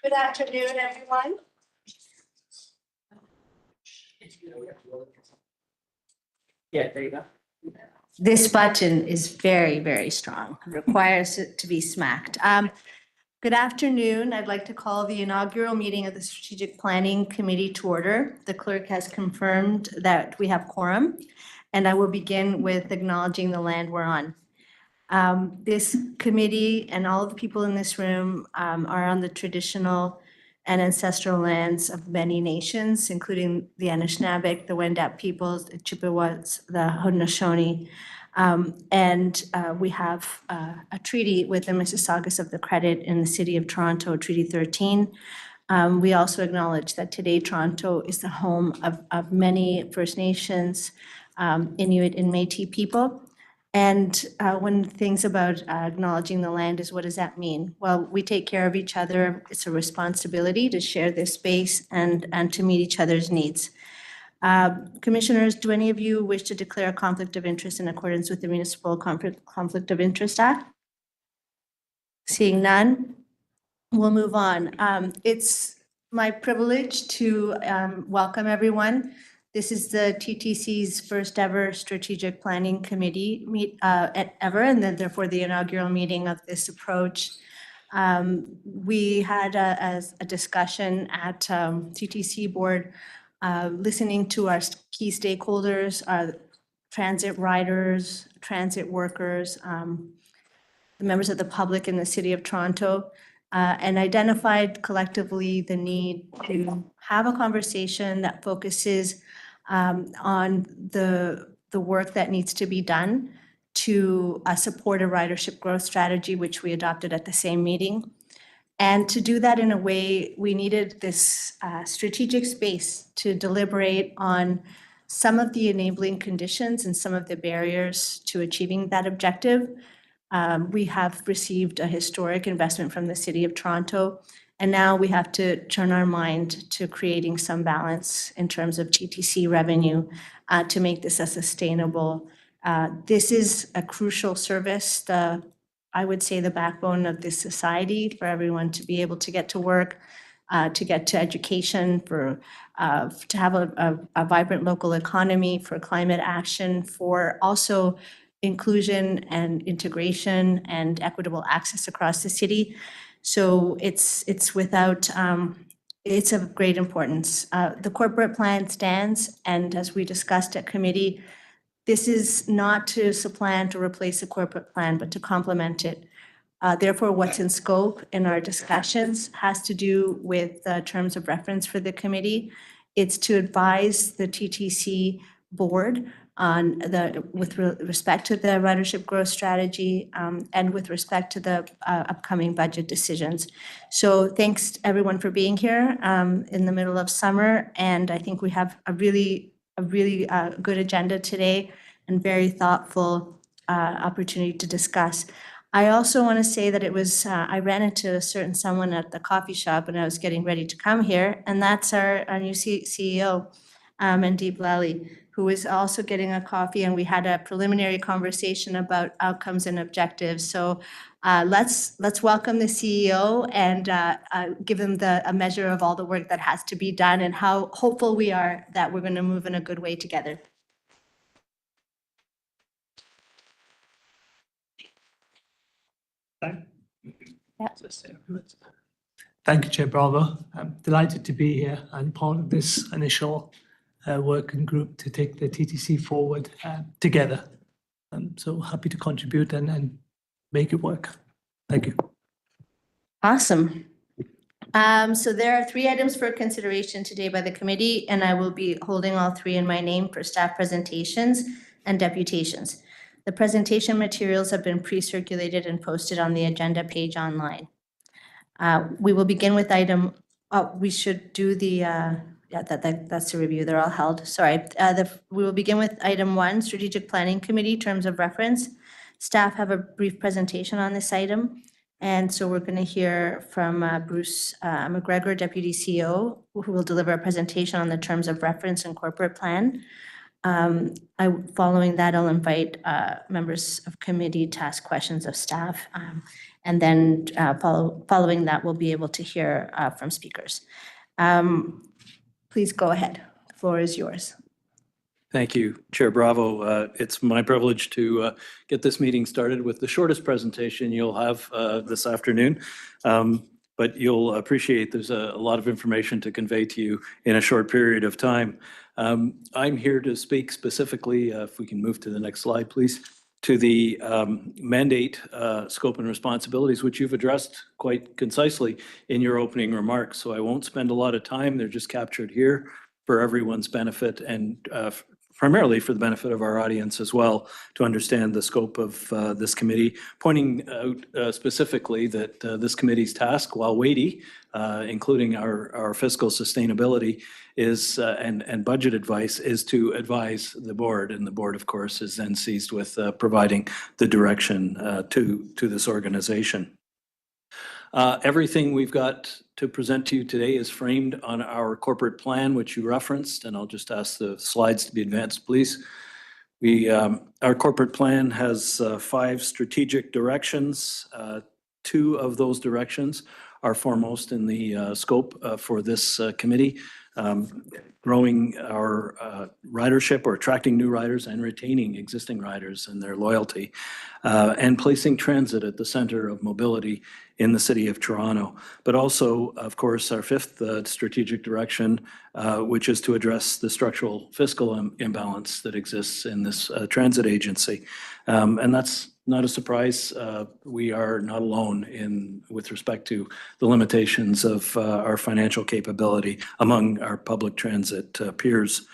Good afternoon, everyone. Yeah, there you go. This button is very, very strong. It requires it to be smacked. Good afternoon. I'd like to call the inaugural meeting of the Strategic Planning Committee to order. The clerk has confirmed that we have quorum, and I will begin with acknowledging the land we're on. This committee and all of the people in this room are on the traditional and ancestral lands of many nations, including the Anishinaabe, the Wendat peoples, the Chippewas, the Haudenosaunee. And we have a treaty with the Mississaugas of the Credit in the City of Toronto, Treaty 13. We also acknowledge that today Toronto is the home of many First Nations, Inuit and Métis people. And one of the things about acknowledging the land is, what does that mean? Well, we take care of each other. It's a responsibility to share this space and to meet each other's needs. Commissioners, do any of you wish to declare a conflict of interest in accordance with the Municipal Conflict of Interest Act? Seeing none, we'll move on. It's my privilege to welcome everyone. This is the TTC's first ever strategic planning committee ever, and then therefore the inaugural meeting of this approach. We had a discussion at TTC Board, listening to our key stakeholders, our transit riders, transit workers, the members of the public in the City of Toronto, and identified collectively the need to have a conversation that focuses on the work that needs to be done to support a ridership growth strategy, which we adopted at the same meeting. And to do that in a way, we needed this strategic space to deliberate on some of the enabling conditions and some of the barriers to achieving that objective. We have received a historic investment from the City of Toronto, and now we have to turn our mind to creating some balance in terms of TTC revenue to make this a sustainable. This is a crucial service, I would say the backbone of this society, for everyone to be able to get to work, to get to education, to have a vibrant local economy, for climate action, for also inclusion and integration and equitable access across the city. So it's of great importance. The corporate plan stands, and as we discussed at committee, this is not to supplant or replace a corporate plan, but to complement it. Therefore, what's in scope in our discussions has to do with terms of reference for the committee. It's to advise the TTC board on with respect to the ridership growth strategy and with respect to the upcoming budget decisions. So thanks everyone for being here in the middle of summer, and I think we have a really good agenda today and very thoughtful opportunity to discuss. I also want to say that it was, I ran into a certain someone at the coffee shop and I was getting ready to come here, and that's our new CEO, Mandeep Lally, who is also getting a coffee, and we had a preliminary conversation about outcomes and objectives. So let's welcome the CEO and give him a measure of all the work that has to be done and how hopeful we are that we're going to move in a good way together. Thank you, Chair Bravo. I'm delighted to be here and part of this initial working group to take the TTC forward together. I'm so happy to contribute and make it work. Thank you. Awesome. So there are 3 items for consideration today by the committee, and I will be holding all 3 in my name for staff presentations and deputations. The presentation materials have been pre-circulated and posted on the agenda page online. We will begin with item, we should do the, that's the review, they're all held, sorry. We will begin with item 1, Strategic Planning Committee, Terms of Reference. Staff have a brief presentation on this item. And so we're going to hear from Bruce McGregor, Deputy CEO, who will deliver a presentation on the terms of reference and corporate plan. Following that, I'll invite members of committee to ask questions of staff. And then following that, we'll be able to hear from speakers. Please go ahead. The floor is yours. Thank you, Chair Bravo. It's my privilege to get this meeting started with the shortest presentation you'll have this afternoon. But you'll appreciate there's a lot of information to convey to you in a short period of time. I'm here to speak specifically, if we can move to the next slide, please, to the mandate, scope and responsibilities, which you've addressed quite concisely in your opening remarks. So I won't spend a lot of time. They're just captured here for everyone's benefit and primarily for the benefit of our audience as well, to understand the scope of this committee, pointing out specifically that this committee's task, while weighty, including our fiscal sustainability, is and budget advice, is to advise the board. And the board, of course, is then seized with providing the direction to this organization. Everything we've got to present to you today is framed on our corporate plan, which you referenced, and I'll just ask the slides to be advanced, please. Our corporate plan has 5 strategic directions. 2 of those directions are foremost in the scope for this committee. Growing our ridership, or attracting new riders and retaining existing riders and their loyalty, and placing transit at the center of mobility in the City of Toronto. But also, of course, our 5th strategic direction, which is to address the structural fiscal imbalance that exists in this transit agency. And that's not a surprise. We are not alone with respect to the limitations of our financial capability among our public transit peers.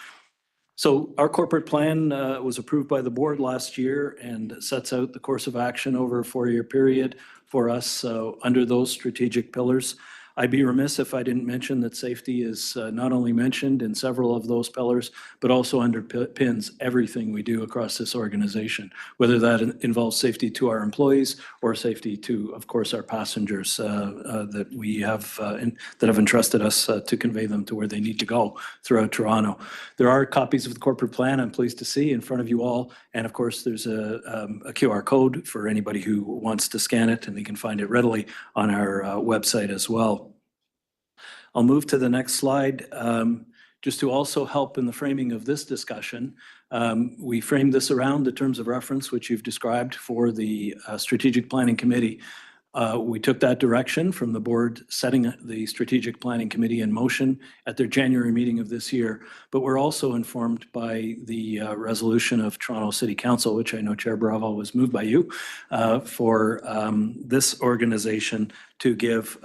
So our corporate plan was approved by the board last year and sets out the course of action over a 4-year period for us under those strategic pillars. I'd be remiss if I didn't mention that safety is not only mentioned in several of those pillars, but also underpins everything we do across this organization, whether that involves safety to our employees or safety to, of course, our passengers that we have that have entrusted us to convey them to where they need to go throughout Toronto. There are copies of the corporate plan, I'm pleased to see, in front of you all. And of course, there's a QR code for anybody who wants to scan it, and they can find it readily on our website as well. I'll move to the next slide. Just to also help in the framing of this discussion, we framed this around the terms of reference, which you've described for the Strategic Planning Committee. We took that direction from the board setting the Strategic Planning Committee in motion at their January meeting of this year. But we're also informed by the resolution of Toronto City Council, which I know Chair Bravo was moved by you, for this organization to give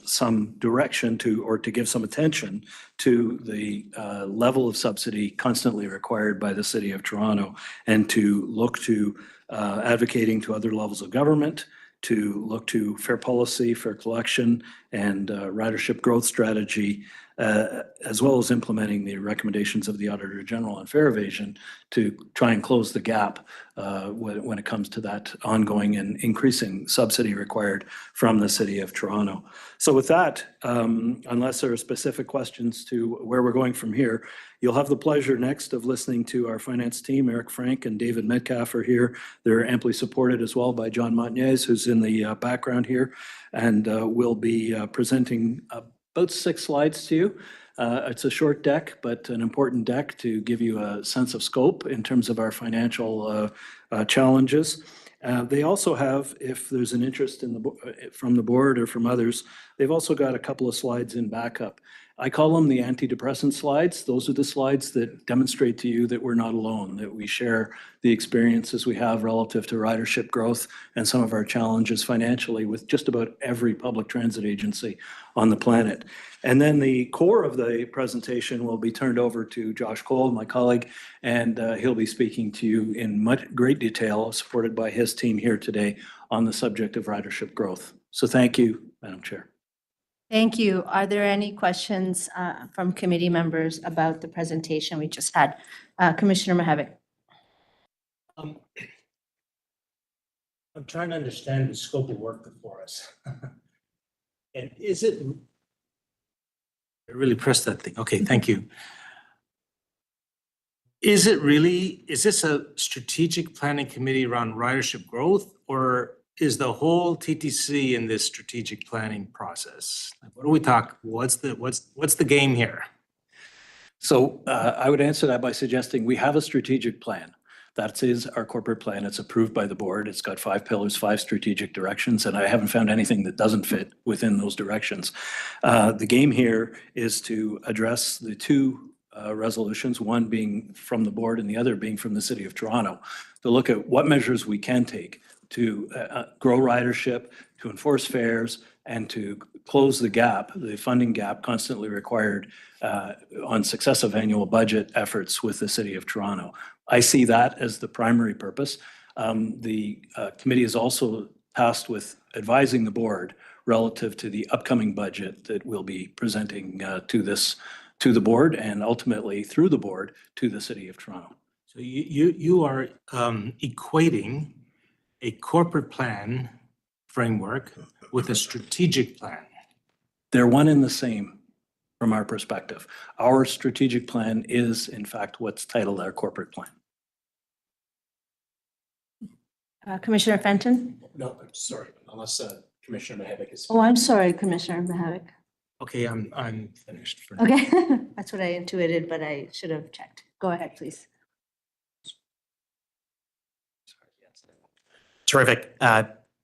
some direction to, or to give some attention to the level of subsidy constantly required by the City of Toronto, and to look to advocating to other levels of government, to look to fair policy, fair collection, and ridership growth strategy, as well as implementing the recommendations of the Auditor General on fare evasion to try and close the gap when it comes to that ongoing and increasing subsidy required from the City of Toronto. So with that, unless there are specific questions to where we're going from here, you'll have the pleasure next of listening to our finance team. Eric Frank and David Metcalf are here. They're amply supported as well by John Montagnez, who's in the background here, and will be presenting about 6 slides to you. It's a short deck, but an important deck to give you a sense of scope in terms of our financial challenges. They also have, if there's an interest from the board or from others, they've also got a couple of slides in backup. I call them the antidepressant slides. Those are the slides that demonstrate to you that we're not alone, that we share the experiences we have relative to ridership growth and some of our challenges financially with just about every public transit agency on the planet. And then the core of the presentation will be turned over to Josh Cole, my colleague, and he'll be speaking to you in great detail, supported by his team here today, on the subject of ridership growth. So thank you, Madam Chair. Thank you. Are there any questions from committee members about the presentation we just had? Commissioner Mihevc. I'm trying to understand the scope of work before us. And is it? I really pressed that thing. Okay, thank you. Is this a strategic planning committee around ridership growth, or is the whole TTC in this strategic planning process? Like, what do we talk? What's the game here? So I would answer that by suggesting we have a strategic plan. That is our corporate plan. It's approved by the board. It's got 5 pillars, 5 strategic directions, and I haven't found anything that doesn't fit within those directions. The game here is to address the 2 resolutions, one being from the board and the other being from the City of Toronto, to look at what measures we can take to grow ridership, to enforce fares, and to close the gap, the funding gap constantly required on successive annual budget efforts with the City of Toronto. I see that as the primary purpose. The committee is also tasked with advising the board relative to the upcoming budget that we'll be presenting to the board and ultimately through the board to the City of Toronto. So you are equating a corporate plan framework with a strategic plan. They're one and the same from our perspective. Our strategic plan is, in fact, what's titled our corporate plan. Commissioner Fenton? No, I'm sorry, unless Commissioner Mahavik is. Oh, I'm sorry, Commissioner Mahavik. Okay, I'm finished for now. Okay, that's what I intuited, but I should have checked. Go ahead, please. Terrific.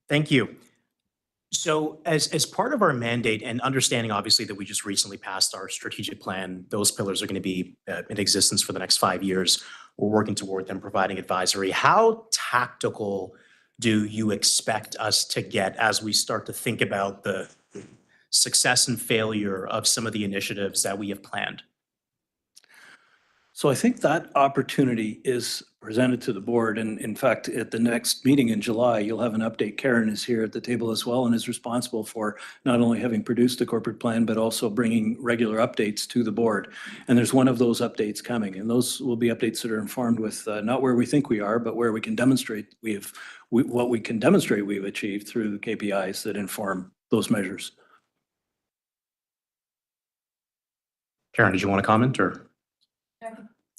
Thank you. So as part of our mandate and understanding obviously that we just recently passed our strategic plan, those pillars are going to be in existence for the next 5 years. We're working toward them providing advisory. How tactical do you expect us to get as we start to think about the success and failure of some of the initiatives that we have planned? So I think that opportunity is presented to the board. And in fact, at the next meeting in July, you'll have an update. Karen is here at the table as well and is responsible for not only having produced the corporate plan, but also bringing regular updates to the board. And there's one of those updates coming. And those will be updates that are informed with not where we think we are, but where we can demonstrate what we can demonstrate we've achieved through the KPIs that inform those measures. Karen, did you want to comment or?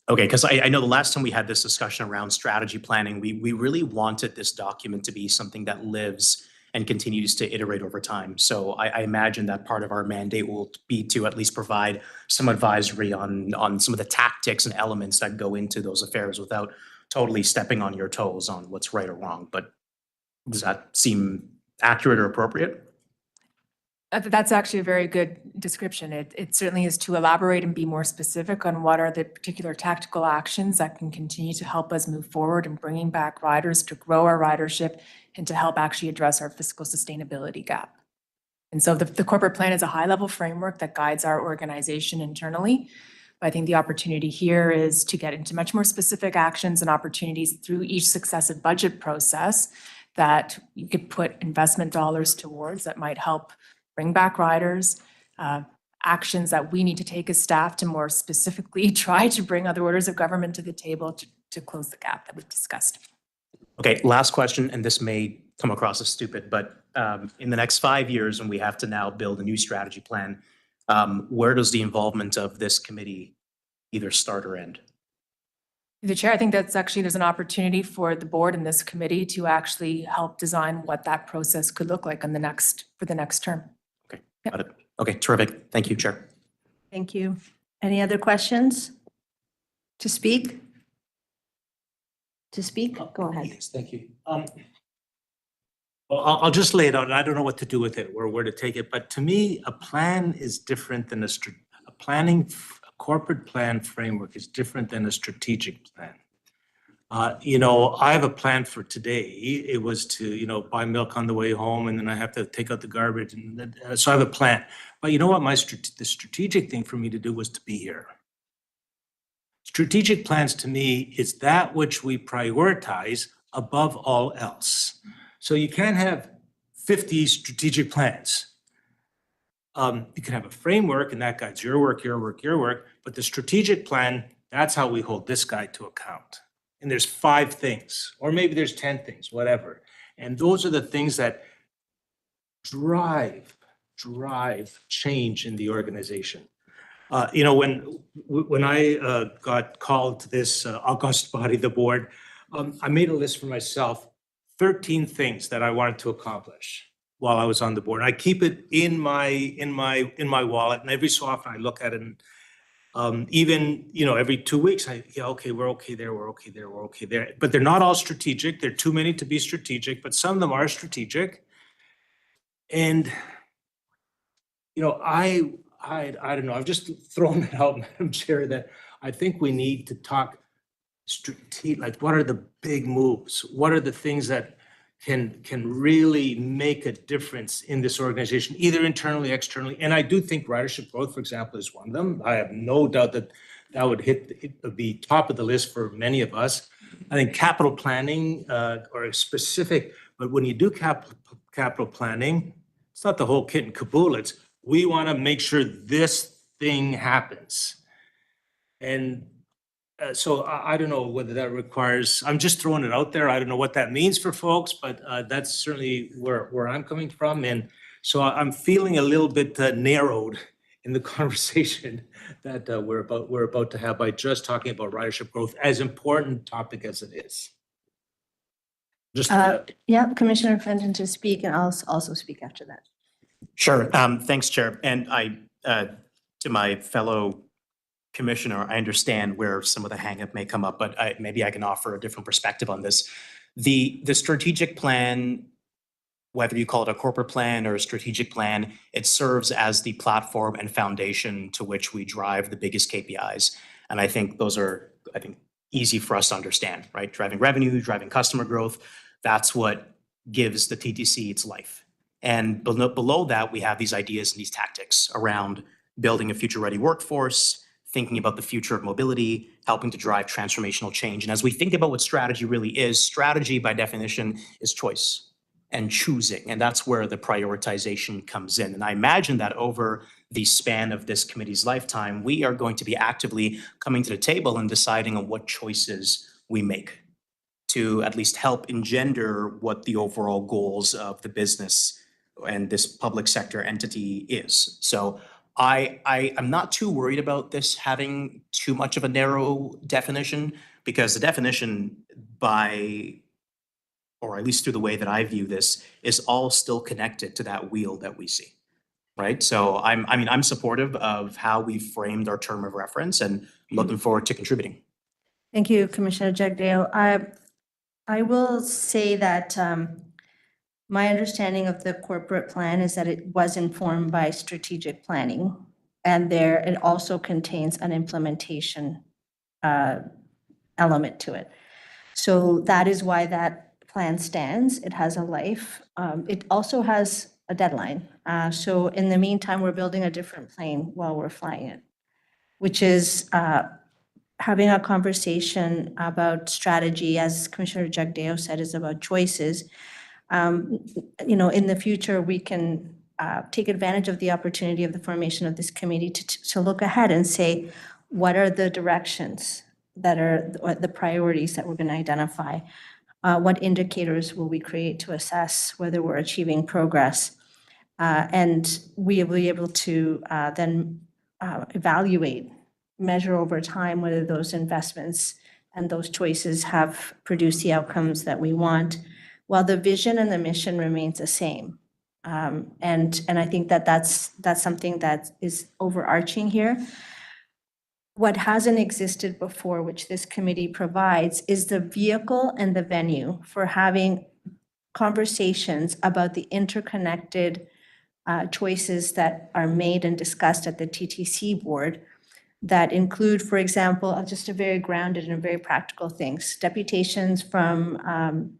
Okay, because I know the last time we had this discussion around strategy planning, we really wanted this document to be something that lives and continues to iterate over time. So I imagine that part of our mandate will be to at least provide some advisory on some of the tactics and elements that go into those affairs without totally stepping on your toes on what's right or wrong. But does that seem accurate or appropriate? That's actually a very good description. It certainly is to elaborate and be more specific on what are the particular tactical actions that can continue to help us move forward in bringing back riders, to grow our ridership, and to help actually address our fiscal sustainability gap. And so the corporate plan is a high-level framework that guides our organization internally. But I think the opportunity here is to get into much more specific actions and opportunities through each successive budget process that you could put investment dollars towards that might help bring back riders, actions that we need to take as staff to more specifically try to bring other orders of government to the table to close the gap that we've discussed. Okay, last question, and this may come across as stupid, but in the next 5 years, when we have to now build a new strategy plan, where does the involvement of this committee either start or end? The chair, I think that's actually, there's an opportunity for the board and this committee to actually help design what that process could look like for the next term. Okay, got it. Okay, terrific. Thank you, Chair. Thank you. Any other questions? To speak? To speak? Go ahead. Yes, thank you. Well, I'll just lay it out, and I don't know what to do with it or where to take it, but to me, a plan is different than a corporate plan framework is different than a strategic plan. I have a plan for today. It was to, buy milk on the way home, and then I have to take out the garbage, and so I have a plan. But you know what? The strategic thing for me to do was to be here. Strategic plans to me is that which we prioritize above all else. So you can't have 50 strategic plans. You can have a framework, and that guides your work, but the strategic plan, that's how we hold this guy to account. And there's 5 things, or maybe there's 10 things, whatever. And those are the things that drive change in the organization. When I got called to this august body, the board, I made a list for myself, 13 things that I wanted to accomplish while I was on the board. I keep it in my wallet, and every so often I look at it. And even every 2 weeks, okay, we're okay there, we're okay there, we're okay there. But they're not all strategic. There are too many to be strategic, but some of them are strategic. And I don't know. I've just thrown it out, Madam Chair, that I think we need to talk strategic. Like, what are the big moves? What are the things that can really make a difference in this organization, either internally, externally? And I do think ridership growth, for example, is one of them. I have no doubt that would hit the top of the list for many of us. I think capital planning or specific, but when you do capital planning, it's not the whole kit and caboodle. It's we want to make sure this thing happens. And so I don't know whether that requires, I'm just throwing it out there. I don't know what that means for folks, but that's certainly where I'm coming from. And so I'm feeling a little bit narrowed in the conversation that we're about to have by just talking about ridership growth, as important topic as it is. Just Yeah, Commissioner Fenton to speak, and I'll also speak after that. Sure. Thanks, Chair. And to my fellow commissioner, I understand where some of the hang-up may come up, but maybe I can offer a different perspective on this. The strategic plan, whether you call it a corporate plan or a strategic plan, it serves as the platform and foundation to which we drive the biggest KPIs. And I think those are, easy for us to understand, right? Driving revenue, driving customer growth, that's what gives the TTC its life. And below that, we have these ideas and these tactics around building a future-ready workforce, thinking about the future of mobility, helping to drive transformational change. And as we think about what strategy really is, strategy by definition is choice and choosing. And that's where the prioritization comes in. And I imagine that over the span of this committee's lifetime, we are going to be actively coming to the table and deciding on what choices we make to at least help engender what the overall goals of the business and this public sector entity is. So I'm not too worried about this having too much of a narrow definition, because the definition or at least through the way that I view this, is all still connected to that wheel that we see, right? So I'm supportive of how we've framed our term of reference and looking forward to contributing. Thank you, Commissioner Jagdeo. I will say that my understanding of the corporate plan is that it was informed by strategic planning, and it also contains an implementation element to it. So that is why that plan stands. It has a life. It also has a deadline. So in the meantime, we're building a different plane while we're flying it, which is having a conversation about strategy, as Commissioner Jagdeo said, is about choices. In the future, we can take advantage of the opportunity of the formation of this committee to look ahead and say, what are the directions that are the priorities that we're going to identify? What indicators will we create to assess whether we're achieving progress? And we will be able to then evaluate, measure over time whether those investments and those choices have produced the outcomes that we want, while the vision and the mission remains the same. And I think that's something that is overarching here. What hasn't existed before, which this committee provides, is the vehicle and the venue for having conversations about the interconnected choices that are made and discussed at the TTC Board that include, for example, just a very grounded and very practical things, deputations from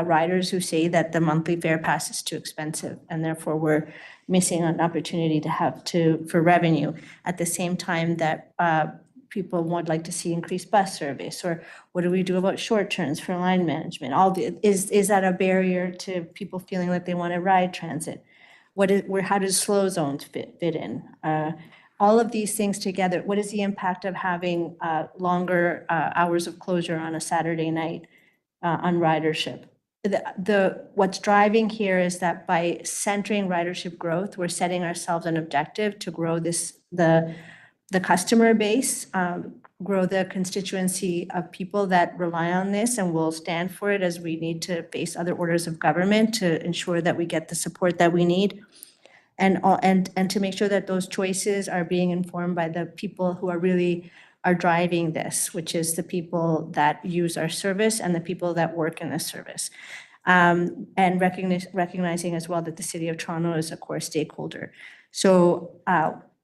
riders who say that the monthly fare pass is too expensive, and therefore we're missing an opportunity for revenue. At the same time that people would like to see increased bus service, or what do we do about short turns for line management? Is that a barrier to people feeling like they want to ride transit? How does slow zones fit in? All of these things together, what is the impact of having longer hours of closure on a Saturday night on ridership? what's driving here is that by centering ridership growth, we're setting ourselves an objective to grow the customer base, grow the constituency of people that rely on this and will stand for it as we need to face other orders of government to ensure that we get the support that we need. And to make sure that those choices are being informed by the people who are driving this, which is the people that use our service and the people that work in the service. And recognizing as well that the City of Toronto is a core stakeholder. So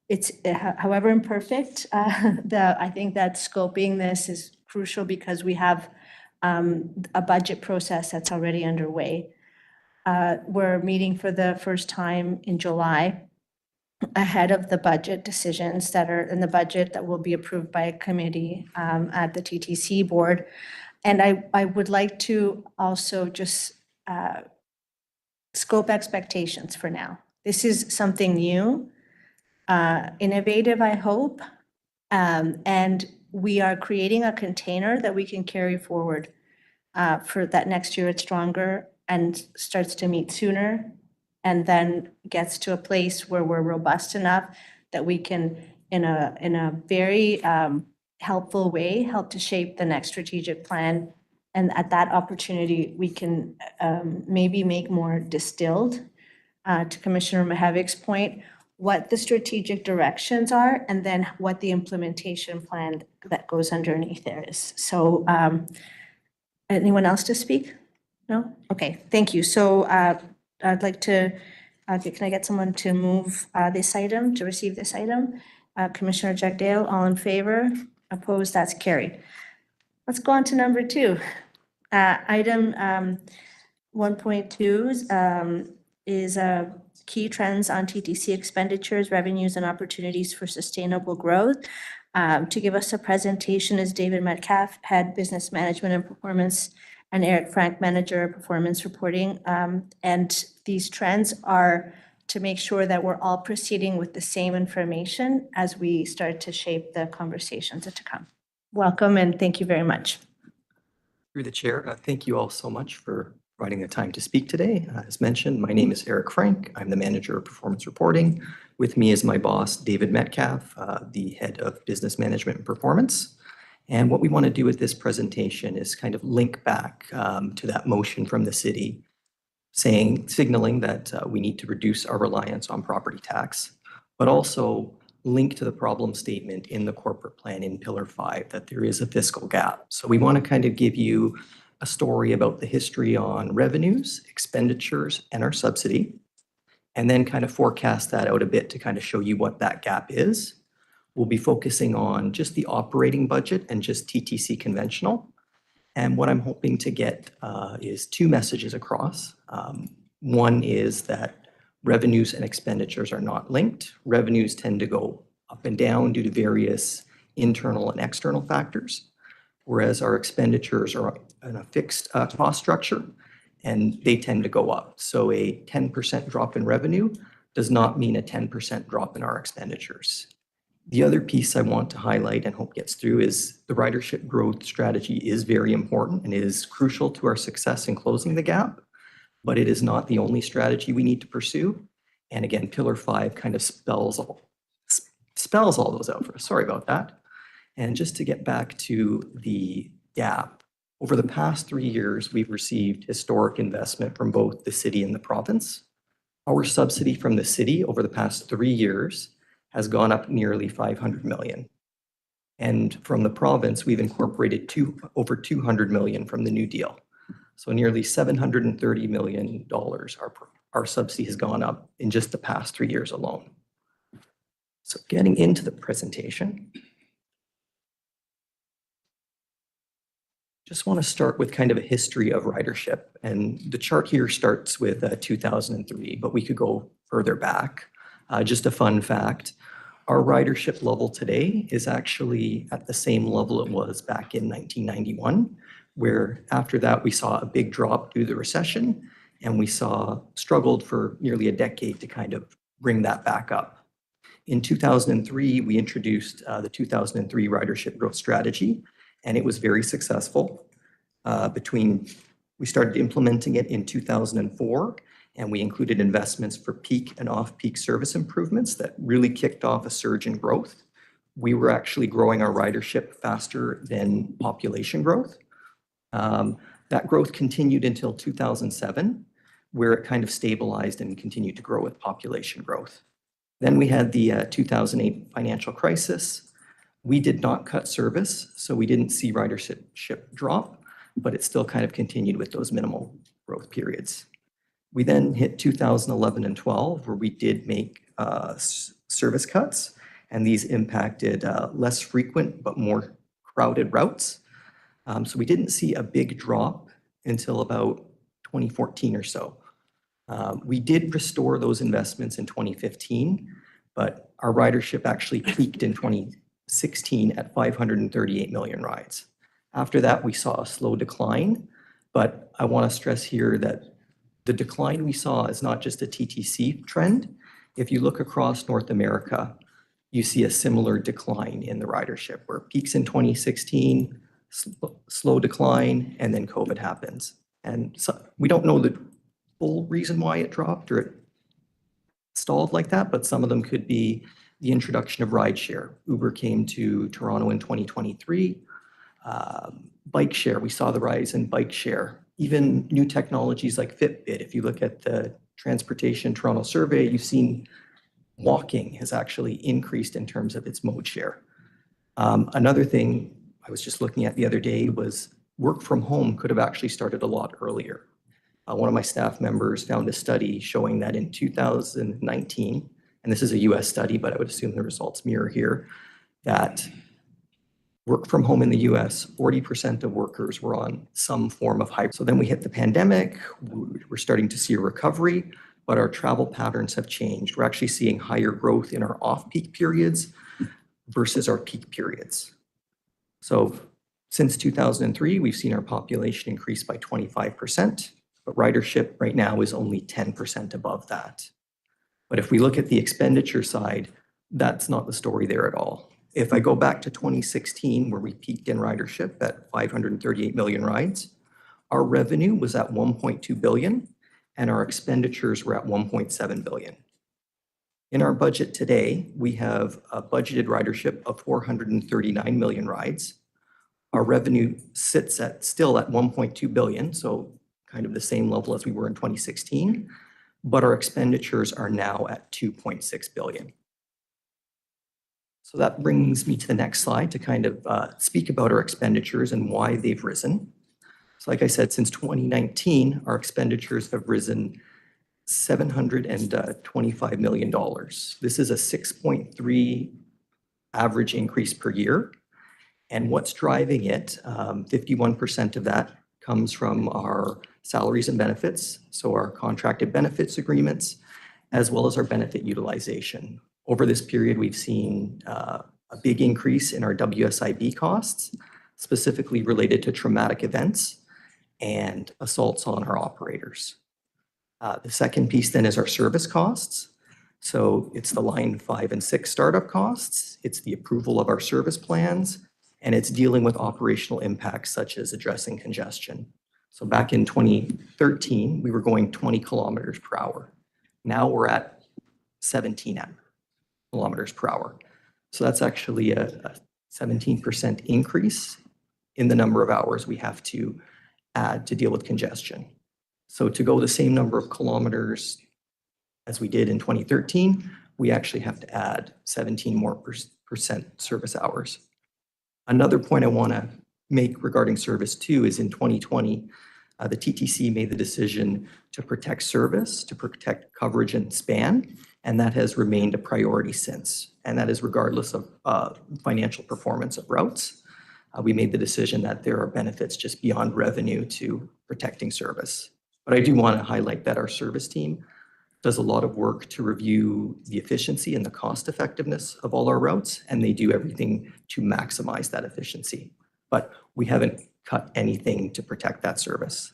it's, however imperfect, I think that scoping this is crucial because we have a budget process that's already underway. We're meeting for the first time in July ahead of the budget decisions that are in the budget that will be approved by a committee at the TTC Board. And I would like to also just scope expectations for now. This is something new, innovative, I hope. And we are creating a container that we can carry forward for that next year it's stronger and starts to meet sooner, and then gets to a place where we're robust enough that we can, in a very helpful way, help to shape the next strategic plan. And at that opportunity, we can maybe make more distilled, to Commissioner Mahavic's point, what the strategic directions are, and then what the implementation plan that goes underneath there is. So anyone else to speak? No? Okay, thank you. So I'd like to, can I get someone to move this item, to receive this item? Commissioner Jagdale, all in favor? Opposed? That's carried. Let's go on to number 2. Item 1.2 is key trends on TTC expenditures, revenues, and opportunities for sustainable growth. To give us a presentation is David Metcalf, Head Business Management and Performance, and Eric Frank, Manager of Performance Reporting. And these trends are to make sure that we're all proceeding with the same information as we start to shape the conversations to come. Welcome and thank you very much. Through the chair, thank you all so much for providing the time to speak today. As mentioned, my name is Eric Frank. I'm the Manager of Performance Reporting. With me is my boss, David Metcalf, the Head of Business Management and Performance. And what we want to do with this presentation is kind of link back to that motion from the city signaling that we need to reduce our reliance on property tax, but also link to the problem statement in the corporate plan in Pillar 5 that there is a fiscal gap. So we want to kind of give you a story about the history on revenues, expenditures, and our subsidy, and then kind of forecast that out a bit to kind of show you what that gap is. We'll be focusing on just the operating budget and just TTC conventional. And what I'm hoping to get is 2 messages across. One is that revenues and expenditures are not linked. Revenues tend to go up and down due to various internal and external factors, whereas our expenditures are in a fixed cost structure and they tend to go up. So a 10% drop in revenue does not mean a 10% drop in our expenditures. The other piece I want to highlight and hope gets through is the ridership growth strategy is very important and is crucial to our success in closing the gap, but it is not the only strategy we need to pursue. And again, Pillar 5 kind of spells all those out for us. Sorry about that. And just to get back to the gap, over the past 3 years, we've received historic investment from both the city and the province. Our subsidy from the city over the past 3 years has gone up nearly 500 million. And from the province, we've incorporated over 200 million from the New Deal. So nearly $730 million our subsidy has gone up in just the past 3 years alone. So getting into the presentation, just want to start with kind of a history of ridership. And the chart here starts with 2003, but we could go further back. Just a fun fact, our ridership level today is actually at the same level it was back in 1991, where after that we saw a big drop due to the recession, and we struggled for nearly a decade to kind of bring that back up. In 2003, we introduced the 2003 ridership growth strategy, and it was very successful. Between We started implementing it in 2004, and we included investments for peak and off-peak service improvements that really kicked off a surge in growth. We were actually growing our ridership faster than population growth. That growth continued until 2007, where it kind of stabilized and continued to grow with population growth. Then we had the 2008 financial crisis. We did not cut service, so we didn't see ridership drop, but it still kind of continued with those minimal growth periods. We then hit 2011 and 12, where we did make service cuts, and these impacted less frequent but more crowded routes. So we didn't see a big drop until about 2014 or so. We did restore those investments in 2015, but our ridership actually peaked in 2016 at 538 million rides. After that, we saw a slow decline, but I want to stress here that the decline we saw is not just a TTC trend. If you look across North America, you see a similar decline in the ridership, where it peaks in 2016, slow decline, and then COVID happens. And so we don't know the full reason why it dropped or it stalled like that, but some of them could be the introduction of rideshare. Uber came to Toronto in 2023. Bike share, we saw the rise in bike share. Even new technologies like Fitbit, if you look at the Transportation Toronto survey, you've seen walking has actually increased in terms of its mode share. Another thing I was just looking at the other day was work from home could have actually started a lot earlier. One of my staff members found a study showing that in 2019, and this is a US study, but I would assume the results mirror here, that work from home in the US, 40% of workers were on some form of hybrid. So then we hit the pandemic, we're starting to see a recovery, but our travel patterns have changed. We're actually seeing higher growth in our off-peak periods versus our peak periods. So since 2003, we've seen our population increase by 25%, but ridership right now is only 10% above that. But if we look at the expenditure side, that's not the story there at all. If I go back to 2016, where we peaked in ridership at 538 million rides, our revenue was at 1.2 billion, and our expenditures were at 1.7 billion. In our budget today, we have a budgeted ridership of 439 million rides. Our revenue sits at still at 1.2 billion, so kind of the same level as we were in 2016, but our expenditures are now at 2.6 billion. So that brings me to the next slide to kind of speak about our expenditures and why they've risen. So like I said, since 2019, our expenditures have risen $725 million. This is a 6.3 average increase per year. And what's driving it, 51% of that comes from our salaries and benefits, so our contracted benefits agreements, as well as our benefit utilization. Over this period, we've seen a big increase in our WSIB costs, specifically related to traumatic events and assaults on our operators. The second piece then is our service costs. So it's the line 5 and 6 startup costs, it's the approval of our service plans, and it's dealing with operational impacts such as addressing congestion. So back in 2013, we were going 20 kilometers per hour. Now we're at 17 kilometers per hour. So that's actually a 17% increase in the number of hours we have to add to deal with congestion. So to go the same number of kilometers as we did in 2013, we actually have to add 17 more percent service hours. Another point I want to make regarding service too is in 2020, the TTC made the decision to protect service, to protect coverage and span, and that has remained a priority since. And that is regardless of financial performance of routes. We made the decision that there are benefits just beyond revenue to protecting service. But I do want to highlight that our service team does a lot of work to review the efficiency and the cost effectiveness of all our routes, and they do everything to maximize that efficiency. But we haven't cut anything to protect that service.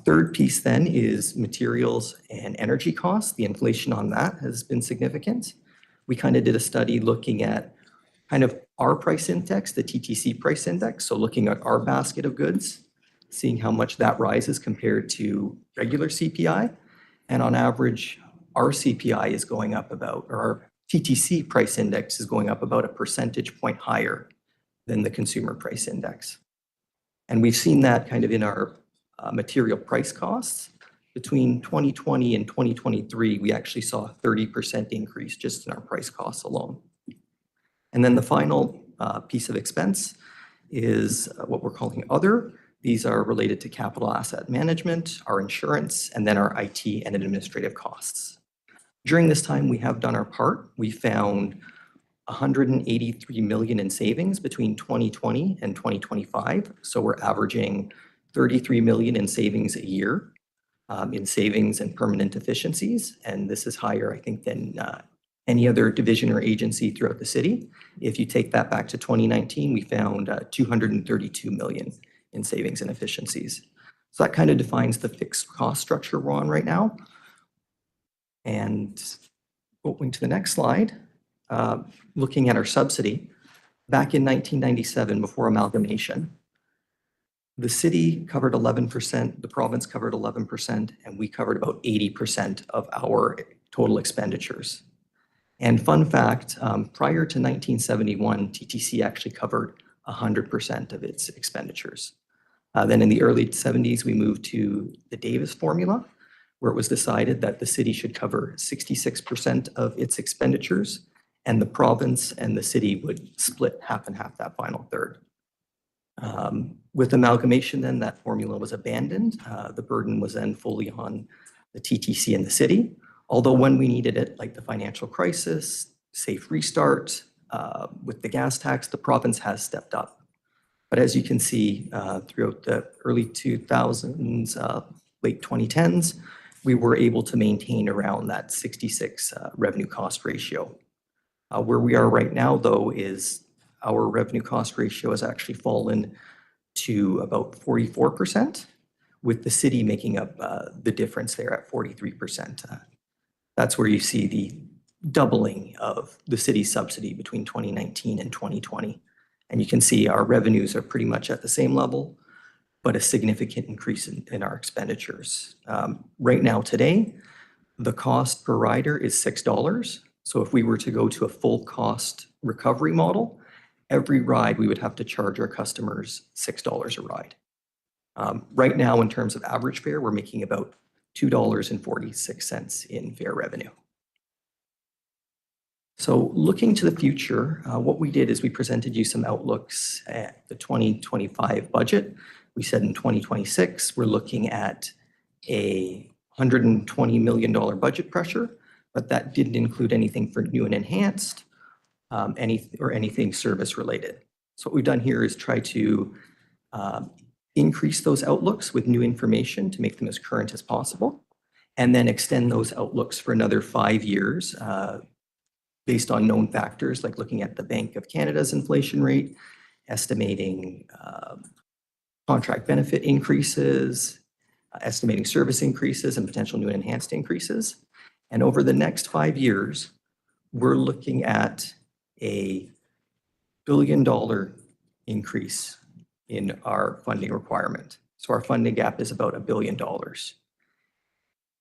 Third piece then is materials and energy costs. The inflation on that has been significant. We kind of did a study looking at kind of our price index, the TTC price index, so looking at our basket of goods. seeing how much that rises compared to regular CPI. And on average, our CPI is going up about, or our TTC price index is going up about a percentage point higher than the consumer price index. And we've seen that kind of in our material price costs. Between 2020 and 2023, we actually saw a 30% increase just in our price costs alone. And then the final piece of expense is what we're calling other. These are related to capital asset management, our insurance, and then our IT and administrative costs. During this time, we have done our part. We found 183 million in savings between 2020 and 2025. So we're averaging 33 million in savings a year in savings and permanent efficiencies. And this is higher, I think, than any other division or agency throughout the city. If you take that back to 2019, we found 232 million in savings and efficiencies. So that kind of defines the fixed cost structure we're on right now. And going to the next slide, looking at our subsidy, back in 1997, before amalgamation, the city covered 11%, the province covered 11%, and we covered about 80% of our total expenditures. And fun fact, prior to 1971, TTC actually covered 100% of its expenditures. Then in the early 70s, we moved to the Davis formula, where it was decided that the city should cover 66% of its expenditures, and the province and the city would split half and half that final third. With amalgamation, then that formula was abandoned. The burden was then fully on the TTC and the city. Although when we needed it, like the financial crisis, safe restart, with the gas tax, the province has stepped up. But as you can see, throughout the early 2000s, late 2010s, we were able to maintain around that 66 revenue cost ratio. Where we are right now, though, is our revenue cost ratio has actually fallen to about 44%, with the city making up the difference there at 43%. That's where you see the doubling of the city's subsidy between 2019 and 2020. And you can see our revenues are pretty much at the same level, but a significant increase in our expenditures. Right now, today, the cost per rider is $6. So if we were to go to a full cost recovery model, every ride we would have to charge our customers $6 a ride. Right now, in terms of average fare, we're making about $2.46 in fare revenue. So looking to the future, what we did is we presented you some outlooks at the 2025 budget. We said in 2026, we're looking at a $120 million budget pressure, but that didn't include anything for new and enhanced, anything service related. So what we've done here is try to increase those outlooks with new information to make them as current as possible, and then extend those outlooks for another 5 years based on known factors, like looking at the Bank of Canada's inflation rate, estimating contract benefit increases, estimating service increases, and potential new and enhanced increases. And over the next 5 years, we're looking at a $1 billion increase in our funding requirement. So our funding gap is about $1 billion.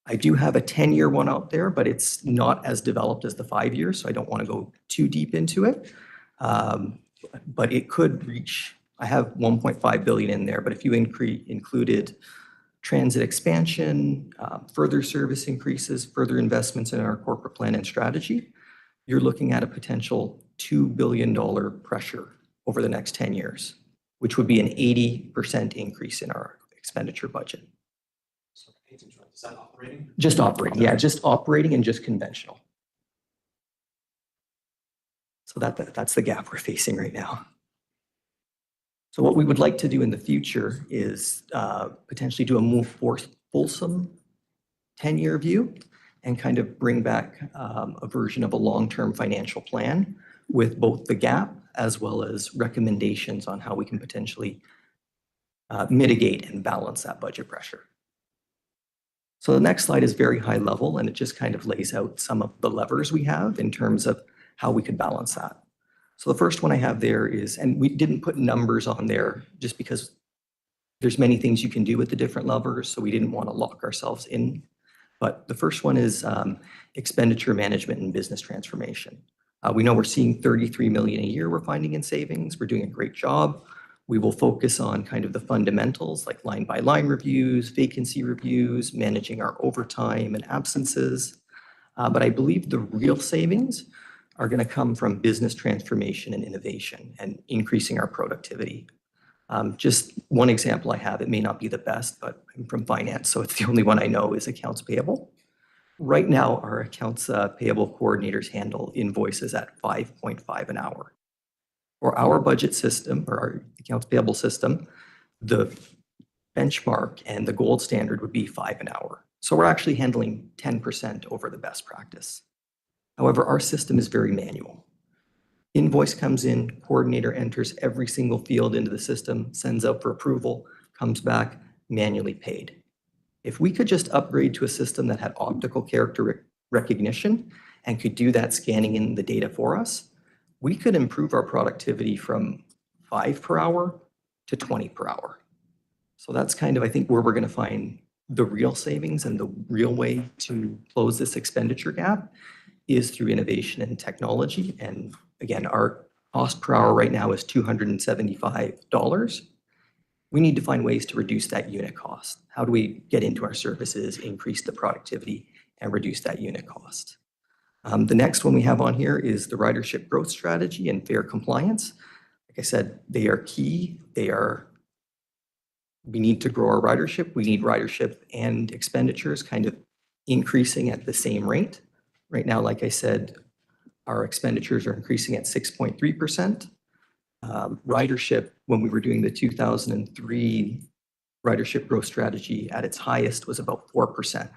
I do have a 10-year one out there, but it's not as developed as the 5 years, so I don't want to go too deep into it. But it could reach, I have 1.5 billion in there, but if you included transit expansion, further service increases, further investments in our corporate plan and strategy, you're looking at a potential $2 billion pressure over the next 10 years, which would be an 80% increase in our expenditure budget. Is that operating? Just operating, yeah, just operating and just conventional. So that's the gap we're facing right now. So what we would like to do in the future is potentially do a more fulsome 10-year view and kind of bring back a version of a long-term financial plan with both the gap as well as recommendations on how we can potentially mitigate and balance that budget pressure. So the next slide is very high level, and it just kind of lays out some of the levers we have in terms of how we could balance that. So the first one I have there is, and we didn't put numbers on there just because There's many things you can do with the different levers, so we didn't want to lock ourselves in. But the first one is expenditure management and business transformation. We know we're seeing 33 million a year we're finding in savings. We're doing a great job. We will focus on kind of the fundamentals like line by line reviews, vacancy reviews, managing our overtime and absences. But I believe the real savings are going to come from business transformation and innovation and increasing our productivity. Just one example I have, it may not be the best, but I'm from finance, so it's the only one I know, is accounts payable. Right now, our accounts payable coordinators handle invoices at 5.5 an hour. For our budget system, or our accounts payable system, the benchmark and the gold standard would be 5 an hour. So we're actually handling 10% over the best practice. However, our system is very manual. Invoice comes in, coordinator enters every single field into the system, sends out for approval, comes back, manually paid. If we could just upgrade to a system that had optical character recognition and could do that scanning in the data for us, we could improve our productivity from 5 per hour to 20 per hour. So that's kind of, I think, where we're going to find the real savings, and the real way to close this expenditure gap is through innovation and technology. And again, our cost per hour right now is $275. We need to find ways to reduce that unit cost. How do we get into our services, increase the productivity, and reduce that unit cost? The next one we have on here is the ridership growth strategy and fare compliance. Like I said, they are key. We need to grow our ridership. We need ridership and expenditures kind of increasing at the same rate. Right now, like I said, our expenditures are increasing at 6.3%. Ridership, when we were doing the 2003 ridership growth strategy at its highest, was about 4%.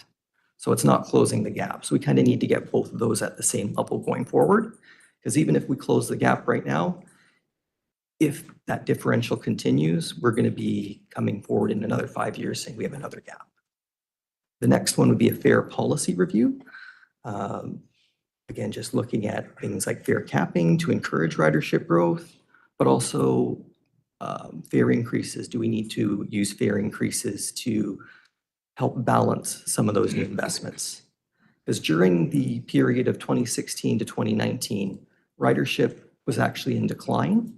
So it's not closing the gap. So we kind of need to get both of those at the same level going forward, because even if we close the gap right now, if that differential continues, we're going to be coming forward in another 5 years saying we have another gap. The next one would be a fare policy review. Again, just looking at things like fare capping to encourage ridership growth, but also fare increases. Do we need to use fare increases to help balance some of those new investments? Because during the period of 2016 to 2019, ridership was actually in decline.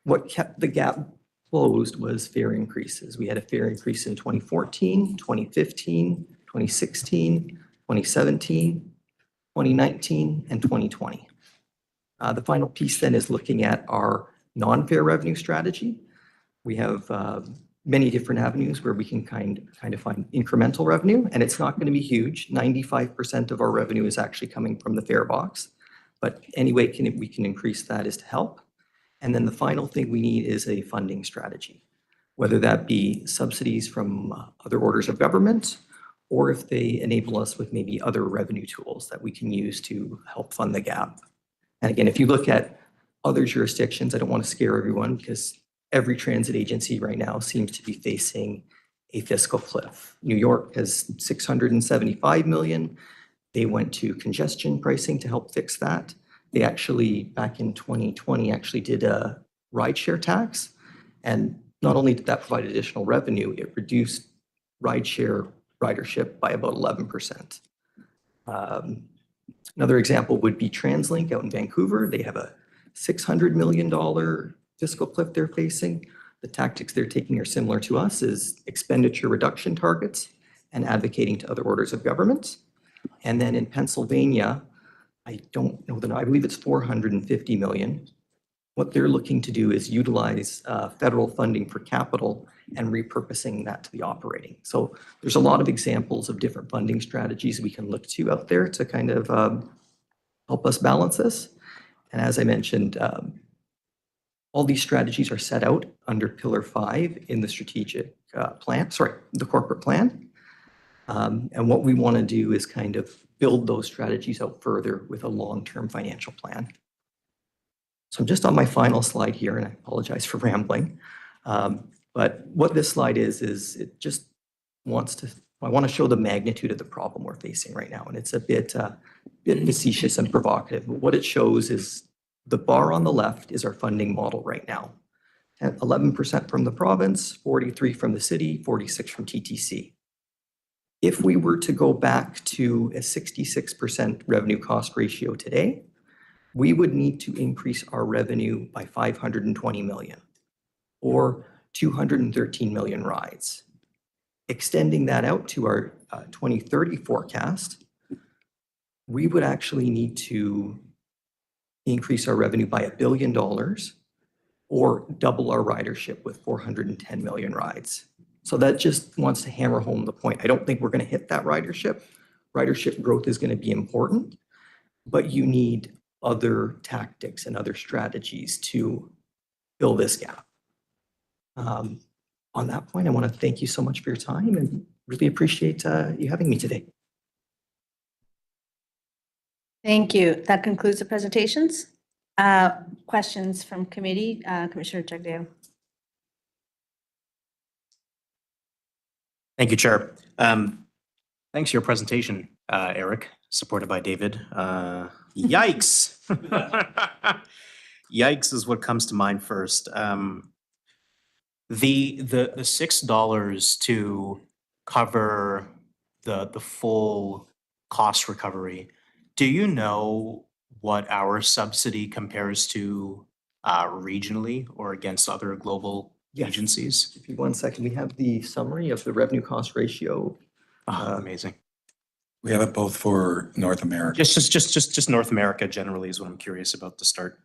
What kept the gap closed was fare increases. We had a fare increase in 2014, 2015, 2016, 2017, 2019, and 2020. The final piece then is looking at our non-fare revenue strategy. We have many different avenues where we can kind of find incremental revenue, and it's not going to be huge. 95% of our revenue is actually coming from the fare box, but any way we can increase that is to help. And then the final thing we need is a funding strategy, whether that be subsidies from other orders of government, or if they enable us with maybe other revenue tools that we can use to help fund the gap. And again, if you look at other jurisdictions, I don't want to scare everyone because every transit agency right now seems to be facing a fiscal cliff. New York has 675 million. They went to congestion pricing to help fix that. They actually, back in 2020, actually did a rideshare tax. And not only did that provide additional revenue, it reduced ridership by about 11%. Another example would be TransLink out in Vancouver. They have a $600 million fiscal cliff they're facing. The tactics they're taking are similar to us, is expenditure reduction targets and advocating to other orders of government. And then in Pennsylvania, I don't know I believe it's 450 million. What they're looking to do is utilize federal funding for capital and repurposing that to the operating. So there's a lot of examples of different funding strategies we can look to out there to kind of help us balance this. And as I mentioned, all these strategies are set out under Pillar 5 in the strategic plan, the corporate plan. And what we want to do is kind of build those strategies out further with a long-term financial plan. So I'm just on my final slide here, and I apologize for rambling. But what this slide is it just I want to show the magnitude of the problem we're facing right now. And it's a bit facetious and provocative. But what it shows is the bar on the left is our funding model right now. 11% from the province, 43% from the city, 46% from TTC. If we were to go back to a 66% revenue cost ratio today, we would need to increase our revenue by 520 million or 213 million rides. Extending that out to our 2030 forecast, we would actually need to increase our revenue by $1 billion or double our ridership with 410 million rides. So that just wants to hammer home the point. I don't think we're going to hit that ridership. Ridership growth is going to be important, but you need other tactics and other strategies to fill this gap. On that point, I want to thank you so much for your time and really appreciate you having me today. Thank you. That concludes the presentations. Questions from committee, Commissioner Jagdeo. Thank you, Chair. Thanks for your presentation, Eric, supported by David. Yikes. Yikes is what comes to mind first. The $6 to cover the full cost recovery, do you know what our subsidy compares to regionally or against other global agencies? If you 1 second, we have the summary of the revenue cost ratio. Amazing. We have it both for North America. Just North America generally is what I'm curious about to start.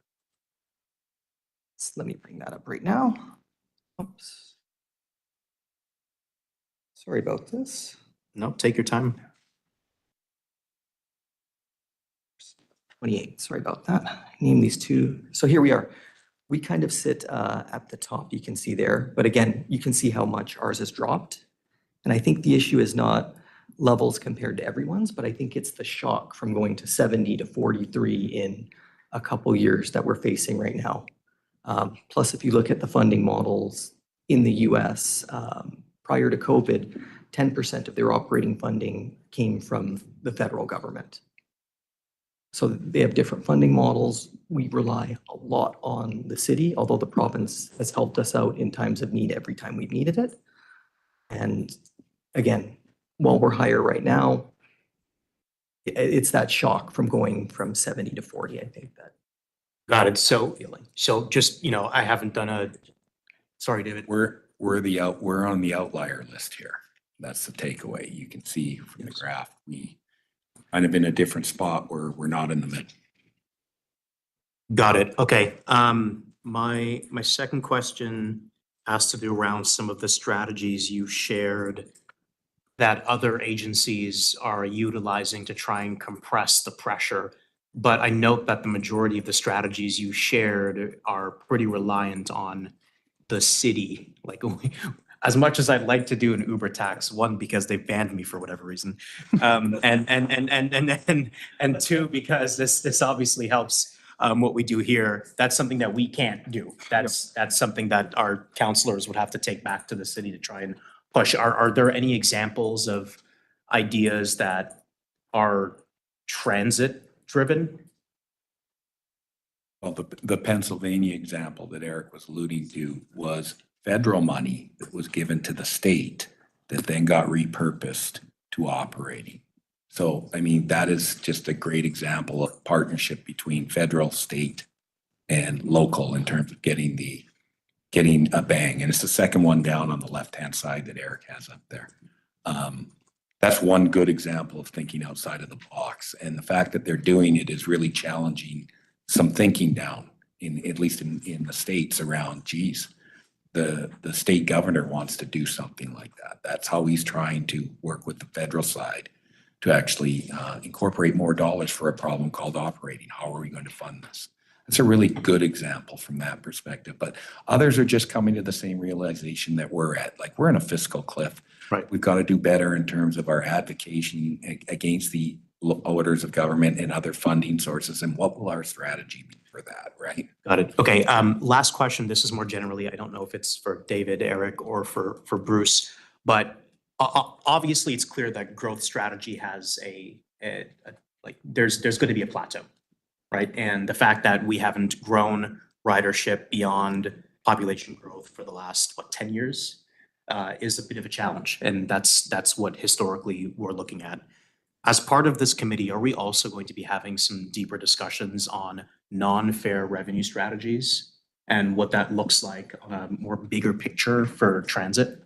Let me bring that up right now. Oops. Sorry about this. No, take your time. 28, sorry about that. Name these two. So here we are. We kind of sit at the top, you can see there. But again, you can see how much ours has dropped. And I think the issue is not levels compared to everyone's, but I think it's the shock from going to 70 to 43 in a couple years that we're facing right now. Plus, if you look at the funding models in the US, prior to COVID, 10% of their operating funding came from the federal government. So they have different funding models. We rely a lot on the city, although the province has helped us out in times of need every time we've needed it. And again, while we're higher right now, it's that shock from going from 70 to 40, I think that. Got it. So just, I haven't done a, sorry, David. We're on the outlier list here. That's the takeaway. You can see from the graph, we kind of in a different spot where we're not in the middle. Got it. Okay. My second question has to do around some of the strategies you shared that other agencies are utilizing to try and compress the pressure. But I note that the majority of the strategies you shared are pretty reliant on the city. Like, as much as I'd like to do an Uber tax, one, because they banned me for whatever reason, and two, because this obviously helps what we do here. That's something that we can't do. That's something that our councillors would have to take back to the city to try and push. Are there any examples of ideas that are transit driven? Well, the Pennsylvania example that Eric was alluding to was federal money that was given to the state that then got repurposed to operating. So, I mean, that is just a great example of partnership between federal, state, and local in terms of getting a bang. And it's the second one down on the left-hand side that Eric has up there. That's one good example of thinking outside of the box. And the fact that they're doing it is really challenging some thinking down, at least in the states around, geez, the state governor wants to do something like that. That's how he's trying to work with the federal side to actually incorporate more dollars for a problem called operating. How are we going to fund this? It's a really good example from that perspective. But others are just coming to the same realization that we're at. Like, we're in a fiscal cliff. Right. We've got to do better in terms of our advocacy against the orders of government and other funding sources. And what will our strategy be for that, right? Got it. Okay. Last question. This is more generally, I don't know if it's for David, Eric, or for Bruce, but obviously it's clear that growth strategy has there's going to be a plateau, right? And the fact that we haven't grown ridership beyond population growth for the last, 10 years is a bit of a challenge. And that's what historically we're looking at. As part of this committee, are we also going to be having some deeper discussions on non-fare revenue strategies and what that looks like on a more bigger picture for transit?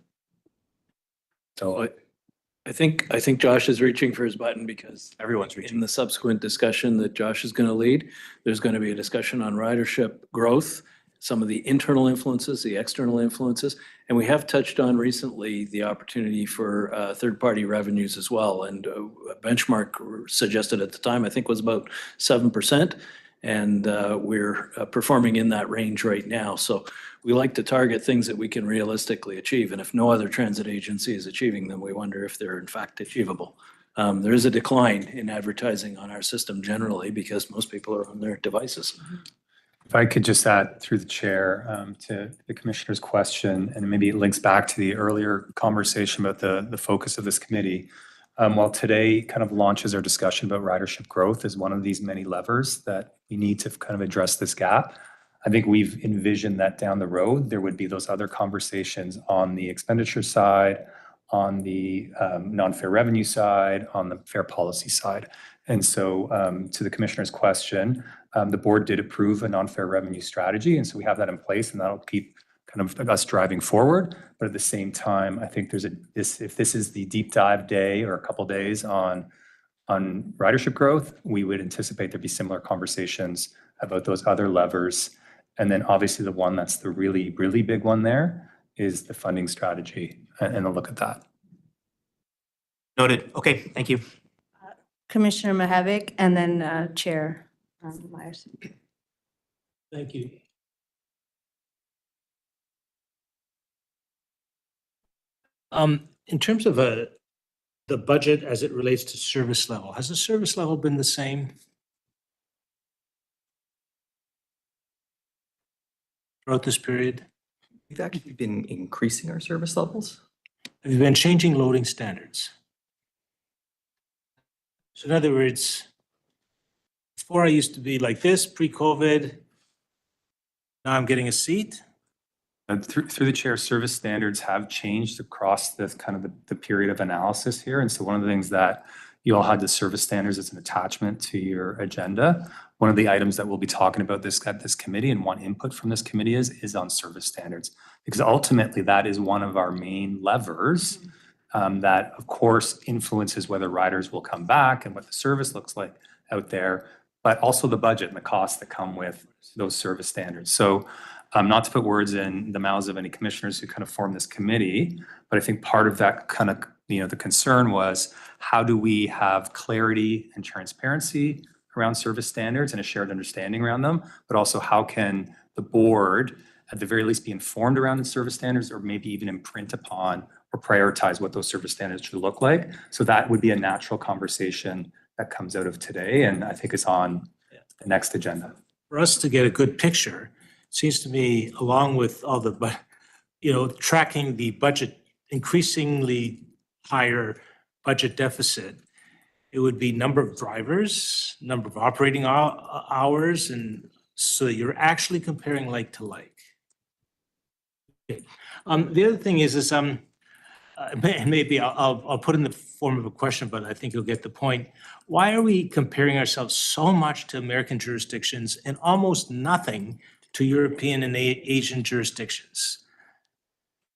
So I think Josh is reaching for his button because Everyone's reaching. in the subsequent discussion that Josh is going to lead, there's going to be a discussion on ridership growth, some of the internal influences, the external influences, and we have touched on recently the opportunity for third-party revenues as well. And a benchmark suggested at the time, I think, was about 7%. And we're performing in that range right now. So we like to target things that we can realistically achieve. And if no other transit agency is achieving them, we wonder if they're in fact achievable. There is a decline in advertising on our system generally because most people are on their devices. If I could just add through the chair to the commissioner's question, and maybe it links back to the earlier conversation about the focus of this committee. While today kind of launches our discussion about ridership growth as one of these many levers that we need to kind of address this gap, I think we've envisioned that down the road, there would be those other conversations on the expenditure side, on the non-fare revenue side, on the fare policy side. And so to the commissioner's question, the board did approve a non-fare revenue strategy. And so we have that in place and that'll keep kind of us driving forward. But at the same time, I think there's if this is the deep dive day or a couple days on ridership growth, we would anticipate there'd be similar conversations about those other levers. And then obviously the one that's the really, really big one there is the funding strategy and a look at that. Noted. Okay, thank you. Commissioner Mihevc and then Chair Myers. Thank you. In terms of the budget as it relates to service level, has the service level been the same throughout this period? We've actually been increasing our service levels. Have you been changing loading standards? So in other words, before I used to be like this, pre-COVID, now I'm getting a seat. Through the chair, service standards have changed across the kind of the period of analysis here. And so one of the things that you all had the service standards as an attachment to your agenda. One of the items that we'll be talking about at this committee and want input from this committee is on service standards, because ultimately that is one of our main levers that of course influences whether riders will come back and what the service looks like out there, but also the budget and the costs that come with those service standards. So not to put words in the mouths of any commissioners who kind of form this committee, but I think part of that kind of, the concern was how do we have clarity and transparency around service standards and a shared understanding around them, but also how can the board at the very least be informed around the service standards or maybe even imprint upon or prioritize what those service standards should look like. So that would be a natural conversation that comes out of today and I think is on the next agenda. For us to get a good picture, it seems to me, along with all the, tracking the budget, increasingly higher budget deficit, it would be number of drivers, number of operating hours, and so you're actually comparing like to like. Okay. The other thing is maybe I'll put in the form of a question, but I think you'll get the point. Why are we comparing ourselves so much to American jurisdictions and almost nothing to European and Asian jurisdictions?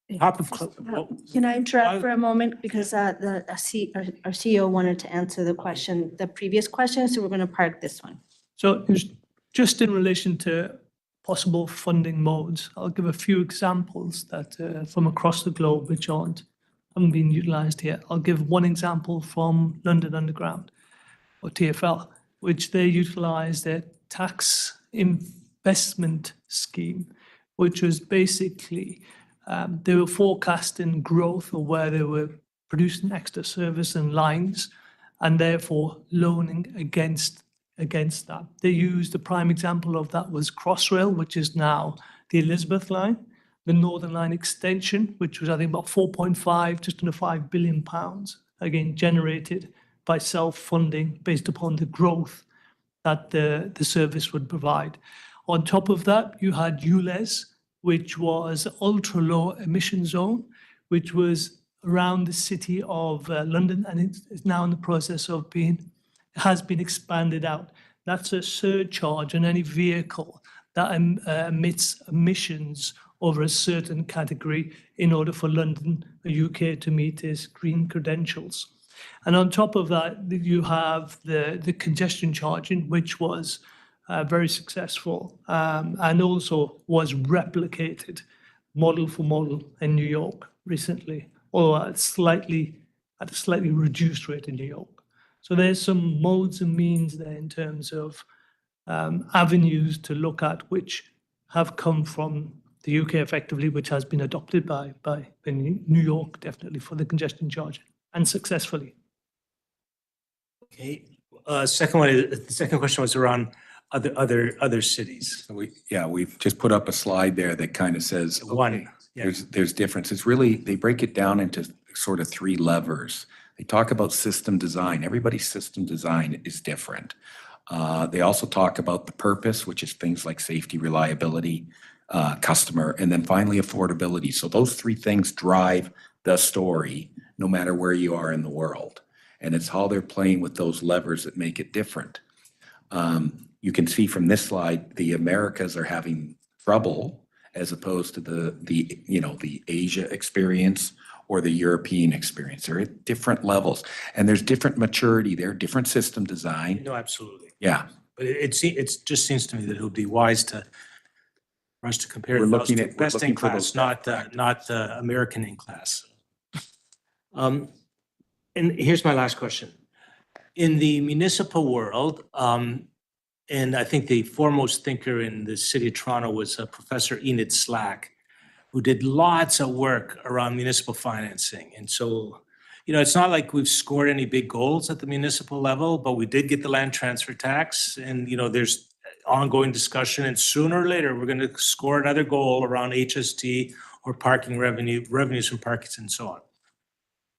Can I interrupt for a moment because our CEO wanted to answer the previous question, so we're going to park this one. So just in relation to possible funding modes, I'll give a few examples that from across the globe which haven't been utilised here. I'll give one example from London Underground, or TfL, which they utilised a tax investment scheme, which was basically they were forecasting growth of where they were producing extra service and lines and therefore loaning against that. They used the prime example of that was Crossrail, which is now the Elizabeth line, the Northern Line extension, which was I think about 4.5, just under £5 billion, again generated by self-funding based upon the growth that the service would provide. On top of that, you had ULEZ, which was ultra-low emission zone, which was around the city of London, and it's now in the process of has been expanded out. That's a surcharge on any vehicle that emits emissions over a certain category in order for London, the UK, to meet its green credentials. And on top of that, you have the congestion charging, which was very successful and also was replicated model for model in New York recently, although at a slightly reduced rate in New York. So there's some modes and means there in terms of avenues to look at which have come from the UK effectively, which has been adopted by New York definitely for the congestion charging, and successfully. Okay, the second question was around other cities. So we've just put up a slide there that kind of says, One, yeah. there's differences. Really, they break it down into sort of three levers. They talk about system design. Everybody's system design is different. They also talk about the purpose, which is things like safety, reliability, customer, and then finally affordability. So those three things drive the story no matter where you are in the world. And it's how they're playing with those levers that make it different. You can see from this slide, the Americas are having trouble as opposed to the Asia experience or the European experience. They're at different levels, and there's different maturity there, different system design. No, absolutely. Yeah. But it just seems to me that it would be wise for us to compare We're those looking to at- we're best in looking for class, those not American in class. And here's my last question. In the municipal world, and I think the foremost thinker in the city of Toronto was Professor Enid Slack, who did lots of work around municipal financing. And so, it's not like we've scored any big goals at the municipal level, but we did get the land transfer tax. And, there's ongoing discussion. And sooner or later, we're going to score another goal around HST or parking revenues from parkings and so on.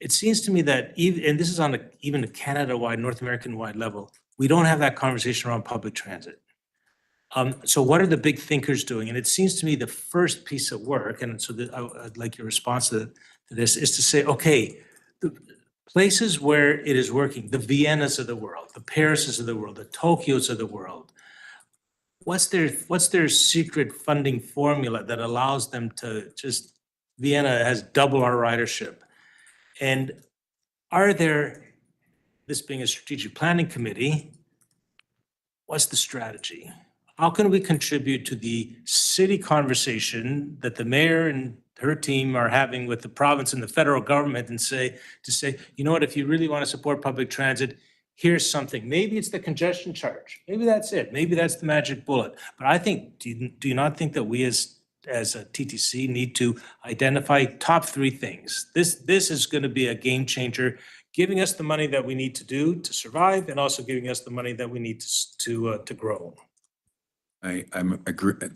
It seems to me that and this is on even a Canada-wide, North American-wide level, we don't have that conversation around public transit. So what are the big thinkers doing? And it seems to me the first piece of work, and so I'd like your response to this, is to say, okay, the places where it is working, the Viennas of the world, the Parises of the world, the Tokyos of the world, what's their secret funding formula that allows them to just, Vienna has double our ridership? And are there, this being a strategic planning committee, what's the strategy? How can we contribute to the city conversation that the mayor and her team are having with the province and the federal government and say, you know what, if you really want to support public transit, here's something. Maybe it's the congestion charge. Maybe that's it. Maybe that's the magic bullet. But I think, do you not think that we as a TTC need to identify top three things? This is going to be a game changer, giving us the money that we need to do to survive, and also giving us the money that we need to grow. I'm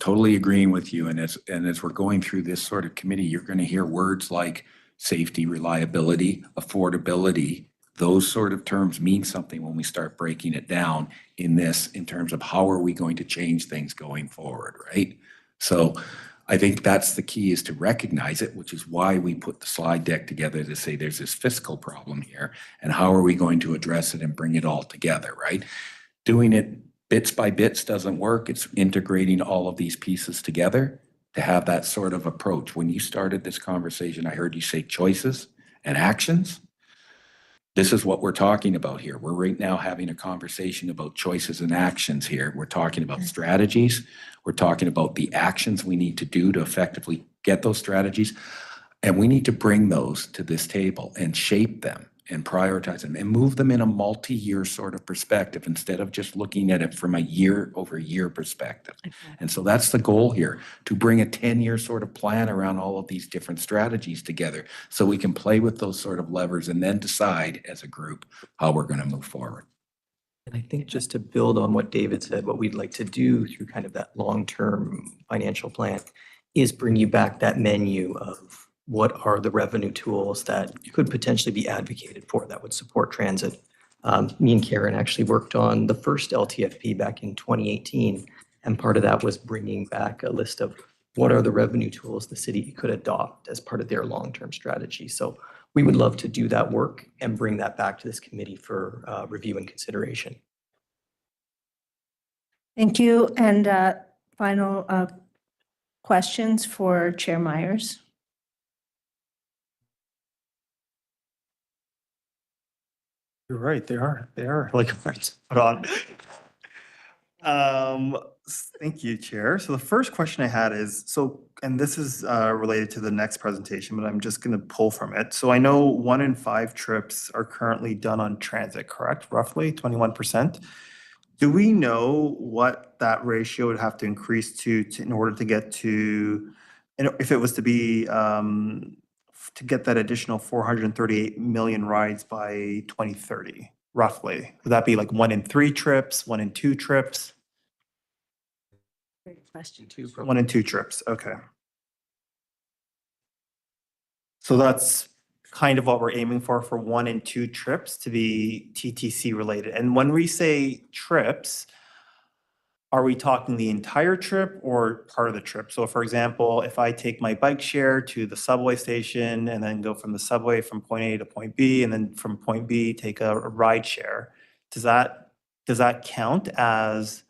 totally agreeing with you. And as we're going through this sort of committee, you're going to hear words like safety, reliability, affordability. Those sort of terms mean something when we start breaking it down in terms of how are we going to change things going forward, right? So I think that's the key, is to recognize it, which is why we put the slide deck together to say there's this fiscal problem here, and how are we going to address it and bring it all together, right? Doing it bits by bits doesn't work. It's integrating all of these pieces together to have that sort of approach. When you started this conversation, I heard you say choices and actions. This is what we're talking about here. We're right now having a conversation about choices and actions here. We're talking about strategies. We're talking about the actions we need to do to effectively get those strategies. And we need to bring those to this table and shape them and prioritize them and move them in a multi-year sort of perspective instead of just looking at it from a year-over-year perspective. And so that's the goal here, to bring a 10-year sort of plan around all of these different strategies together so we can play with those sort of levers and then decide as a group how we're going to move forward. And I think just to build on what David said, what we'd like to do through kind of that long-term financial plan is bring you back that menu of what are the revenue tools that could potentially be advocated for that would support transit. Me and Karen actually worked on the first LTFP back in 2018, and part of that was bringing back a list of what are the revenue tools the city could adopt as part of their long-term strategy. So we would love to do that work and bring that back to this committee for review and consideration. Thank you. And final questions for Chair Myers? You're right, they are like put on. Thank you, Chair. So the first question I had is, and this is related to the next presentation, but I'm just gonna pull from it. So I know 1 in 5 trips are currently done on transit, correct? Roughly 21%. Do we know what that ratio would have to increase to in order to get to, if it was to be, to get that additional 438 million rides by 2030, roughly? Would that be like 1 in 3 trips, 1 in 2 trips? Great question. 1 in 2 trips, okay. So that's kind of what we're aiming for 1 in 2 trips to be TTC related. And when we say trips, are we talking the entire trip or part of the trip? So for example, if I take my bike share to the subway station and then go from the subway from point A to point B, and then from point B, take a ride share, does that count as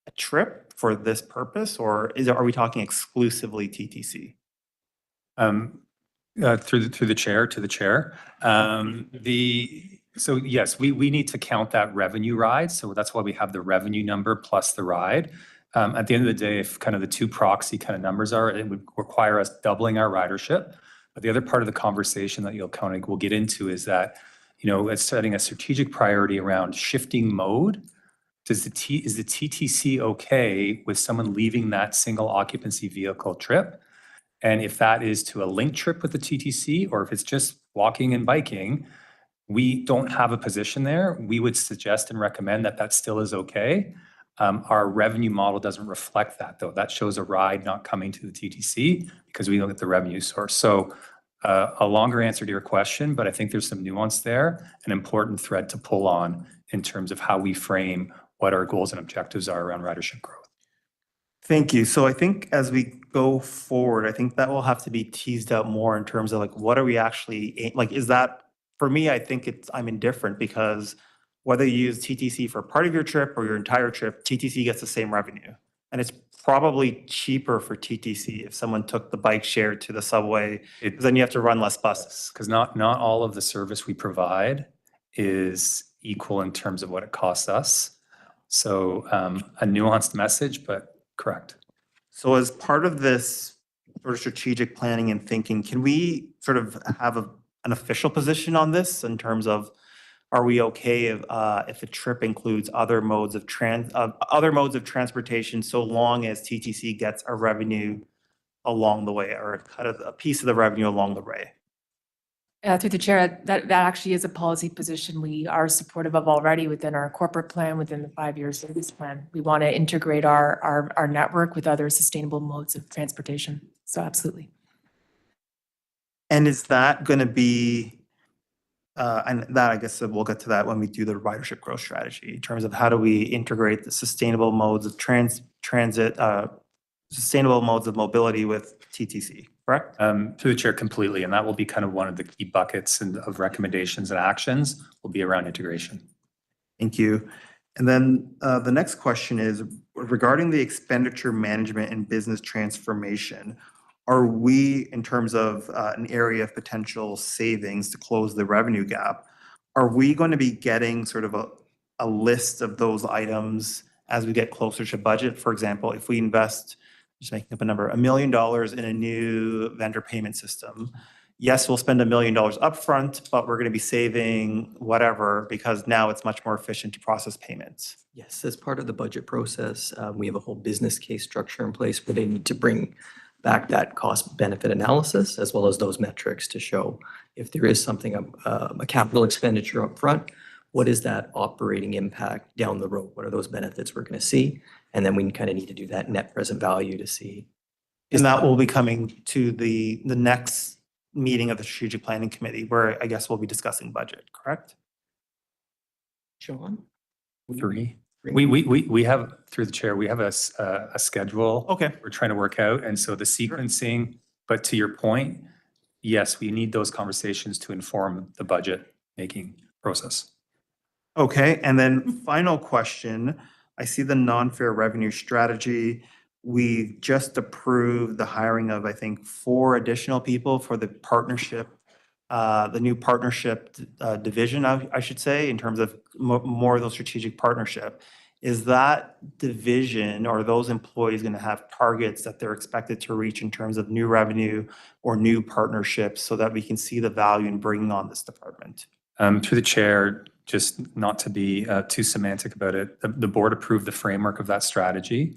a trip for this purpose, or are we talking exclusively TTC? Through the chair to the chair. So yes, we need to count that revenue ride. So that's why we have the revenue number plus the ride. At the end of the day, if kind of the 2 proxy kind of numbers are, it would require us doubling our ridership. But the other part of the conversation that we'll get into is that, it's setting a strategic priority around shifting mode. Is the TTC okay with someone leaving that single occupancy vehicle trip? And if that is to a link trip with the TTC, or if it's just walking and biking, we don't have a position there. We would suggest and recommend that still is okay. Our revenue model doesn't reflect that, though. That shows a ride not coming to the TTC because we don't get the revenue source. So a longer answer to your question, but I think there's some nuance there, an important thread to pull on in terms of how we frame what our goals and objectives are around ridership growth. Thank you. So I think as we go forward, I think that will have to be teased out more in terms of like, what are we actually, like, is that, for me, I think I'm indifferent, because whether you use TTC for part of your trip or your entire trip, TTC gets the same revenue. And it's probably cheaper for TTC if someone took the bike share to the subway, because then you have to run less buses. Because not all of the service we provide is equal in terms of what it costs us. So a nuanced message, but correct. So as part of this sort of strategic planning and thinking, can we sort of have an official position on this in terms of, are we okay if a trip includes other modes of transportation, so long as TTC gets a revenue along the way, or a piece of the revenue along the way? Through the chair, that actually is a policy position we are supportive of already within our corporate plan, within the 5-year service plan. We want to integrate our network with other sustainable modes of transportation. So absolutely. And is that going to be, and that, I guess we'll get to that when we do the ridership growth strategy, in terms of how do we integrate the sustainable modes of transit, sustainable modes of mobility with TTC, correct? Through the chair, completely. And that will be kind of one of the key buckets of recommendations and actions will be around integration. Thank you. And then the next question is regarding the expenditure management and business transformation. Are we, in terms of an area of potential savings to close the revenue gap, are we going to be getting sort of a list of those items as we get closer to budget? For example, if we invest, just making up a number, $1 million in a new vendor payment system, yes, we'll spend $1 million upfront, but we're going to be saving whatever, because now it's much more efficient to process payments. Yes, as part of the budget process, we have a whole business case structure in place where they need to bring back that cost benefit analysis, as well as those metrics to show if there is something, a capital expenditure up front, what is that operating impact down the road? What are those benefits we're going to see? And then we kind of need to do that net present value to see. And that will be coming to the next meeting of the strategic planning committee, where I guess we'll be discussing budget, correct? John? 3. We have, through the chair, we have a schedule. Okay. We're trying to work out. And so the sequencing, but to your point, yes, we need those conversations to inform the budget making process. Okay, and then final question. I see the non-fair revenue strategy. We just approved the hiring of, I think, 4 additional people for the partnership, the new partnership division, I should say, in terms of more of those strategic partnership. Is that division or those employees going to have targets that they're expected to reach in terms of new revenue or new partnerships so that we can see the value in bringing on this department? Through the chair, just not to be too semantic about it, the board approved the framework of that strategy.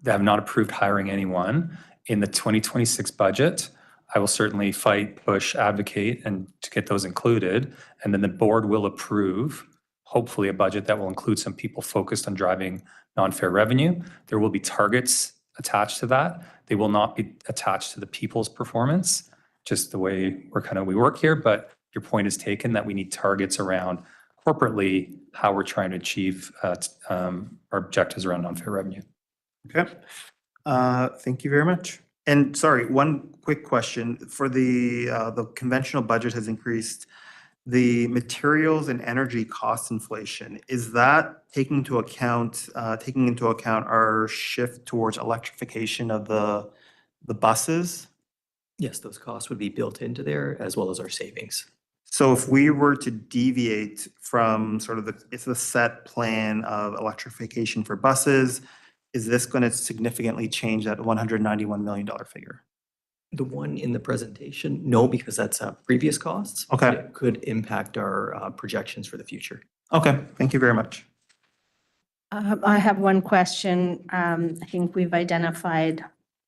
They have not approved hiring anyone. In the 2026 budget, I will certainly fight, push, advocate, and to get those included. And then the board will approve, hopefully, a budget that will include some people focused on driving non-fair revenue. There will be targets attached to that. They will not be attached to the people's performance, just the way we work here. But your point is taken that we need targets around corporately how we're trying to achieve our objectives around non-fair revenue. Okay. Thank you very much. And sorry, one quick question. For the conventional budget has increased, the materials and energy cost inflation, is that taking into account our shift towards electrification of the buses? Yes, those costs would be built into there as well as our savings. So if we were to deviate from sort of it's the set plan of electrification for buses, is this going to significantly change that $191 million figure? The one in the presentation, no, because that's previous costs. Okay. But it could impact our projections for the future. Okay, thank you very much. I have one question. I think we've identified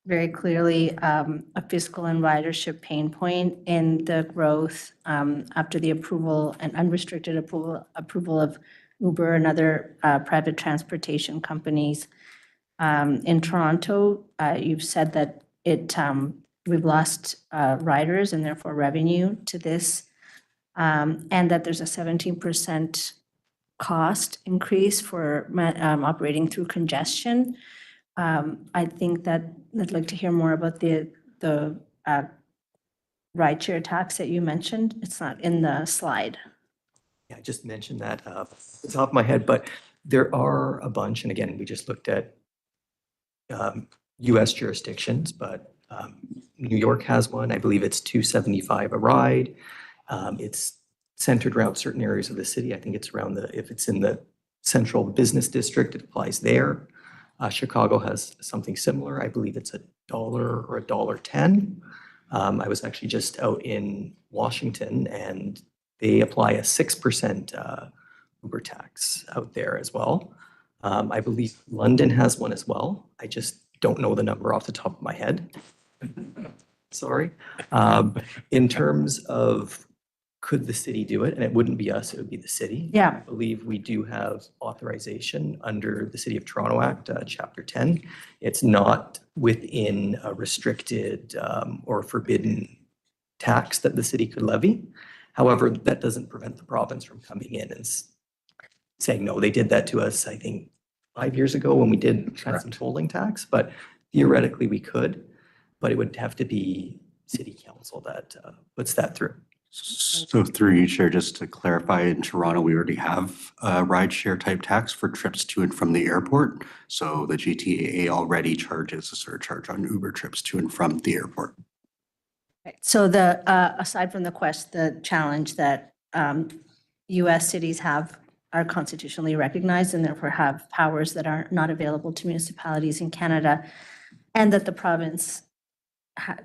very clearly a fiscal and ridership pain point in the growth after the approval and unrestricted approval of Uber and other private transportation companies. In Toronto, you've said that we've lost riders and therefore revenue to this, and that there's a 17% cost increase for operating through congestion. I think that I'd like to hear more about the rideshare tax that you mentioned. It's not in the slide. Yeah, I just mentioned that off the top of my head, but there are a bunch, and again, we just looked at US jurisdictions, but New York has one. I believe it's $2.75 a ride. It's centered around certain areas of the city. I think it's around if it's in the central business district, it applies there. Chicago has something similar. I believe it's $1 or $1.10. I was actually just out in Washington and they apply a 6% Uber tax out there as well. I believe London has one as well. I just don't know the number off the top of my head. Sorry. In terms of could the city do it? And it wouldn't be us, it would be the city. Yeah. I believe we do have authorization under the City of Toronto Act, Chapter 10. It's not within a restricted or forbidden tax that the city could levy. However, that doesn't prevent the province from coming in and saying, no, they did that to us, I think, 5 years ago when we did kind of some tolling tax, but theoretically we could, but it would have to be city council that puts that through. So through you, Chair, just to clarify, in Toronto, we already have a rideshare type tax for trips to and from the airport. So the GTAA already charges a surcharge on Uber trips to and from the airport. So aside from the challenge that US cities are constitutionally recognized and therefore have powers that are not available to municipalities in Canada, and that the province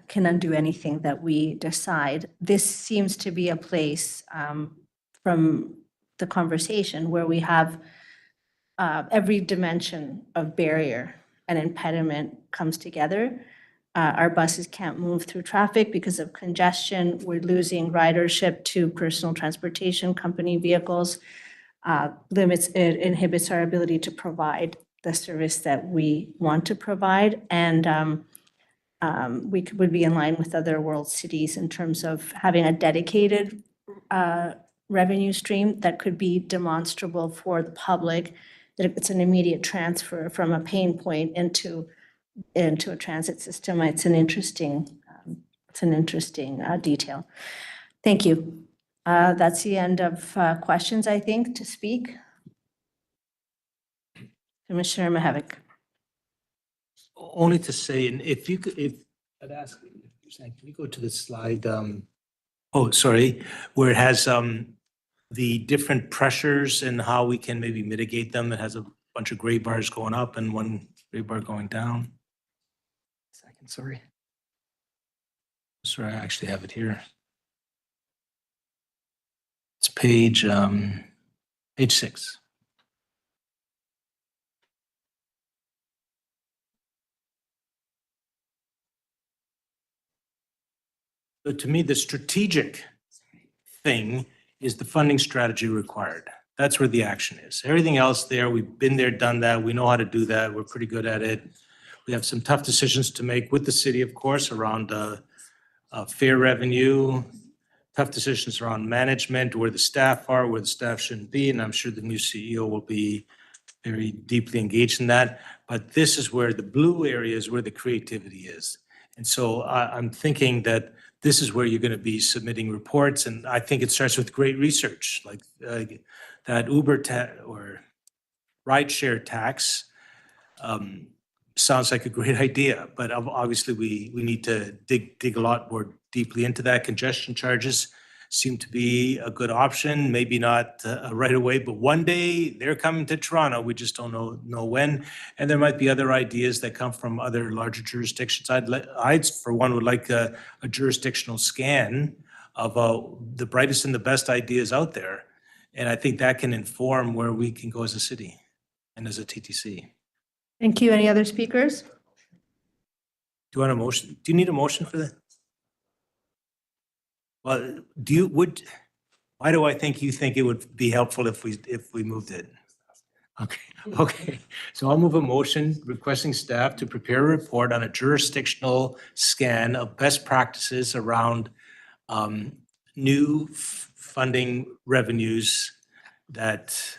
can undo anything that we decide. This seems to be a place from the conversation where we have every dimension of barrier and impediment comes together. Our buses can't move through traffic because of congestion. We're losing ridership to personal transportation company vehicles. It inhibits our ability to provide the service that we want to provide. And would be in line with other world cities in terms of having a dedicated revenue stream that could be demonstrable for the public that it's an immediate transfer from a pain point into a transit system. It's an interesting detail. Thank you. That's the end of questions, I think, to speak. Commissioner Mihevc. Only to say, and if you could, if I'd ask, can you go to the slide, oh, sorry, where it has the different pressures and how we can maybe mitigate them. It has a bunch of gray bars going up and one gray bar going down. Second, sorry. Sorry, I actually have it here. It's page 6. So to me, the strategic thing is the funding strategy required. That's where the action is. Everything else there, we've been there, done that. We know how to do that. We're pretty good at it. We have some tough decisions to make with the city, of course, around fair revenue, tough decisions around management, where the staff are, where the staff shouldn't be. And I'm sure the new CEO will be very deeply engaged in that. But this is where the blue area is where the creativity is. And so I'm thinking that this is where you're going to be submitting reports. And I think it starts with great research, like that Uber or rideshare tax sounds like a great idea. But obviously, we need to dig a lot more deeply into that. Congestion charges seem to be a good option, maybe not right away, but one day they're coming to Toronto. We just don't know when. And there might be other ideas that come from other larger jurisdictions. I for one, would like a jurisdictional scan of the brightest and the best ideas out there. And I think that can inform where we can go as a city and as a TTC. Thank you. Any other speakers? Do you want a motion? Do you need a motion for that? Well, why do I think you think it would be helpful if we moved it? Okay. So I'll move a motion requesting staff to prepare a report on a jurisdictional scan of best practices around new funding revenues that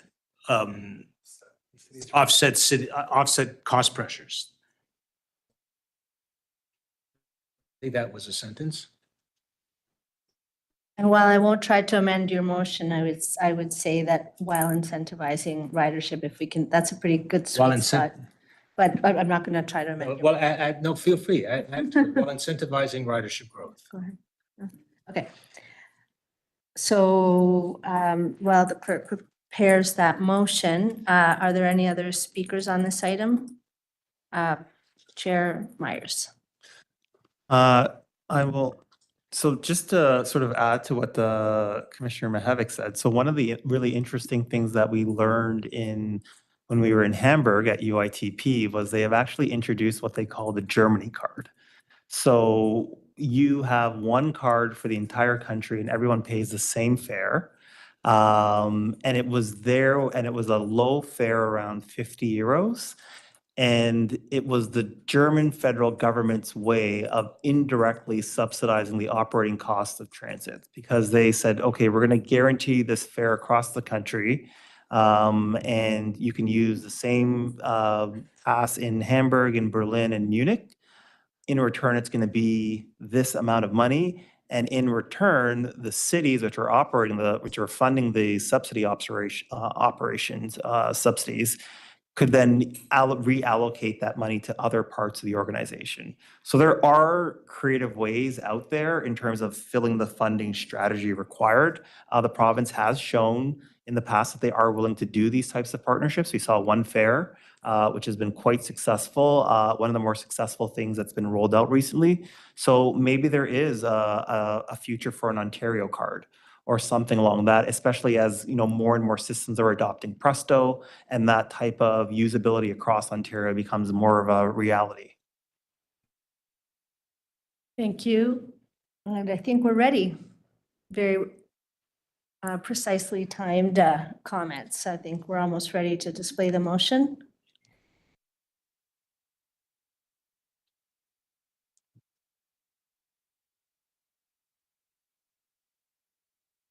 offset cost pressures. I think that was a sentence. And while I won't try to amend your motion, I would say that while incentivizing ridership, if we can, that's a pretty good sweet spot. But I'm not going to try to amend. Well, no, feel free. While incentivizing ridership growth. Go ahead. Okay. So while the clerk prepares that motion, are there any other speakers on this item? Chair Myers. I will. So just to sort of add to what the Commissioner Mihevc said, so one of the really interesting things that we learned when we were in Hamburg at UITP was they have actually introduced what they call the Germany card. So you have one card for the entire country and everyone pays the same fare. And it was there and it was a low fare around 50 euros. And it was the German federal government's way of indirectly subsidizing the operating costs of transit because they said, okay, we're going to guarantee this fare across the country. And you can use the same pass in Hamburg, in Berlin, and Munich. In return, it's going to be this amount of money. And in return, the cities which are funding the subsidy operations subsidies could then reallocate that money to other parts of the organization. So there are creative ways out there in terms of filling the funding strategy required. The province has shown in the past that they are willing to do these types of partnerships. We saw one fare, which has been quite successful, one of the more successful things that's been rolled out recently. So maybe there is a future for an Ontario card or something along that, especially as more and more systems are adopting Presto and that type of usability across Ontario becomes more of a reality. Thank you. And I think we're ready. Very precisely timed comments. I think we're almost ready to display the motion.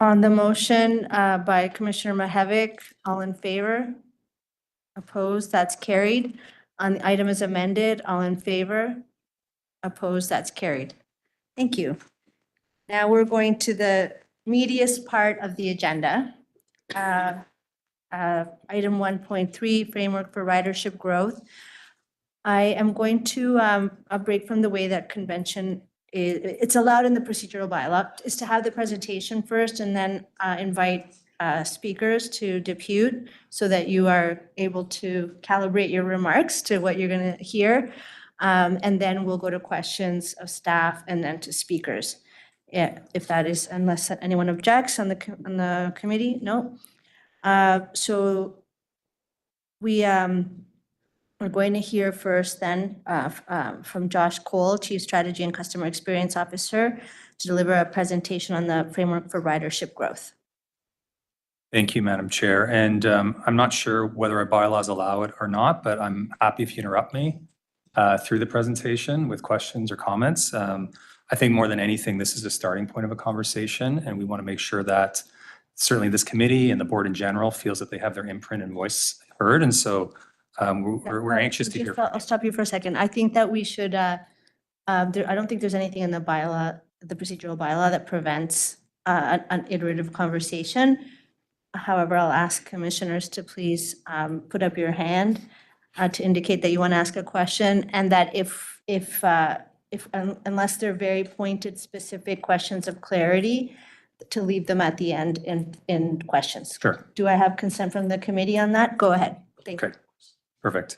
On the motion by Commissioner Mihevc, all in favor? Opposed, that's carried. On the item as amended, all in favor? Opposed, that's carried. Thank you. Now we're going to the meatiest part of the agenda. Item 1.3, Framework for Ridership Growth. I am going to break from the way that convention is, it's allowed in the procedural bylaw, is to have the presentation first and then invite speakers to depute so that you are able to calibrate your remarks to what you're going to hear. And then we'll go to questions of staff and then to speakers. Yeah, if that is, unless anyone objects on the committee, no. So we we're going to hear first then from Josh Cole, Chief Strategy and Customer Experience Officer, to deliver a presentation on the framework for ridership growth. Thank you, Madam Chair. And I'm not sure whether our bylaws allow it or not, but I'm happy if you interrupt me through the presentation with questions or comments. I think more than anything, this is a starting point of a conversation, and we want to make sure that certainly this committee and the board in general feels that they have their imprint and voice heard. And so we're anxious to hear. I'll stop you for a second. I think that we should, I don't think there's anything in the bylaw, the procedural bylaw, that prevents an iterative conversation. However, I'll ask commissioners to please put up your hand to indicate that you want to ask a question, and that if unless they're very pointed, specific questions of clarity, to leave them at the end in questions. Sure. Do I have consent from the committee on that? Go ahead. Thank you. Okay, perfect.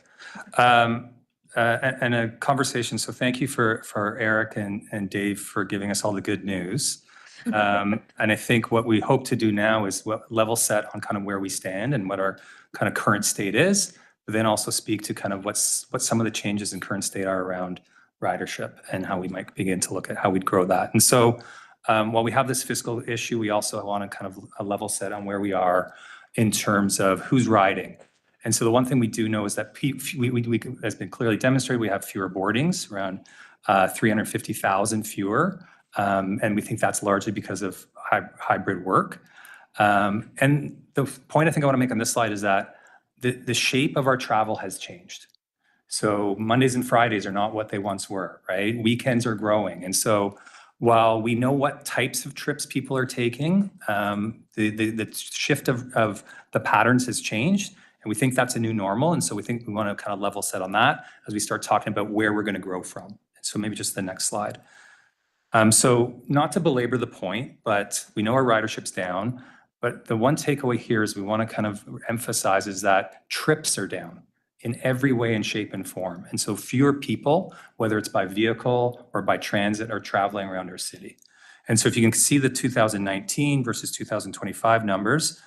And a conversation, so thank you for Eric and Dave for giving us all the good news. And I think what we hope to do now is level set on kind of where we stand and what our kind of current state is, but then also speak to kind of what some of the changes in current state are around ridership and how we might begin to look at how we'd grow that. And so while we have this fiscal issue, we also want to kind of a level set on where we are in terms of who's riding. And so the one thing we do know is that we has been clearly demonstrated, we have fewer boardings, around 350,000 fewer. And we think that's largely because of hybrid work. And the point I think I want to make on this slide is that the shape of our travel has changed. So Mondays and Fridays are not what they once were, right? Weekends are growing. And so while we know what types of trips people are taking, the shift of the patterns has changed. And we think that's a new normal. And so we think we want to kind of level set on that as we start talking about where we're going to grow from. So maybe just the next slide. So not to belabor the point, but we know our ridership's down. But the one takeaway here is we want to kind of emphasize is that trips are down in every way and shape and form. And so fewer people, whether it's by vehicle or by transit, are traveling around our city. And so if you can see the 2019 versus 2025 numbers,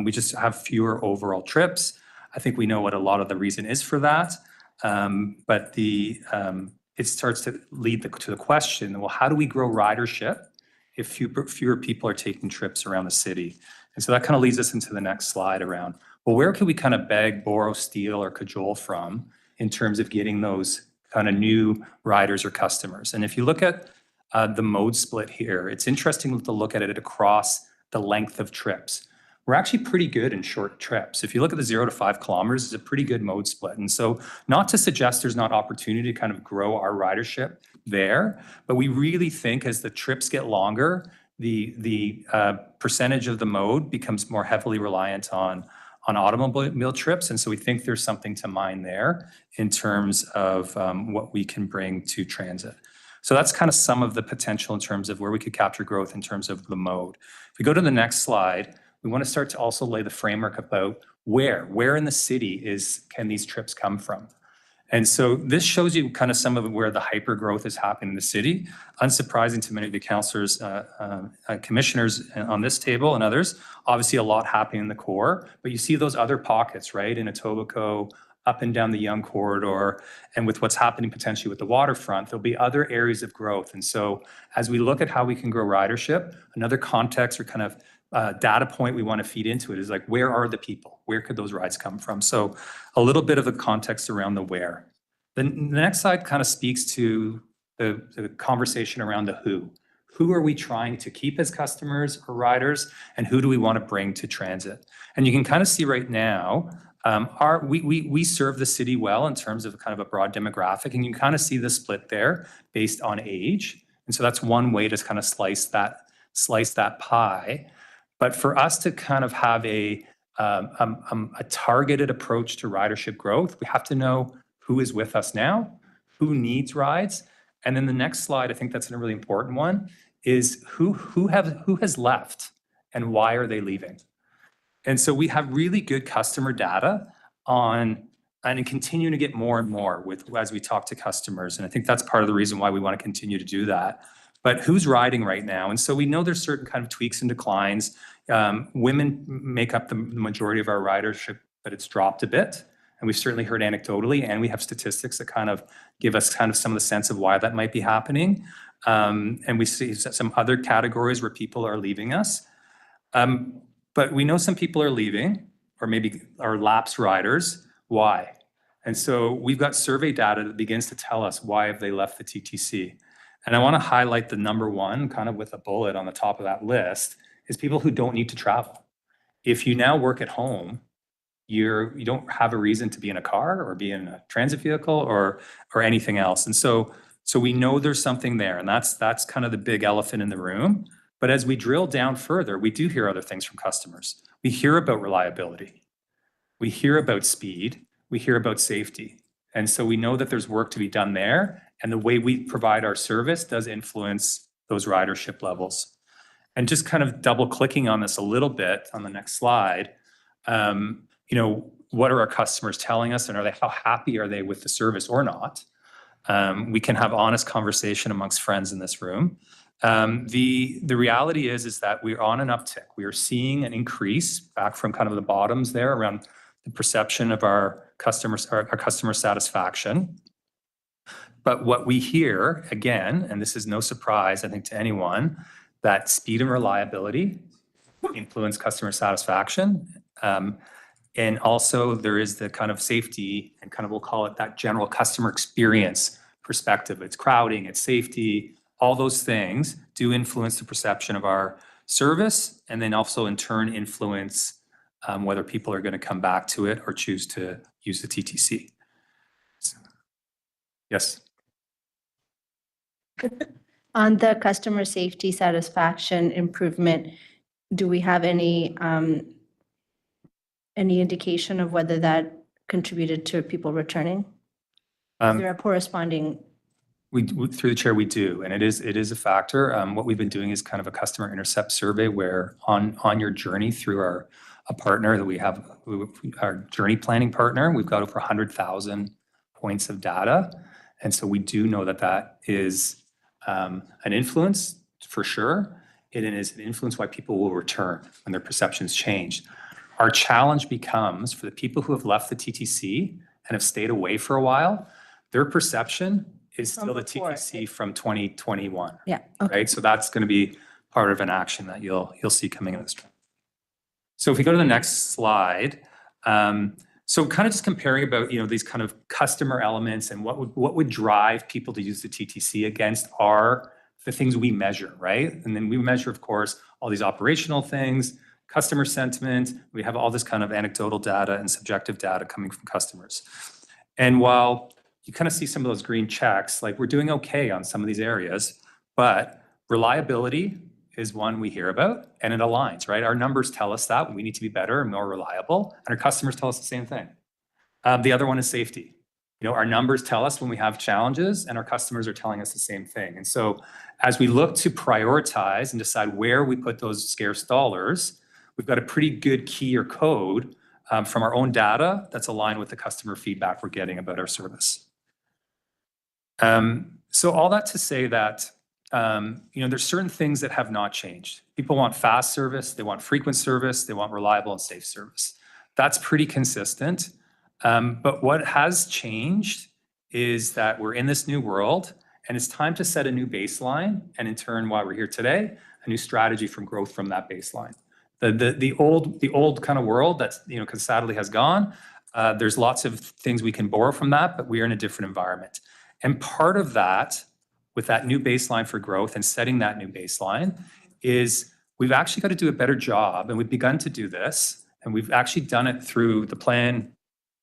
we just have fewer overall trips. I think we know what a lot of the reason is for that. But it starts to lead to the question, well, how do we grow ridership if fewer people are taking trips around the city? And so that kind of leads us into the next slide around, well, where can we kind of beg, borrow, steal, or cajole from in terms of getting those kind of new riders or customers? And if you look at the mode split here, it's interesting to look at it across the length of trips. We're actually pretty good in short trips. If you look at the 0 to 5 kilometers, it's a pretty good mode split. And so not to suggest there's not opportunity to kind of grow our ridership there, but we really think as the trips get longer, the percentage of the mode becomes more heavily reliant on automobile trips. And so we think there's something to mine there in terms of what we can bring to transit. So that's kind of some of the potential in terms of where we could capture growth in terms of the mode. If we go to the next slide, we want to start to also lay the framework about where in the city can these trips come from. And so this shows you kind of some of where the hyper growth is happening in the city. Unsurprising to many of the councillors, commissioners on this table and others, obviously a lot happening in the core, but you see those other pockets, right, in Etobicoke, up and down the Yonge corridor, and with what's happening potentially with the waterfront, there'll be other areas of growth. And so as we look at how we can grow ridership, another context or kind of data point we want to feed into it is like, where are the people? Where could those rides come from? So a little bit of the context around the where. The next slide kind of speaks to the conversation around the who. Who are we trying to keep as customers or riders, and who do we want to bring to transit? And you can kind of see right now, We serve the city well in terms of kind of a broad demographic, and you kind of see the split there based on age. And so that's one way to kind of slice that pie. But for us to kind of have a targeted approach to ridership growth, we have to know who is with us now, who needs rides. And then the next slide, I think that's a really important one, is who has left and why are they leaving? And so we have really good customer data on, and continue to get more and more as we talk to customers. And I think that's part of the reason why we want to continue to do that. But who's riding right now? And so we know there's certain kind of tweaks and declines. Women make up the majority of our ridership, but it's dropped a bit. And we've certainly heard anecdotally, and we have statistics that kind of give us kind of some of the sense of why that might be happening. And we see some other categories where people are leaving us. But we know some people are leaving, or maybe are lapsed riders. Why? And so we've got survey data that begins to tell us why have they left the TTC. And I want to highlight the number one, kind of with a bullet on the top of that list, is people who don't need to travel. If you now work at home, you don't have a reason to be in a car or be in a transit vehicle or anything else. And so we know there's something there, and that's kind of the big elephant in the room. But as we drill down further, we do hear other things from customers. We hear about reliability. We hear about speed. We hear about safety. And so we know that there's work to be done there. And the way we provide our service does influence those ridership levels. And just kind of double clicking on this a little bit on the next slide, what are our customers telling us, and how happy are they with the service or not? We can have honest conversation amongst friends in this room. The reality is that we're on an uptick. We are seeing an increase back from kind of the bottoms there around the perception of our customer satisfaction. But what we hear, again, and this is no surprise, I think, to anyone, that speed and reliability influence customer satisfaction. And also there is the kind of safety and kind of, we'll call it that general customer experience perspective. It's crowding, it's safety, all those things do influence the perception of our service, and then also in turn influence whether people are going to come back to it or choose to use the TTC. Yes. On the customer safety satisfaction improvement, do we have any indication of whether that contributed to people returning? Is there a corresponding? Through the chair, we do, and it is a factor. What we've been doing is kind of a customer intercept survey where on your journey through a partner that we have, our journey planning partner, we've got over 100,000 points of data. And so we do know that is an influence for sure. It is an influence why people will return when their perceptions change. Our challenge becomes for the people who have left the TTC and have stayed away for a while, their perception is still the TTC from 2021. Yeah. Okay. Right. So that's going to be part of an action that you'll see coming in this term. So if we go to the next slide, so kind of just comparing about these kind of customer elements and what would drive people to use the TTC against the things we measure, right? And then we measure, of course, all these operational things, customer sentiment. We have all this kind of anecdotal data and subjective data coming from customers. And while you kind of see some of those green checks, like we're doing okay on some of these areas, but reliability is one we hear about, and it aligns, right? Our numbers tell us that we need to be better and more reliable, and our customers tell us the same thing. The other one is safety. Our numbers tell us when we have challenges, and our customers are telling us the same thing. And so as we look to prioritize and decide where we put those scarce dollars, we've got a pretty good key or code from our own data that's aligned with the customer feedback we're getting about our service. So all that to say that there's certain things that have not changed. People want fast service, they want frequent service, they want reliable and safe service. That's pretty consistent. But what has changed is that we're in this new world, and it's time to set a new baseline, and in turn, while we're here today, a new strategy from growth from that baseline. The old kind of world that's because sadly has gone. There's lots of things we can borrow from that, but we are in a different environment. And part of that, with that new baseline for growth and setting that new baseline, is we've actually got to do a better job, and we've begun to do this, and we've actually done it through the plan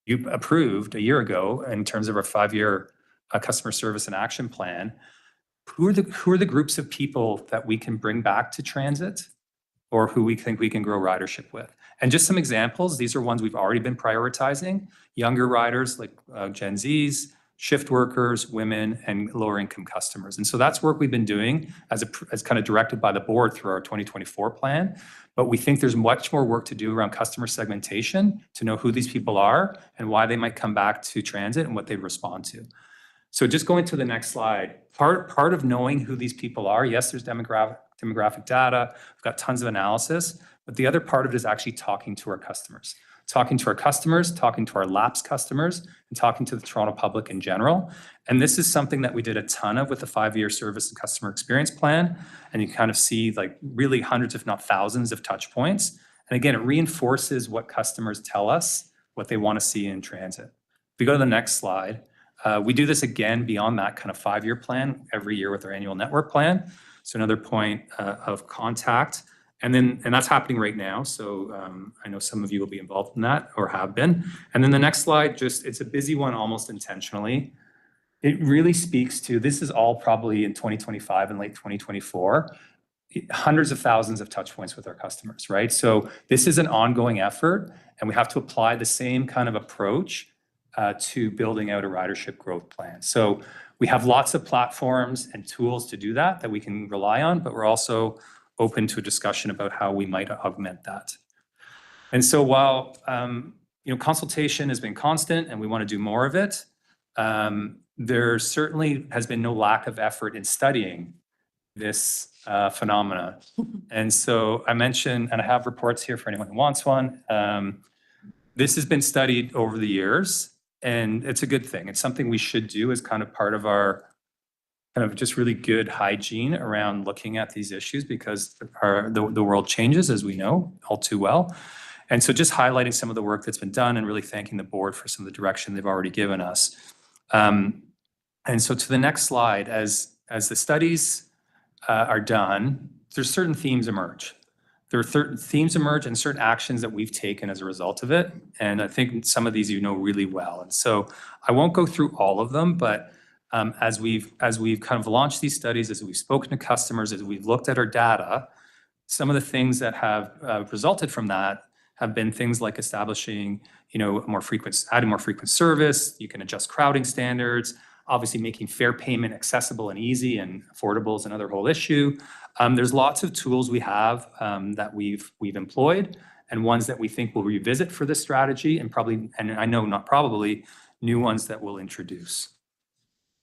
you approved a year ago in terms of our 5-year customer service and action plan, who are the groups of people that we can bring back to transit or who we think we can grow ridership with? And just some examples, these are ones we've already been prioritizing: younger riders like Gen Zs, shift workers, women, and lower income customers. And so that's work we've been doing as kind of directed by the board through our 2024 plan. But we think there's much more work to do around customer segmentation to know who these people are and why they might come back to transit and what they respond to. So just going to the next slide, part of knowing who these people are, yes, there's demographic data, we've got tons of analysis, but the other part of it is actually talking to our customers. Talking to our lapsed customers, and talking to the Toronto public in general. And this is something that we did a ton of with the 5-year service and customer experience plan. And you kind of see like really hundreds, if not thousands of touch points. And again, it reinforces what customers tell us, what they want to see in transit. If we go to the next slide, we do this again beyond that kind of 5-year plan every year with our annual network plan. So another point of contact. And that's happening right now. So I know some of you will be involved in that or have been. And then the next slide, it's a busy one almost intentionally. It really speaks to, this is all probably in 2025 and late 2024, hundreds of thousands of touch points with our customers, right? So this is an ongoing effort, and we have to apply the same kind of approach to building out a ridership growth plan. So we have lots of platforms and tools to do that we can rely on, but we're also open to a discussion about how we might augment that. And so while consultation has been constant and we want to do more of it, there certainly has been no lack of effort in studying this phenomena. And so I mentioned, and I have reports here for anyone who wants one, this has been studied over the years, and it's a good thing. It's something we should do as kind of part of our kind of just really good hygiene around looking at these issues, because the world changes, as we know all too well. And so just highlighting some of the work that's been done and really thanking the board for some of the direction they've already given us. And so to the next slide, as the studies are done, there's certain themes emerge. There are certain themes emerge and certain actions that we've taken as a result of it. And I think some of these you know really well. And so I won't go through all of them, but as we've kind of launched these studies, as we've spoken to customers, as we've looked at our data, some of the things that have resulted from that have been things like establishing, adding more frequent service. You can adjust crowding standards, obviously making fare payment accessible and easy and affordable is another whole issue. There's lots of tools we have that we've employed, and ones that we think we'll revisit for this strategy, and I know not probably, new ones that we'll introduce.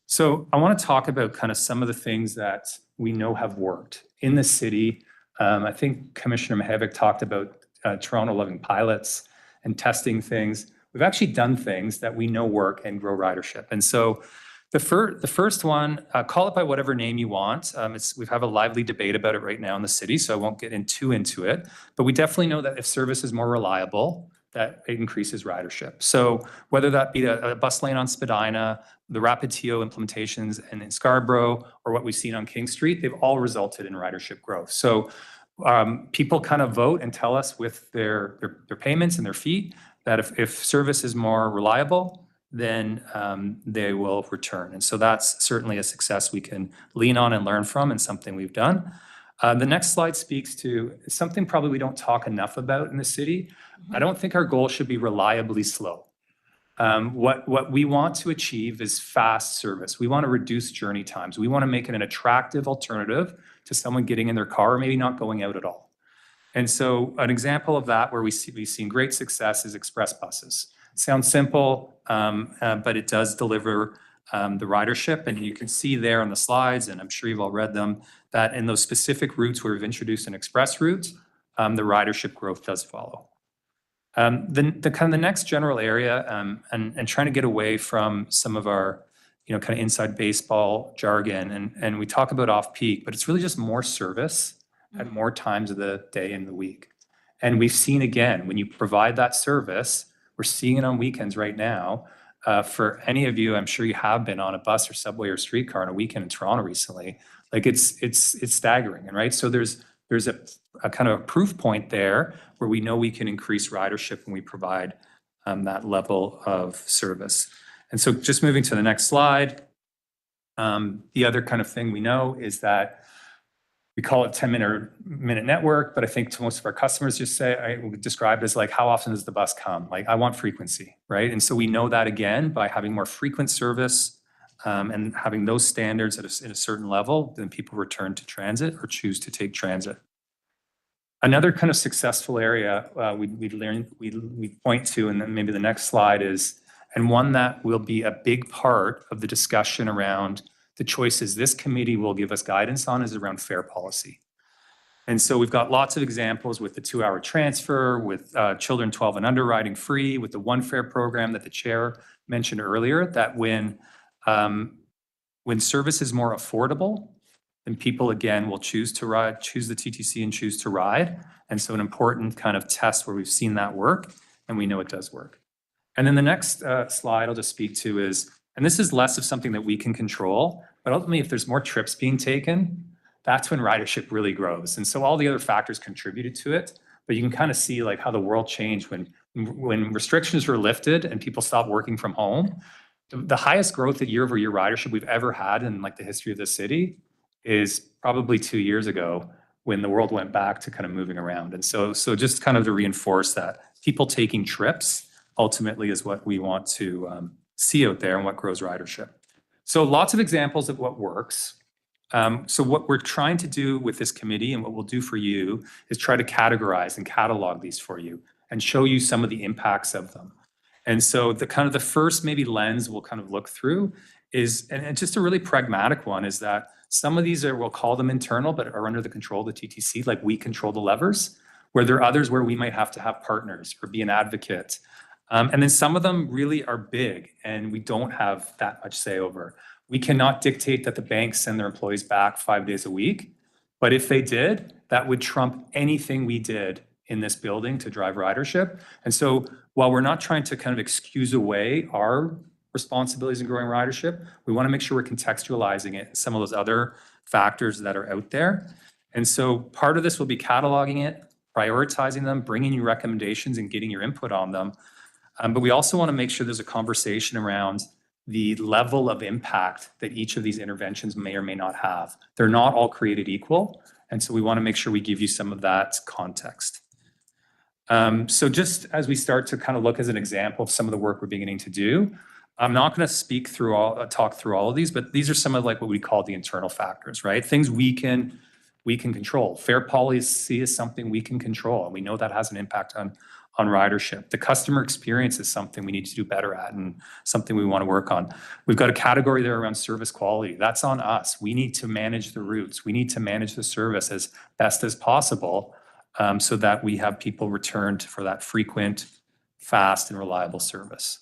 So I want to talk about kind of some of the things that we know have worked in the city. I think Commissioner Mihevc talked about Toronto loving pilots and testing things. We've actually done things that we know work and grow ridership. And so the first one, call it by whatever name you want. We have a lively debate about it right now in the city, so I won't get into it. But we definitely know that if service is more reliable, that it increases ridership. So whether that be a bus lane on Spadina, the rapid TO implementations in Scarborough, or what we've seen on King Street, they've all resulted in ridership growth. So people kind of vote and tell us with their payments and their fee that if service is more reliable, then they will return. And so that's certainly a success we can lean on and learn from, and something we've done. The next slide speaks to something probably we don't talk enough about in the city. I don't think our goal should be reliably slow. What we want to achieve is fast service. We want to reduce journey times. We want to make it an attractive alternative to someone getting in their car or maybe not going out at all. And so an example of that where we've seen great success is express buses. It sounds simple, but it does deliver the ridership. And you can see there on the slides, and I'm sure you've all read them, that in those specific routes where we've introduced an express route, the ridership growth does follow. The next general area, and trying to get away from some of our kind of inside baseball jargon, and we talk about off-peak, but it's really just more service at more times of the day and the week. And we've seen, again, when you provide that service, we're seeing it on weekends right now. For any of you, I'm sure you have been on a bus or subway or streetcar on a weekend in Toronto recently. Like it's staggering, right? So there's a kind of a proof point there where we know we can increase ridership when we provide that level of service. And so just moving to the next slide, the other kind of thing we know is that we call it 10-minute network, but I think to most of our customers just say, I would describe it as like, how often does the bus come? Like, I want frequency, right? And so we know that again, by having more frequent service and having those standards at a certain level, then people return to transit or choose to take transit. Another kind of successful area we point to, and then maybe the next slide is, and one that will be a big part of the discussion around the choices this committee will give us guidance on, is around fare policy. And so we've got lots of examples with the 2-hour transfer, with children 12 and under riding free, with the one fare program that the chair mentioned earlier, that when service is more affordable, then people again will choose the TTC and choose to ride. And so an important kind of test where we've seen that work, and we know it does work. And then the next slide I'll just speak to is, and this is less of something that we can control, but ultimately if there's more trips being taken, that's when ridership really grows. And so all the other factors contributed to it, but you can kind of see like how the world changed when restrictions were lifted and people stopped working from home. The highest growth at year-over-year ridership we've ever had in like the history of the city is probably 2 years ago, when the world went back to kind of moving around. And so just kind of to reinforce that people taking trips ultimately is what we want to see out there and what grows ridership. So lots of examples of what works. So what we're trying to do with this committee and what we'll do for you is try to categorize and catalog these for you and show you some of the impacts of them. And so the kind of the first maybe lens we'll kind of look through is, and just a really pragmatic one, is that some of these are, we'll call them internal, but are under the control of the TTC, like we control the levers, where there are others where we might have to have partners or be an advocate. And then some of them really are big and we don't have that much say over. We cannot dictate that the banks send their employees back 5 days a week, but if they did, that would trump anything we did in this building to drive ridership. And so while we're not trying to kind of excuse away our responsibilities in growing ridership, we want to make sure we're contextualizing it, some of those other factors that are out there. And so part of this will be cataloging it, prioritizing them, bringing you recommendations and getting your input on them. But we also want to make sure there's a conversation around the level of impact that each of these interventions may or may not have. They're not all created equal. And so we want to make sure we give you some of that context. So just as we start to kind of look as an example of some of the work we're beginning to do, I'm not going to talk through all of these, but these are some of like what we call the internal factors, right? Things we can control. Fare policy is something we can control, and we know that has an impact on ridership. The customer experience is something we need to do better at and something we want to work on. We've got a category there around service quality. That's on us. We need to manage the routes. We need to manage the service as best as possible so that we have people returned for that frequent, fast, and reliable service.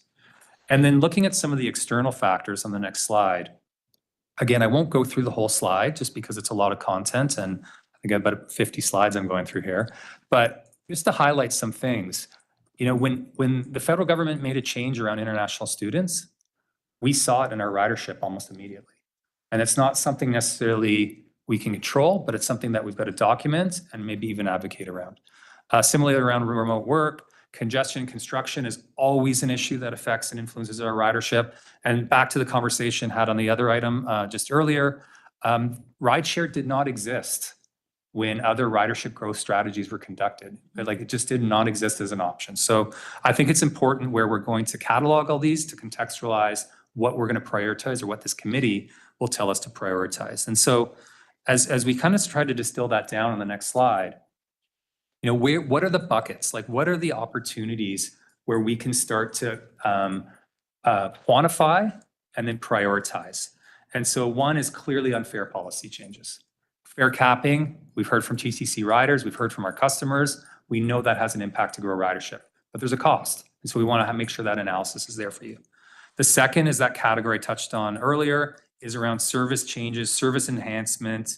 And then looking at some of the external factors on the next slide. Again, I won't go through the whole slide just because it's a lot of content, and I think I've about 50 slides I'm going through here. But just to highlight some things, you know, when the federal government made a change around international students, we saw it in our ridership almost immediately. And it's not something necessarily we can control, but it's something that we've got to document and maybe even advocate around. Similarly, around remote work, congestion construction is always an issue that affects and influences our ridership. And back to the conversation had on the other item just earlier, rideshare did not exist when other ridership growth strategies were conducted. Like, it just did not exist as an option. So I think it's important where we're going to catalog all these to contextualize what we're going to prioritize or what this committee will tell us to prioritize. And so as we kind of try to distill that down on the next slide, you know, what are the buckets? Like, what are the opportunities where we can start to quantify and then prioritize? And so one is clearly on fare policy changes. Fare capping, we've heard from TTC riders, we've heard from our customers. We know that has an impact to grow ridership, but there's a cost. And so we want to make sure that analysis is there for you. The second is that category I touched on earlier, is around service changes, service enhancement,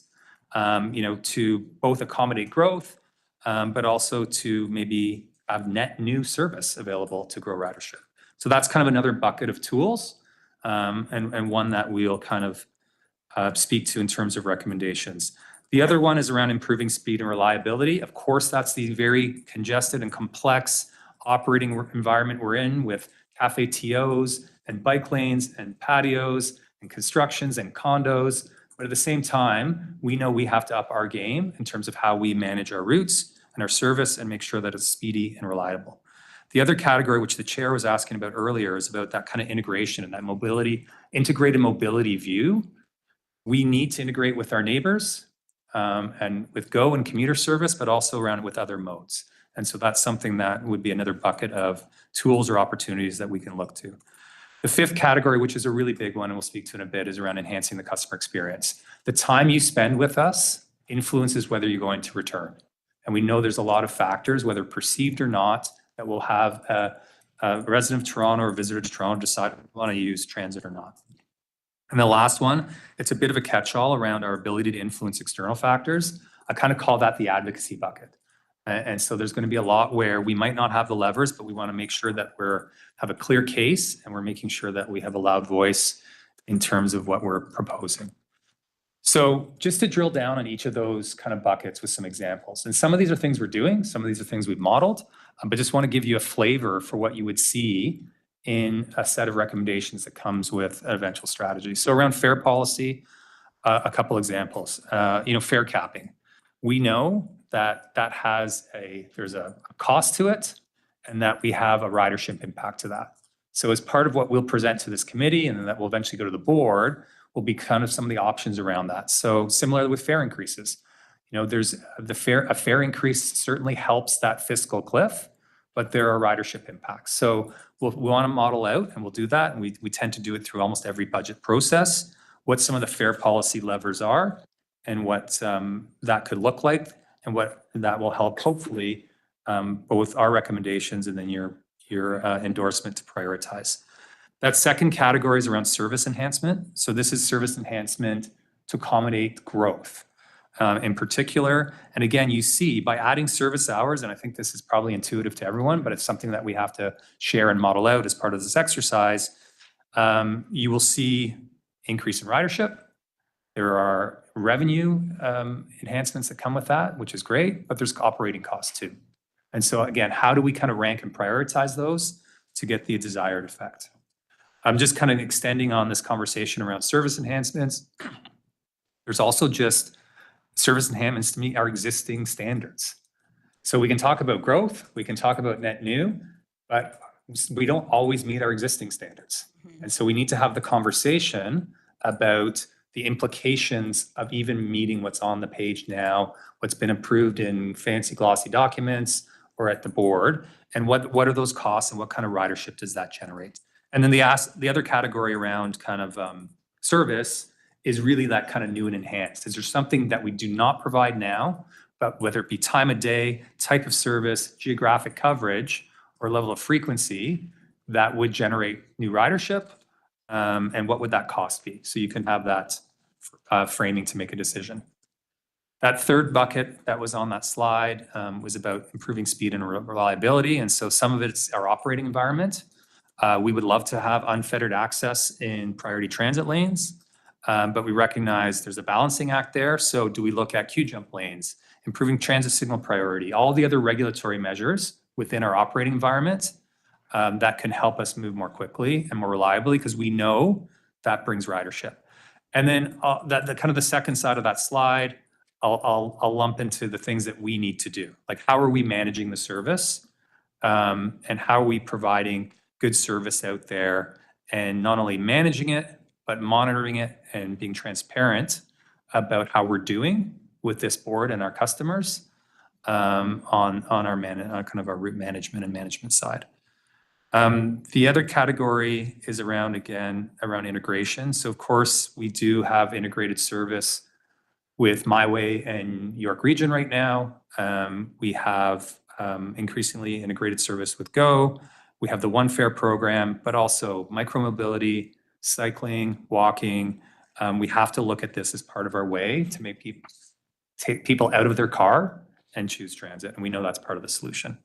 you know, to both accommodate growth, but also to maybe have net new service available to grow ridership. So that's kind of another bucket of tools, and one that we'll kind of speak to in terms of recommendations. The other one is around improving speed and reliability. Of course, that's the very congested and complex operating environment we're in with cafe TOs and bike lanes and patios and constructions and condos. But at the same time, we know we have to up our game in terms of how we manage our routes and our service and make sure that it's speedy and reliable. The other category, which the chair was asking about earlier, is about that kind of integration and that mobility, integrated mobility view. We need to integrate with our neighbors and with GO and commuter service, but also around with other modes. And so that's something that would be another bucket of tools or opportunities that we can look to. The fifth category, which is a really big one, and we'll speak to in a bit, is around enhancing the customer experience. The time you spend with us influences whether you're going to return. And we know there's a lot of factors, whether perceived or not, that will have a resident of Toronto or a visitor to Toronto decide if they want to use transit or not. And the last one, it's a bit of a catch-all around our ability to influence external factors. I kind of call that the advocacy bucket. And so there's going to be a lot where we might not have the levers, but we want to make sure that have a clear case and we're making sure that we have a loud voice in terms of what we're proposing. So just to drill down on each of those kind of buckets with some examples. And some of these are things we're doing, some of these are things we've modeled, but just want to give you a flavor for what you would see in a set of recommendations that comes with an eventual strategy. So around fare policy, a couple examples. Fare capping. We know that there's a cost to it and that we have a ridership impact to that. So as part of what we'll present to this committee and then that will eventually go to the board will be kind of some of the options around that. So similar with fare increases, there's a fare increase certainly helps that fiscal cliff, but there are ridership impacts. So we want to model out and we'll do that. And we tend to do it through almost every budget process, what some of the fare policy levers are and what that could look like and what that will help hopefully both our recommendations and then your endorsement to prioritize. That second category is around service enhancement. So this is service enhancement to accommodate growth in particular. And again, you see by adding service hours, and I think this is probably intuitive to everyone, but it's something that we have to share and model out as part of this exercise. You will see increase in ridership. There are revenue enhancements that come with that, which is great, but there's operating costs too. And so again, how do we kind of rank and prioritize those to get the desired effect? I'm just kind of extending on this conversation around service enhancements. There's also just service enhancements to meet our existing standards. So we can talk about growth, we can talk about net new, but we don't always meet our existing standards. And so we need to have the conversation about the implications of even meeting what's on the page now, what's been approved in fancy glossy documents or at the board, and what are those costs and what kind of ridership does that generate? And then the other category around kind of service is really that kind of new and enhanced. Is there something that we do not provide now, but whether it be time of day, type of service, geographic coverage, or level of frequency that would generate new ridership? And what would that cost be? So you can have that framing to make a decision. That third bucket that was on that slide was about improving speed and reliability. And so some of it's our operating environment. We would love to have unfettered access in priority transit lanes, but we recognize there's a balancing act there. So do we look at queue jump lanes, improving transit signal priority, all the other regulatory measures within our operating environment that can help us move more quickly and more reliably because we know that brings ridership. And then the kind of the second side of that slide, I'll lump into the things that we need to do. Like how are we managing the service and how are we providing good service out there and not only managing it, but monitoring it and being transparent about how we're doing with this board and our customers on our kind of our route management and management side. The other category is around integration. So of course, we do have integrated service with MyWay and York Region right now. We have increasingly integrated service with GO. We have the One Fare program, but also micromobility, cycling, walking. We have to look at this as part of our way to make take people out of their car and choose transit. And we know that's part of the solution.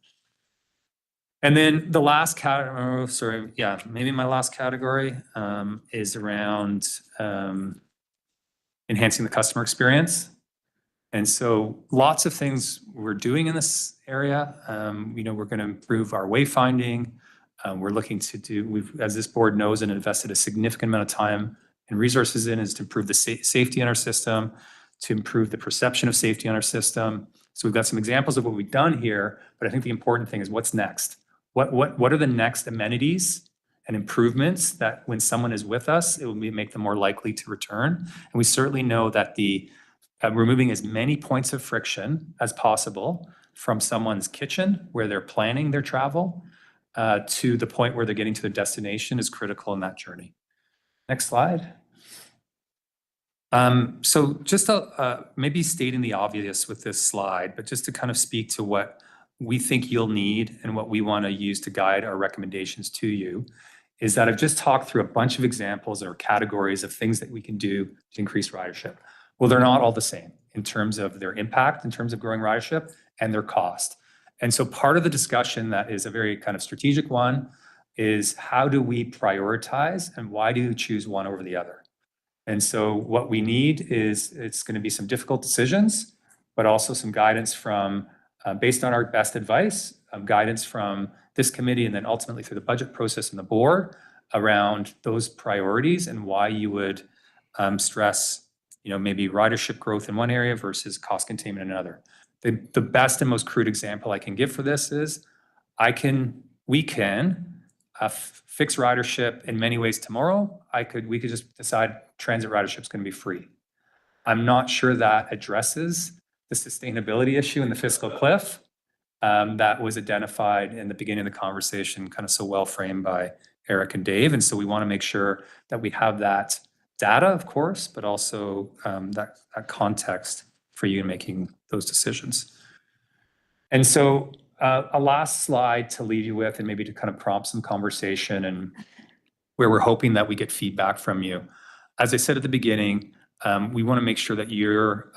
And then the last category, maybe my last category is around enhancing the customer experience. And so lots of things we're doing in this area. We're going to improve our wayfinding. We're looking to do, as this board knows, and invested a significant amount of time and resources in, is to improve the safety in our system, to improve the perception of safety on our system. So we've got some examples of what we've done here, but I think the important thing is what's next. What are the next amenities and improvements that when someone is with us, it will make them more likely to return? And we certainly know that removing as many points of friction as possible from someone's kitchen where they're planning their travel to the point where they're getting to their destination is critical in that journey. Next slide. So just maybe stating the obvious with this slide, but just to kind of speak to what we think you'll need and what we want to use to guide our recommendations to you, is that I've just talked through a bunch of examples or categories of things that we can do to increase ridership. Well, they're not all the same in terms of their impact, in terms of growing ridership, and their cost. And so part of the discussion that is a very kind of strategic one is how do we prioritize and why do you choose one over the other? And so what we need is, it's going to be some difficult decisions, but also some guidance from, based on our best advice, guidance from this committee and then ultimately through the budget process and the board around those priorities and why you would stress maybe ridership growth in one area versus cost containment in another. The best and most crude example I can give for this is we can fix ridership in many ways tomorrow. We could just decide transit ridership is going to be free. I'm not sure that addresses the sustainability issue and the fiscal cliff that was identified in the beginning of the conversation, kind of so well framed by Eric and Dave. And so we want to make sure that we have that data, of course, but also that context for you in making those decisions. And so a last slide to leave you with, and maybe to kind of prompt some conversation and where we're hoping that we get feedback from you. As I said at the beginning, we want to make sure that your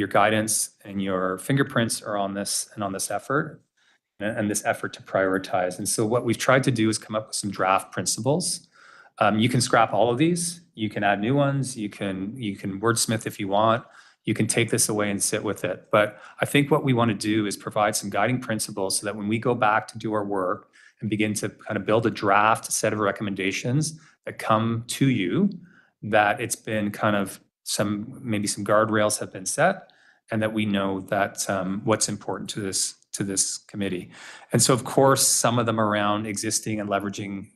guidance and your fingerprints are on this and on this effort and this effort to prioritize. And so what we've tried to do is come up with some draft principles. You can scrap all of these. You can add new ones. You can wordsmith if you want. You can take this away and sit with it. But I think what we want to do is provide some guiding principles so that when we go back to do our work and begin to kind of build a draft set of recommendations that come to you, that it's been kind of maybe some guardrails have been set, and that we know that what's important to this committee. And so, of course, some of them around existing and leveraging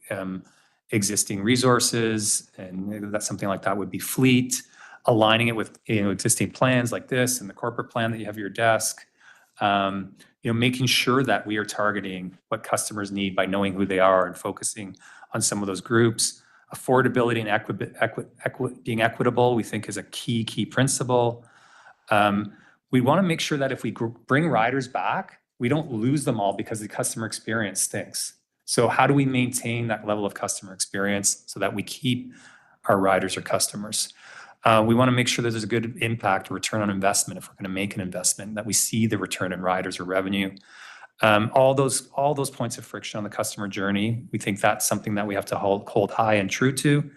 existing resources, and that's something like that would be fleet, aligning it with existing plans like this and the corporate plan that you have at your desk. Making sure that we are targeting what customers need by knowing who they are and focusing on some of those groups. Affordability and being equitable, we think, is a key principle. We want to make sure that if we bring riders back, we don't lose them all because the customer experience stinks. So how do we maintain that level of customer experience so that we keep our riders or customers? We want to make sure that there's a good impact or return on investment if we're going to make an investment, that we see the return in riders or revenue. All those points of friction on the customer journey, we think that's something that we have to hold high and true to.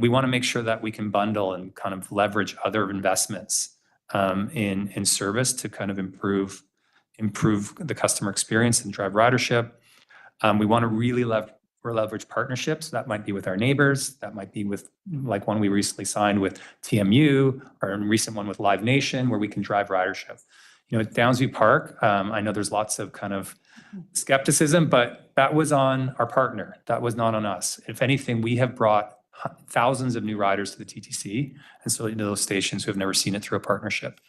We want to make sure that we can bundle and kind of leverage other investments in service to kind of improve the customer experience and drive ridership. We want to really leverage partnerships. That might be with our neighbors. That might be with, like, one we recently signed with TMU, or a recent one with Live Nation, where we can drive ridership. At Downsview Park, I know there's lots of kind of skepticism, but that was on our partner. That was not on us. If anything, we have brought thousands of new riders to the TTC, and so into those stations who have never seen it through a partnership.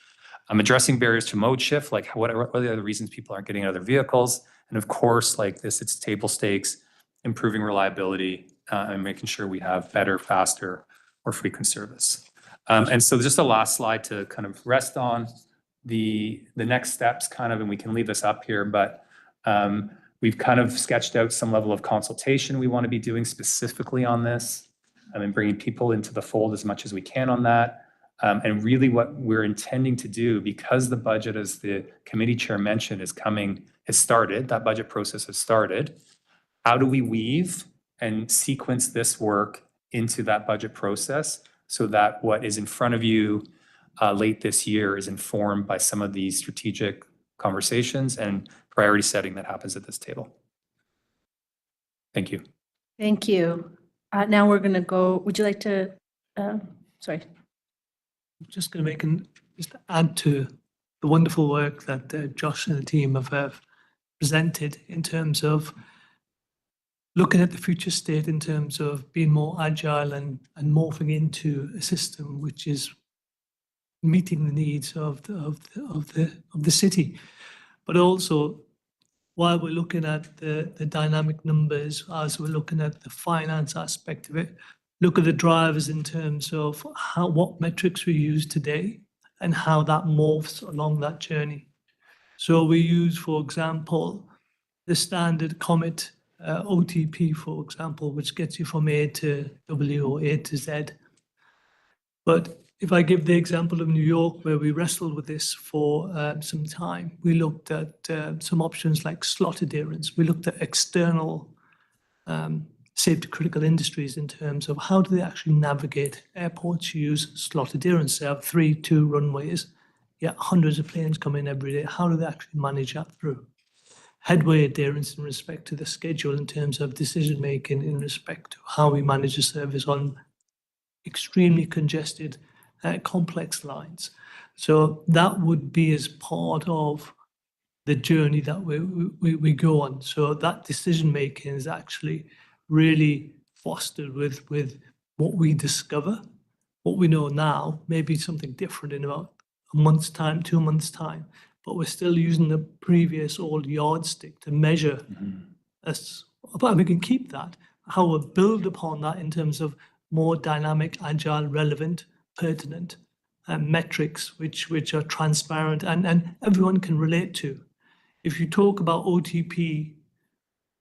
Addressing barriers to mode shift, like what are the other reasons people aren't getting out of their vehicles? And of course, like this, it's table stakes, improving reliability, and making sure we have better, faster, or frequent service. And so just the last slide to kind of rest on the next steps kind of, and we can leave this up here, but we've kind of sketched out some level of consultation we want to be doing specifically on this, and bringing people into the fold as much as we can on that. And really what we're intending to do, because the budget, as the committee chair mentioned, has started, that budget process has started. How do we weave and sequence this work into that budget process so that what is in front of you late this year is informed by some of these strategic conversations and priority setting that happens at this table. Thank you. Thank you. Now we're going to go, would you like to, sorry. Just going to just add to the wonderful work that Josh and the team have presented in terms of looking at the future state in terms of being more agile and morphing into a system which is meeting the needs of the city. But also, while we're looking at the dynamic numbers, as we're looking at the finance aspect of it, look at the drivers in terms of what metrics we use today and how that morphs along that journey. So we use, for example, the standard Comet OTP, for example, which gets you from A to W or A to Z. But if I give the example of New York, where we wrestled with this for some time, we looked at some options like slot adherence. We looked at external safety critical industries in terms of how do they actually navigate. Airports use slot adherence. They have 2 runways, yet hundreds of planes come in every day. How do they actually manage that through? Headway adherence in respect to the schedule in terms of decision making in respect to how we manage the service on extremely congested, complex lines. So that would be as part of the journey that we go on. So that decision making is actually really fostered with what we discover. What we know now may be something different in about a month's time, 2 months' time, but we're still using the previous old yardstick to measure us. But we can keep that. How we build upon that in terms of more dynamic, agile, relevant, pertinent metrics, which are transparent and everyone can relate to. If you talk about OTP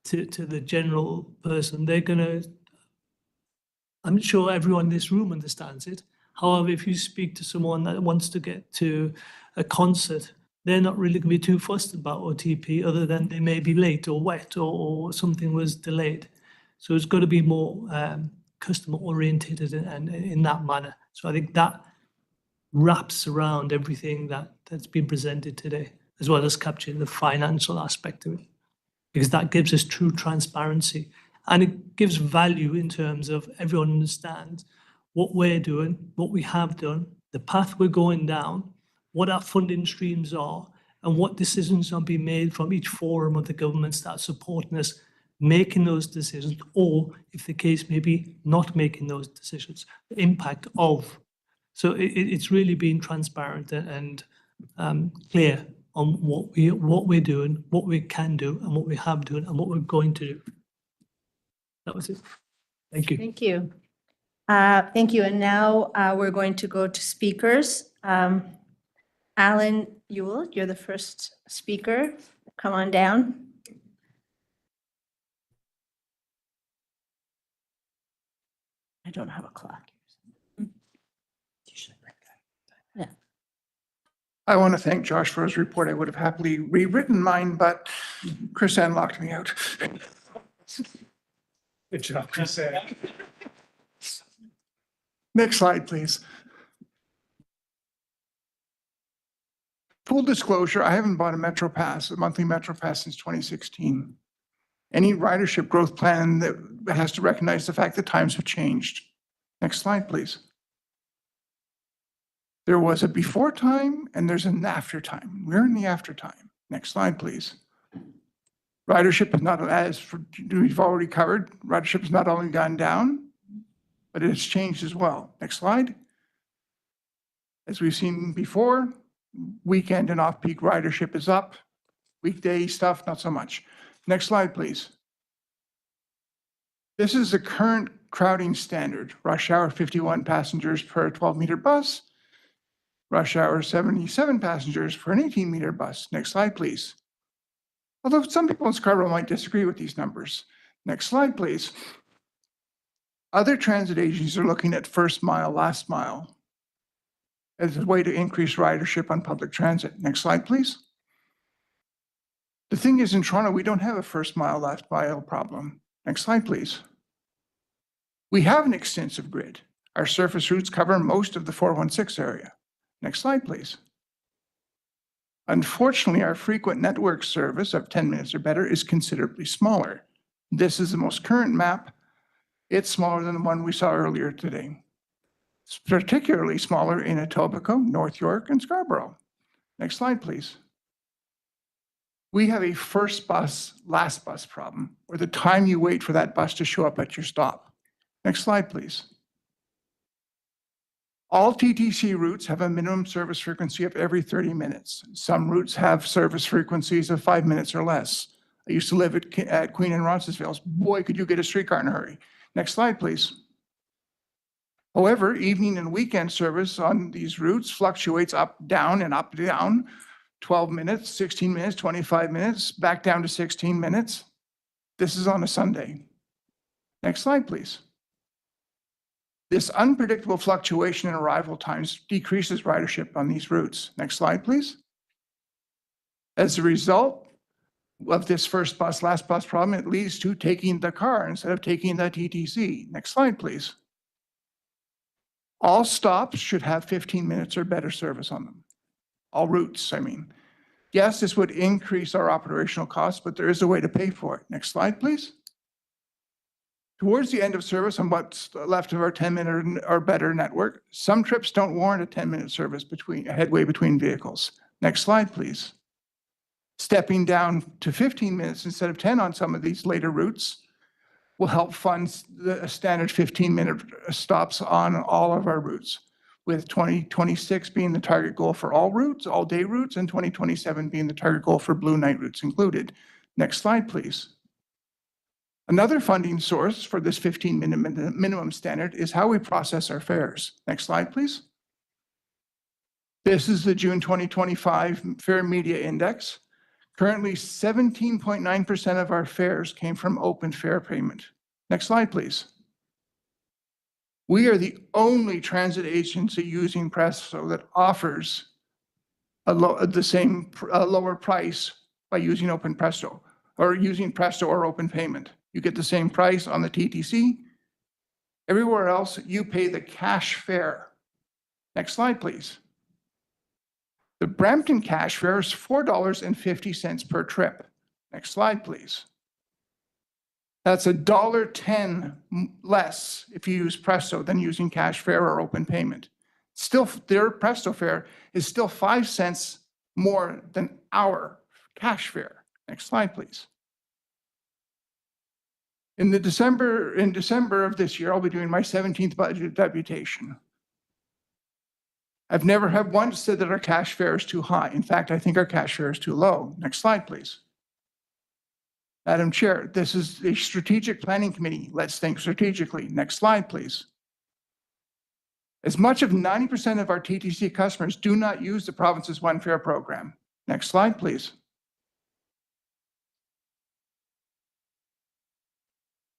to the general person, they're going to, I'm sure everyone in this room understands it. However, if you speak to someone that wants to get to a concert, they're not really going to be too fussed about OTP other than they may be late or wet or something was delayed. So it's got to be more customer oriented and in that manner. So I think that wraps around everything that's been presented today, as well as capturing the financial aspect of it, because that gives us true transparency and it gives value in terms of everyone understands what we're doing, what we have done, the path we're going down, what our funding streams are, and what decisions are being made from each forum of the governments that are supporting us making those decisions, or if the case may be not making those decisions, the impact of. So it's really being transparent and clear on what we're doing, what we can do, and what we have done, and what we're going to do. That was it. Thank you. Thank you. Thank you. And now we're going to go to speakers. Alan Ewell, you're the first speaker. Come on down. I don't have a clock. Yeah. I want to thank Josh for his report. I would have happily rewritten mine, but Chris Ann locked me out. Good job, Chris Ann. Next slide, please. Full disclosure, I haven't bought a Metro Pass, a monthly Metro Pass since 2016. Any ridership growth plan that has to recognize the fact that times have changed. Next slide, please. There was a before time and there's an after time. We're in the after time. Next slide, please. Ridership is not, as we've already covered, ridership has not only gone down, but it has changed as well. Next slide. As we've seen before, weekend and off-peak ridership is up. Weekday stuff, not so much. Next slide, please. This is the current crowding standard. Rush hour 51 passengers per 12-meter bus. Rush hour 77 passengers for an 18-meter bus. Next slide, please. Although some people in Scarborough might disagree with these numbers. Next slide, please. Other transit agencies are looking at first mile, last mile as a way to increase ridership on public transit. Next slide, please. The thing is, in Toronto, we don't have a first mile, last mile problem. Next slide, please. We have an extensive grid. Our surface routes cover most of the 416 area. Next slide, please. Unfortunately, our frequent network service of 10 minutes or better is considerably smaller. This is the most current map. It's smaller than the one we saw earlier today. It's particularly smaller in Etobicoke, North York, and Scarborough. Next slide, please. We have a first bus, last bus problem, or the time you wait for that bus to show up at your stop. Next slide, please. All TTC routes have a minimum service frequency of every 30 minutes. Some routes have service frequencies of 5 minutes or less. I used to live at Queen and Roncesvalles. Boy, could you get a streetcar in a hurry. Next slide, please. However, evening and weekend service on these routes fluctuates up, down, 12 minutes, 16 minutes, 25 minutes, back down to 16 minutes. This is on a Sunday. Next slide, please. This unpredictable fluctuation in arrival times decreases ridership on these routes. Next slide, please. As a result of this first bus, last bus problem, it leads to taking the car instead of taking the TTC. Next slide, please. All stops should have 15 minutes or better service on them. All routes, I mean. Yes, this would increase our operational costs, but there is a way to pay for it. Next slide, please. Towards the end of service on what's left of our 10-minute or better network, some trips don't warrant a 10-minute service a headway between vehicles. Next slide, please. Stepping down to 15 minutes instead of 10 on some of these later routes will help fund the standard 15-minute stops on all of our routes, with 2026 being the target goal for all routes, all day routes, and 2027 being the target goal for Blue Night routes included. Next slide, please. Another funding source for this 15-minute minimum standard is how we process our fares. Next slide, please. This is the June 2025 Fare Media Index. Currently, 17.9% of our fares came from open fare payment. Next slide, please. We are the only transit agency using Presto that offers the same lower price by using Open Presto, or using Presto or open payment. You get the same price on the TTC. Everywhere else, you pay the cash fare. Next slide, please. The Brampton cash fare is $4.50 per trip. Next slide, please. That's $1.10 less if you use Presto than using cash fare or open payment. Still, their Presto fare is still 5 cents more than our cash fare. Next slide, please. In December of this year, I'll be doing my 17th budget deputation. I've never had once said that our cash fare is too high. In fact, I think our cash fare is too low. Next slide, please. Madam Chair, this is a strategic planning committee. Let's think strategically. Next slide, please. As much of 90% of our TTC customers do not use the province's One Fare program. Next slide, please.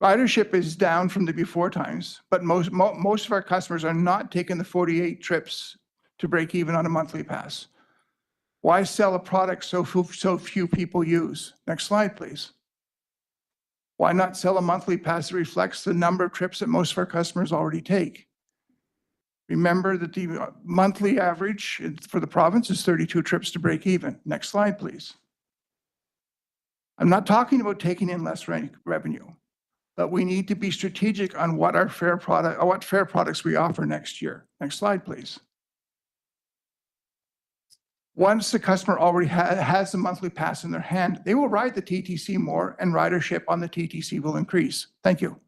Ridership is down from the before times, but most of our customers are not taking the 48 trips to break even on a monthly pass. Why sell a product so few people use? Next slide, please. Why not sell a monthly pass that reflects the number of trips that most of our customers already take? Remember that the monthly average for the province is 32 trips to break even. Next slide, please. I'm not talking about taking in less revenue, but we need to be strategic on what fare products we offer next year. Next slide, please. Once the customer already has the monthly pass in their hand, they will ride the TTC more and ridership on the TTC will increase. Thank you.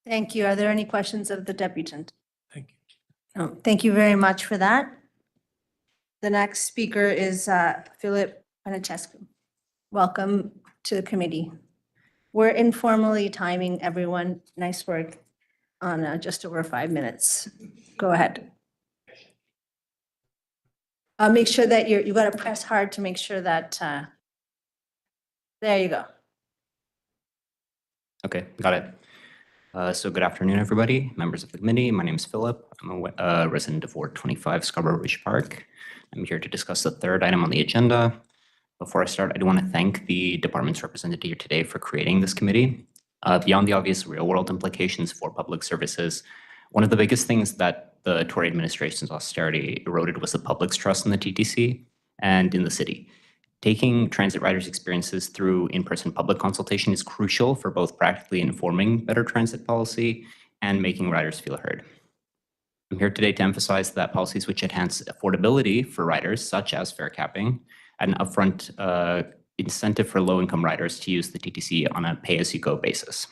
Thank you. Are there any questions of the deputant? Thank you. No, thank you very much for that. The next speaker is Philip Panachescu. Welcome to the committee. We're informally timing everyone. Nice work on just over 5 minutes. Go ahead. Make sure that you got to press hard to make sure that, there you go. Okay, got it. So good afternoon, everybody, members of the committee. My name is Philip. I'm a resident of Ward 25, Scarborough Ridge Park. I'm here to discuss the third item on the agenda. Before I start, I do want to thank the departments represented here today for creating this committee. Beyond the obvious real-world implications for public services, one of the biggest things that the Tory administration's austerity eroded was the public's trust in the TTC and in the city. Taking transit riders' experiences through in-person public consultation is crucial for both practically informing better transit policy and making riders feel heard. I'm here today to emphasize that policies which enhance affordability for riders, such as fare capping, and upfront incentive for low-income riders to use the TTC on a pay-as-you-go basis.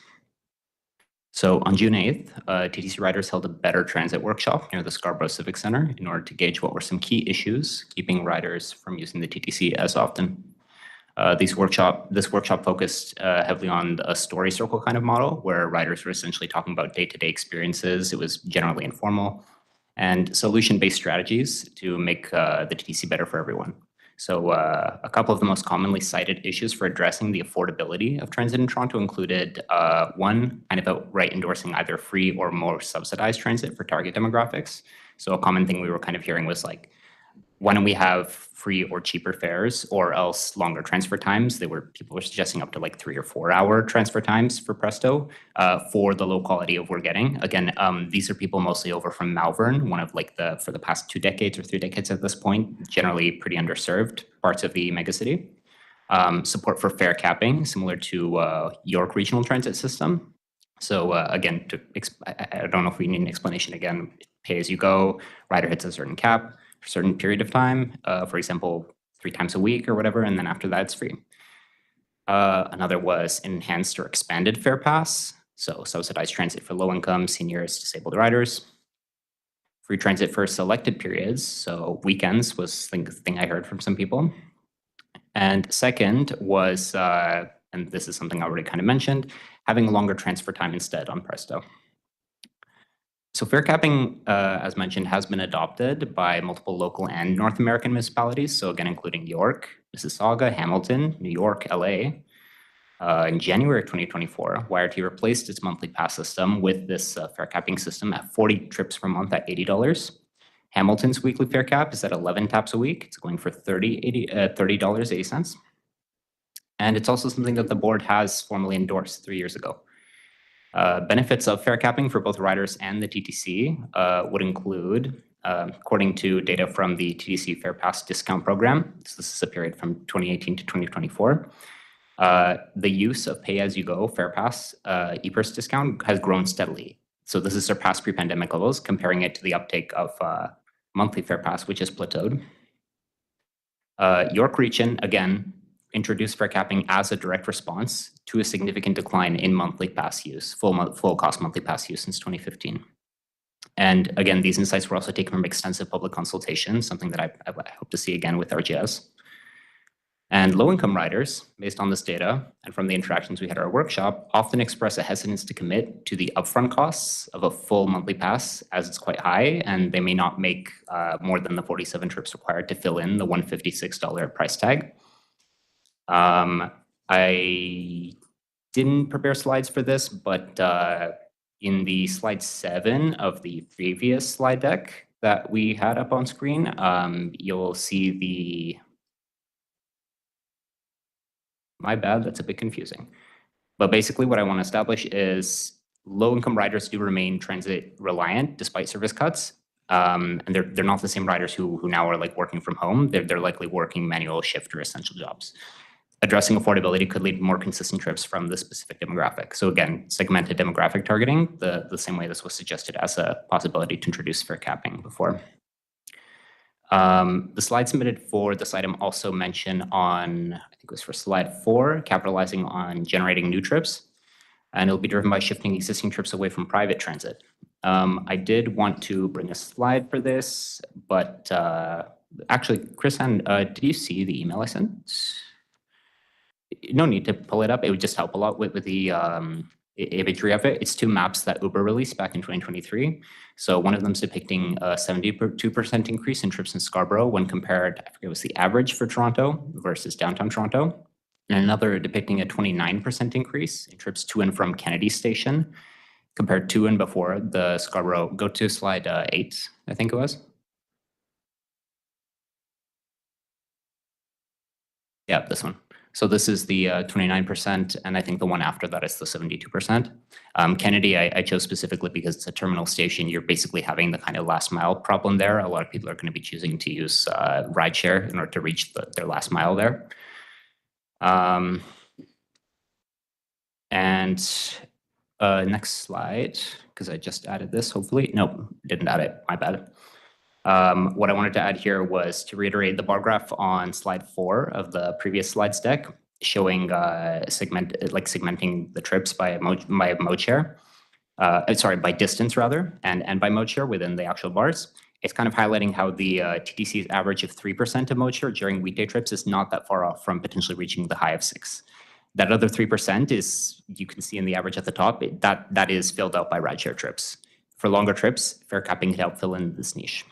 So on June 8th, TTC riders held a better transit workshop near the Scarborough Civic Center in order to gauge what were some key issues keeping riders from using the TTC as often. This workshop focused heavily on a story circle kind of model where riders were essentially talking about day-to-day experiences. It was generally informal, and solution-based strategies to make the TTC better for everyone. So a couple of the most commonly cited issues for addressing the affordability of transit in Toronto included one, kind of outright endorsing either free or more subsidized transit for target demographics. So a common thing we were kind of hearing was like, why don't we have free or cheaper fares or else longer transfer times? People were suggesting up to like 3 or 4 hour transfer times for Presto for the low quality of we're getting. Again, these are people mostly over from Malvern, one of like for the past 2 decades or 3 decades at this point, generally pretty underserved parts of the megacity. Support for fare capping, similar to York Regional Transit System. So again, I don't know if we need an explanation again, pay as you go, rider hits a certain cap, for a certain period of time, for example, 3 times a week or whatever, and then after that it's free. Another was enhanced or expanded fare pass, so subsidized transit for low income, seniors, disabled riders. Free transit for selected periods, so weekends was the thing I heard from some people. And second was, and this is something I already kind of mentioned, having a longer transfer time instead on Presto. So fare capping, as mentioned, has been adopted by multiple local and North American municipalities. So again, including York, Mississauga, Hamilton, New York, LA. In January of 2024, YRT replaced its monthly pass system with this fare capping system at 40 trips per month at $80. Hamilton's weekly fare cap is at 11 taps a week. It's going for $30.80. And it's also something that the board has formally endorsed 3 years ago. Benefits of fare capping for both riders and the TTC would include, according to data from the TTC Fare Pass discount program, so this is a period from 2018 to 2024, the use of pay-as-you-go Fare Pass e-purse discount has grown steadily. So this has surpassed pre-pandemic levels, comparing it to the uptake of monthly Fare Pass, which has plateaued. York Region, again, introduced fare capping as a direct response to a significant decline in monthly pass use, full cost monthly pass use since 2015. And again, these insights were also taken from extensive public consultation, something that I hope to see again with RGS. And low-income riders, based on this data and from the interactions we had at our workshop, often express a hesitance to commit to the upfront costs of a full monthly pass, as it's quite high, and they may not make more than the 47 trips required to fill in the $156 price tag. I didn't prepare slides for this, but in the slide 7 of the previous slide deck that we had up on screen, you'll see the, my bad, that's a bit confusing. But basically what I want to establish is low-income riders do remain transit reliant despite service cuts. And they're not the same riders who now are like working from home. They're likely working manual shift or essential jobs. Addressing affordability could lead to more consistent trips from the specific demographic. So again, segmented demographic targeting, the same way this was suggested as a possibility to introduce fare capping before. The slide submitted for this item also mention on, I think it was for slide 4, capitalizing on generating new trips. And it'll be driven by shifting existing trips away from private transit. I did want to bring a slide for this, but actually, Chris, did you see the email I sent? No need to pull it up. It would just help a lot with the imagery of it. It's 2 maps that Uber released back in 2023. So one of them is depicting a 72% increase in trips in Scarborough when compared, I forget it was the average for Toronto versus downtown Toronto. And another depicting a 29% increase in trips to and from Kennedy Station compared to and before the Scarborough. Go to slide 8, I think it was. Yeah, this one. So this is the 29%, and I think the one after that is the 72%. Kennedy, I chose specifically because it's a terminal station. You're basically having the kind of last mile problem there. A lot of people are going to be choosing to use rideshare in order to reach their last mile there. Next slide, because I just added this, hopefully. Nope, didn't add it, my bad. What I wanted to add here was to reiterate the bar graph on slide 4 of the previous slides deck, showing segmenting the trips by mode share. By distance rather, and by mode share within the actual bars. It's kind of highlighting how the TTC's average of 3% of mode share during weekday trips is not that far off from potentially reaching the high of 6. That other 3% is, you can see in the average at the top, that is filled out by rideshare trips. For longer trips, fare capping can help fill in this niche.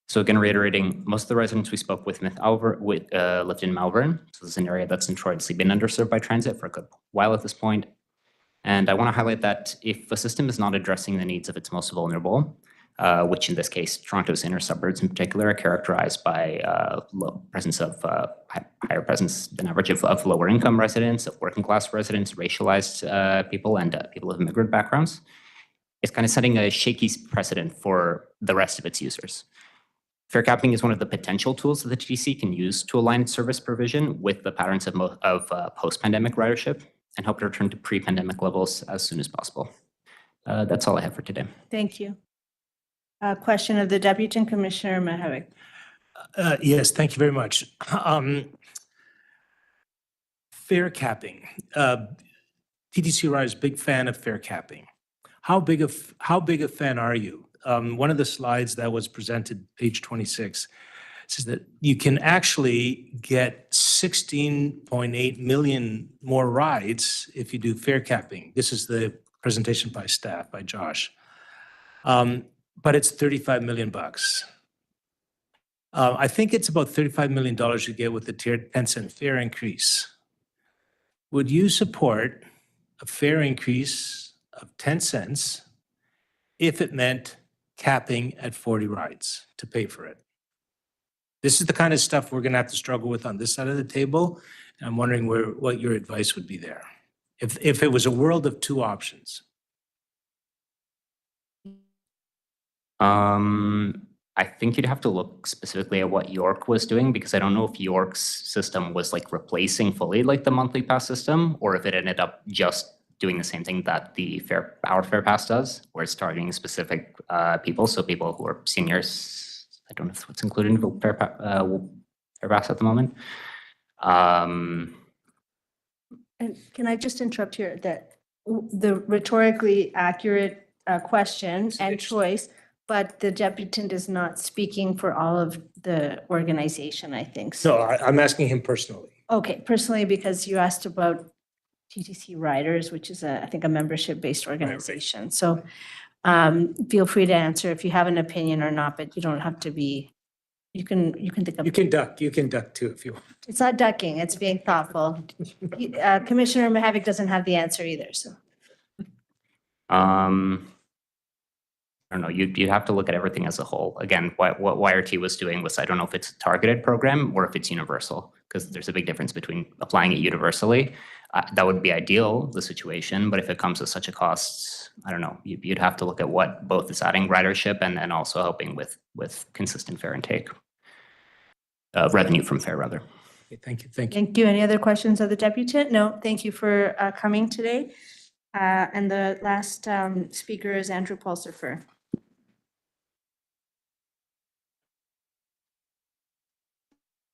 So again, reiterating, most of the residents we spoke with lived in Malvern. So this is an area that's notoriously been underserved by transit for a good while at this point. And I want to highlight that if a system is not addressing the needs of its most vulnerable, which in this case, Toronto's inner suburbs in particular are characterized by higher presence than average of lower income residents, of working class residents, racialized people, and people of immigrant backgrounds. It's kind of setting a shaky precedent for the rest of its users. Fare capping is one of the potential tools that the TTC can use to align its service provision with the patterns of post-pandemic ridership and hope to return to pre-pandemic levels as soon as possible. That's all I have for today. Thank you. Question of the Deputy Commissioner Mihevc. Yes, thank you very much. Fare capping. TTC Riders, big fan of fare capping. How big a fan are you? One of the slides that was presented, page 26, says that you can actually get 16.8 million more rides if you do fare capping. This is the presentation by staff, by Josh. But it's $35 million bucks. I think it's about $35 million you get with the 10-cent fare increase. Would you support a fare increase of 10 cents if it meant capping at 40 rides to pay for it? This is the kind of stuff we're going to have to struggle with on this side of the table. And I'm wondering what your advice would be there. If it was a world of two options. I think you'd have to look specifically at what York was doing, because I don't know if York's system was like replacing fully like the monthly pass system, or if it ended up just doing the same thing that our fare pass does, where it's targeting specific people. So people who are seniors, I don't know what's included in the fare pass at the moment. And can I just interrupt here that the rhetorically accurate question and choice, but the deputant is not speaking for all of the organization, I think. No, I'm asking him personally. Okay, personally, because you asked about TTC Riders, which is I think a membership-based organization. So feel free to answer if you have an opinion or not, but you don't have to be, you can think of. You can duck too if you want. It's not ducking, it's being thoughtful. Commissioner Mihevc doesn't have the answer either, so. I don't know, you'd have to look at everything as a whole. Again, what YRT was doing was, I don't know if it's a targeted program or if it's universal, because there's a big difference between applying it universally. That would be ideal, the situation, but if it comes at such a cost, I don't know, you'd have to look at what both is adding ridership and then also helping with consistent fare intake. Revenue from fare, rather. Okay, thank you. Thank you. Thank you. Any other questions of the deputant? No, thank you for coming today. And the last speaker is Andrew Pulsifer.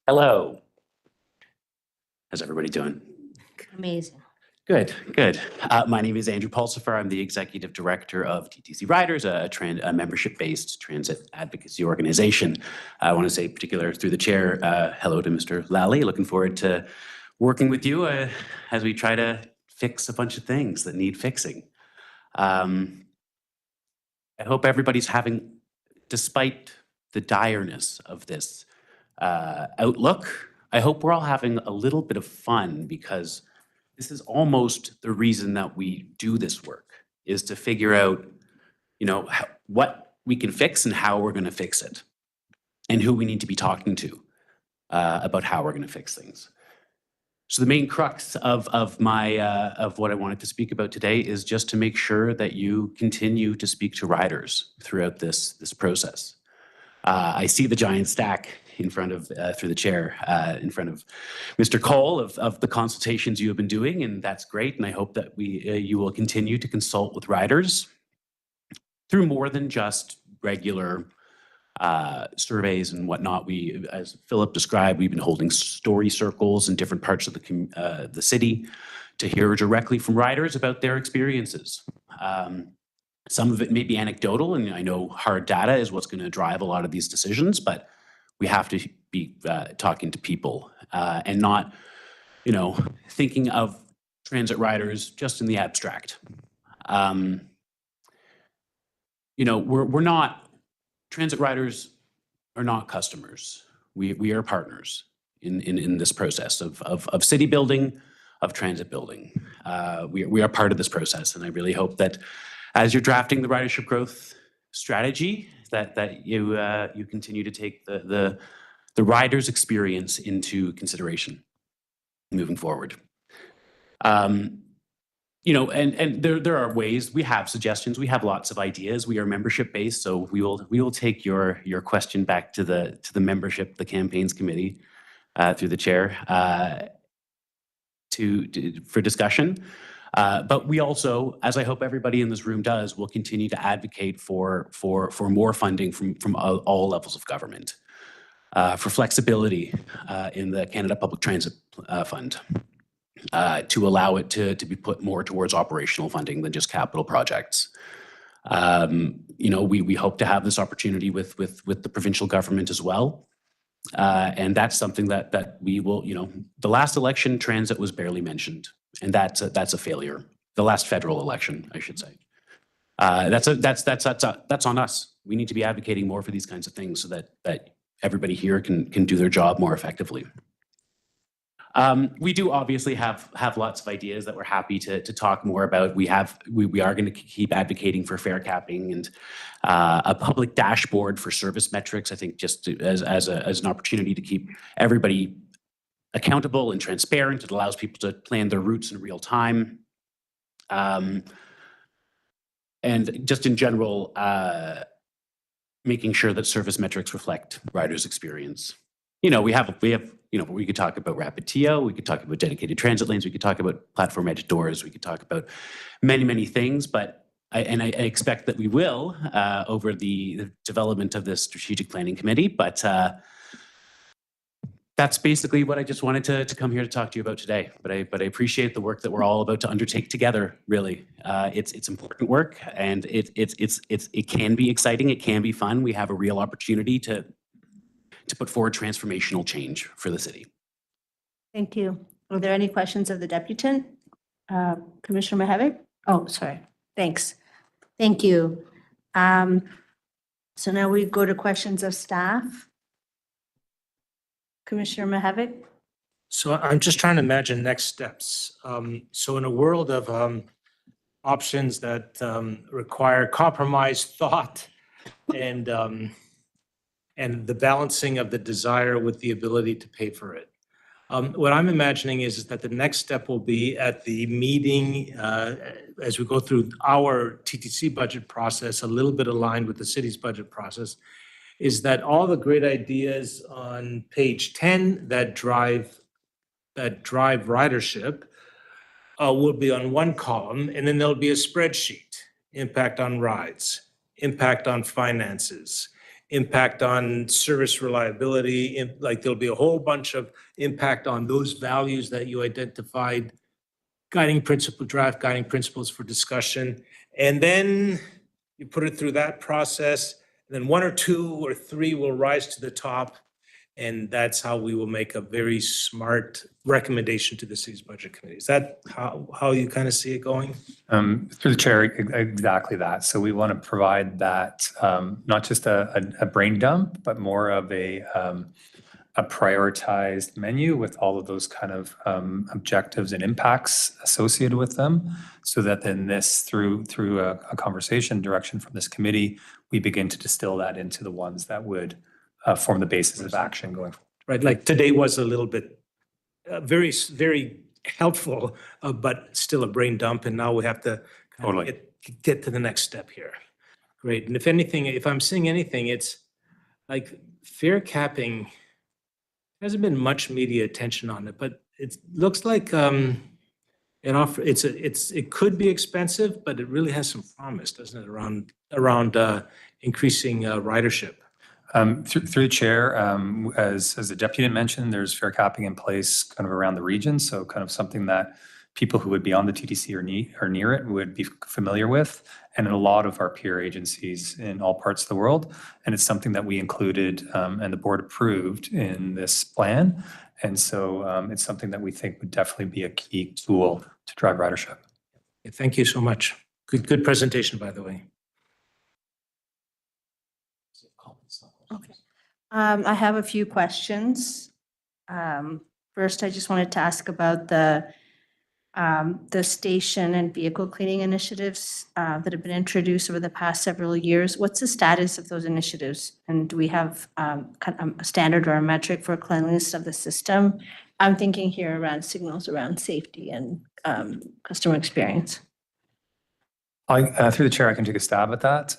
Hello. How's everybody doing? Amazing. Good, good. My name is Andrew Pulsifer. I'm the executive director of TTC Riders, a membership-based transit advocacy organization. I want to say, particular through the chair, hello to Mr. Lally. Looking forward to working with you as we try to fix a bunch of things that need fixing. I hope everybody's having, despite the direness of this outlook, I hope we're all having a little bit of fun, because this is almost the reason that we do this work, is to figure out, what we can fix and how we're going to fix it, and who we need to be talking to about how we're going to fix things. So the main crux of what I wanted to speak about today is just to make sure that you continue to speak to riders throughout this process. I see the giant stack in front of, through the chair, in front of Mr. Cole of the consultations you have been doing, and that's great. And I hope that you will continue to consult with riders through more than just regular surveys and whatnot. We, as Philip described, we've been holding story circles in different parts of the city to hear directly from riders about their experiences. Some of it may be anecdotal, and I know hard data is what's going to drive a lot of these decisions, but we have to be talking to people and not, thinking of transit riders just in the abstract. We're not, transit riders are not customers. We are partners in this process of city building, of transit building. We are part of this process, and I really hope that as you're drafting the ridership growth strategy, that you continue to take the rider's experience into consideration moving forward. And there are ways. We have suggestions. We have lots of ideas. We are membership based, so we will take your question back to the membership, the campaigns committee, through the chair, for discussion. But we also, as I hope everybody in this room does, will continue to advocate for more funding from all levels of government, for flexibility in the Canada Public Transit Fund. To allow it to be put more towards operational funding than just capital projects. We hope to have this opportunity with the provincial government as well. And that's something that we will, the last election, transit was barely mentioned, and that's a failure. The last federal election, I should say. That's on us. We need to be advocating more for these kinds of things so that everybody here can do their job more effectively. We do obviously have lots of ideas that we're happy to talk more about. We are going to keep advocating for fare capping and a public dashboard for service metrics. I think just as an opportunity to keep everybody accountable and transparent. It allows people to plan their routes in real time. And just in general, making sure that service metrics reflect riders' experience. We could talk about rapid TO, we could talk about dedicated transit lanes, we could talk about platform edge doors, we could talk about many, many things, but I expect that we will over the development of this strategic planning committee, but that's basically what I just wanted to come here to talk to you about today. But I appreciate the work that we're all about to undertake together, really. It's important work, and it can be exciting, it can be fun. We have a real opportunity to put forward transformational change for the city. Thank you. Are there any questions of the deputant? Commissioner Mihevc? Oh, sorry. Thanks. Thank you. So now we go to questions of staff. Commissioner Mihevc? So I'm just trying to imagine next steps. So in a world of options that require compromise, thought, and the balancing of the desire with the ability to pay for it. What I'm imagining is that the next step will be at the meeting as we go through our TTC budget process, a little bit aligned with the city's budget process, is that all the great ideas on page 10 that drive ridership will be on one column, and then there'll be a spreadsheet: impact on rides, impact on finances, impact on service reliability. Like there'll be a whole bunch of impact on those values that you identified, guiding principles for discussion. And then you put it through that process, and then one or two or three will rise to the top. And that's how we will make a very smart recommendation to the city's budget committee. Is that how you kind of see it going? Through the chair, exactly that. So we want to provide that, not just a brain dump, but more of a prioritized menu with all of those kind of objectives and impacts associated with them, so that then this, through a conversation direction from this committee, we begin to distill that into the ones that would form the basis of action going forward. Right, like today was a little bit very helpful, but still a brain dump. And now we have to kind of get to the next step here. Great. And if anything, if I'm seeing anything, it's like fare capping. There hasn't been much media attention on it, but it looks like it could be expensive, but it really has some promise, doesn't it, around increasing ridership? Through the chair, as the deputy mentioned, there's fare capping in place kind of around the region. So kind of something that people who would be on the TTC or near it would be familiar with, and in a lot of our peer agencies in all parts of the world. And it's something that we included and the board approved in this plan. And so it's something that we think would definitely be a key tool to drive ridership. Thank you so much. Good presentation, by the way. Okay. I have a few questions. First, I just wanted to ask about the station and vehicle cleaning initiatives that have been introduced over the past several years. What's the status of those initiatives? And do we have kind of a standard or a metric for cleanliness of the system? I'm thinking here around signals around safety and customer experience. Through the chair, I can take a stab at that.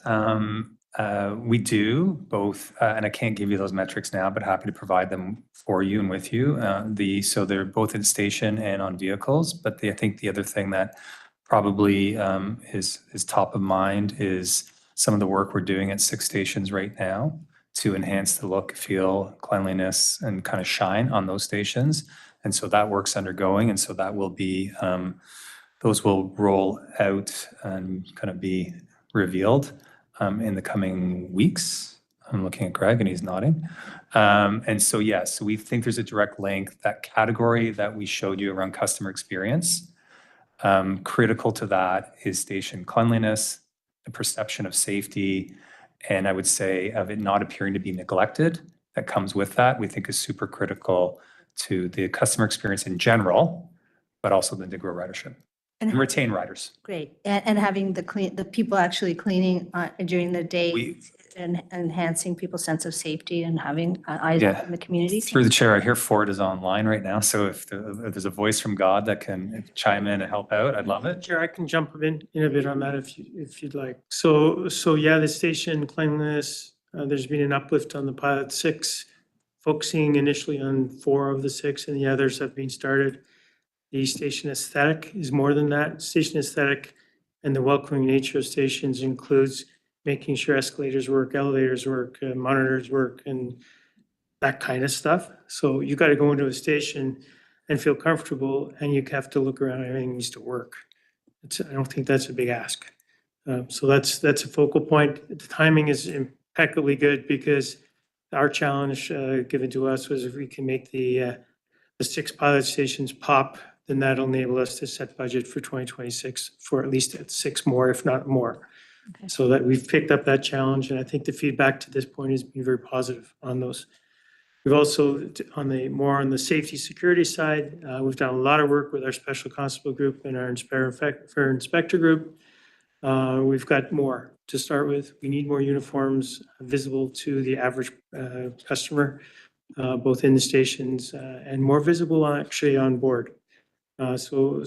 We do both, and I can't give you those metrics now, but happy to provide them for you and with you. So they're both in station and on vehicles. But I think the other thing that probably is top of mind is some of the work we're doing at 6 stations right now to enhance the look, feel, cleanliness, and kind of shine on those stations. And so that work's undergoing, and so that will be those will roll out and kind of be revealed in the coming weeks. I'm looking at Greg and he's nodding. And so, yes, we think there's a direct link. That category that we showed you around customer experience, critical to that is station cleanliness, the perception of safety, and I would say of it not appearing to be neglected. That comes with that, we think is super critical to the customer experience in general, but also the grow ridership. And retain riders. Great. And having the people actually cleaning during the day and enhancing people's sense of safety and having eyes in the community. Through the chair, I hear Ford is online right now. So if there's a voice from God that can chime in and help out, I'd love it. Chair, I can jump in a bit on that if you'd like. So yeah, the station cleanliness, there's been an uplift on the pilot 6, focusing initially on 4 of the 6, and the others have been started. The station aesthetic is more than that. Station aesthetic and the welcoming nature of stations includes making sure escalators work, elevators work, monitors work, and that kind of stuff. So you got to go into a station and feel comfortable, and you have to look around and everything needs to work. I don't think that's a big ask. So that's a focal point. The timing is impeccably good because our challenge given to us was if we can make the 6 pilot stations pop, then that'll enable us to set budget for 2026 for at least 6 more, if not more. Okay. So that we've picked up that challenge, and I think the feedback to this point has been very positive on those. We've also, on the safety security side, we've done a lot of work with our special constable group and our fare inspector group. We've got more to start with. We need more uniforms visible to the average customer, both in the stations and more visible actually on board. So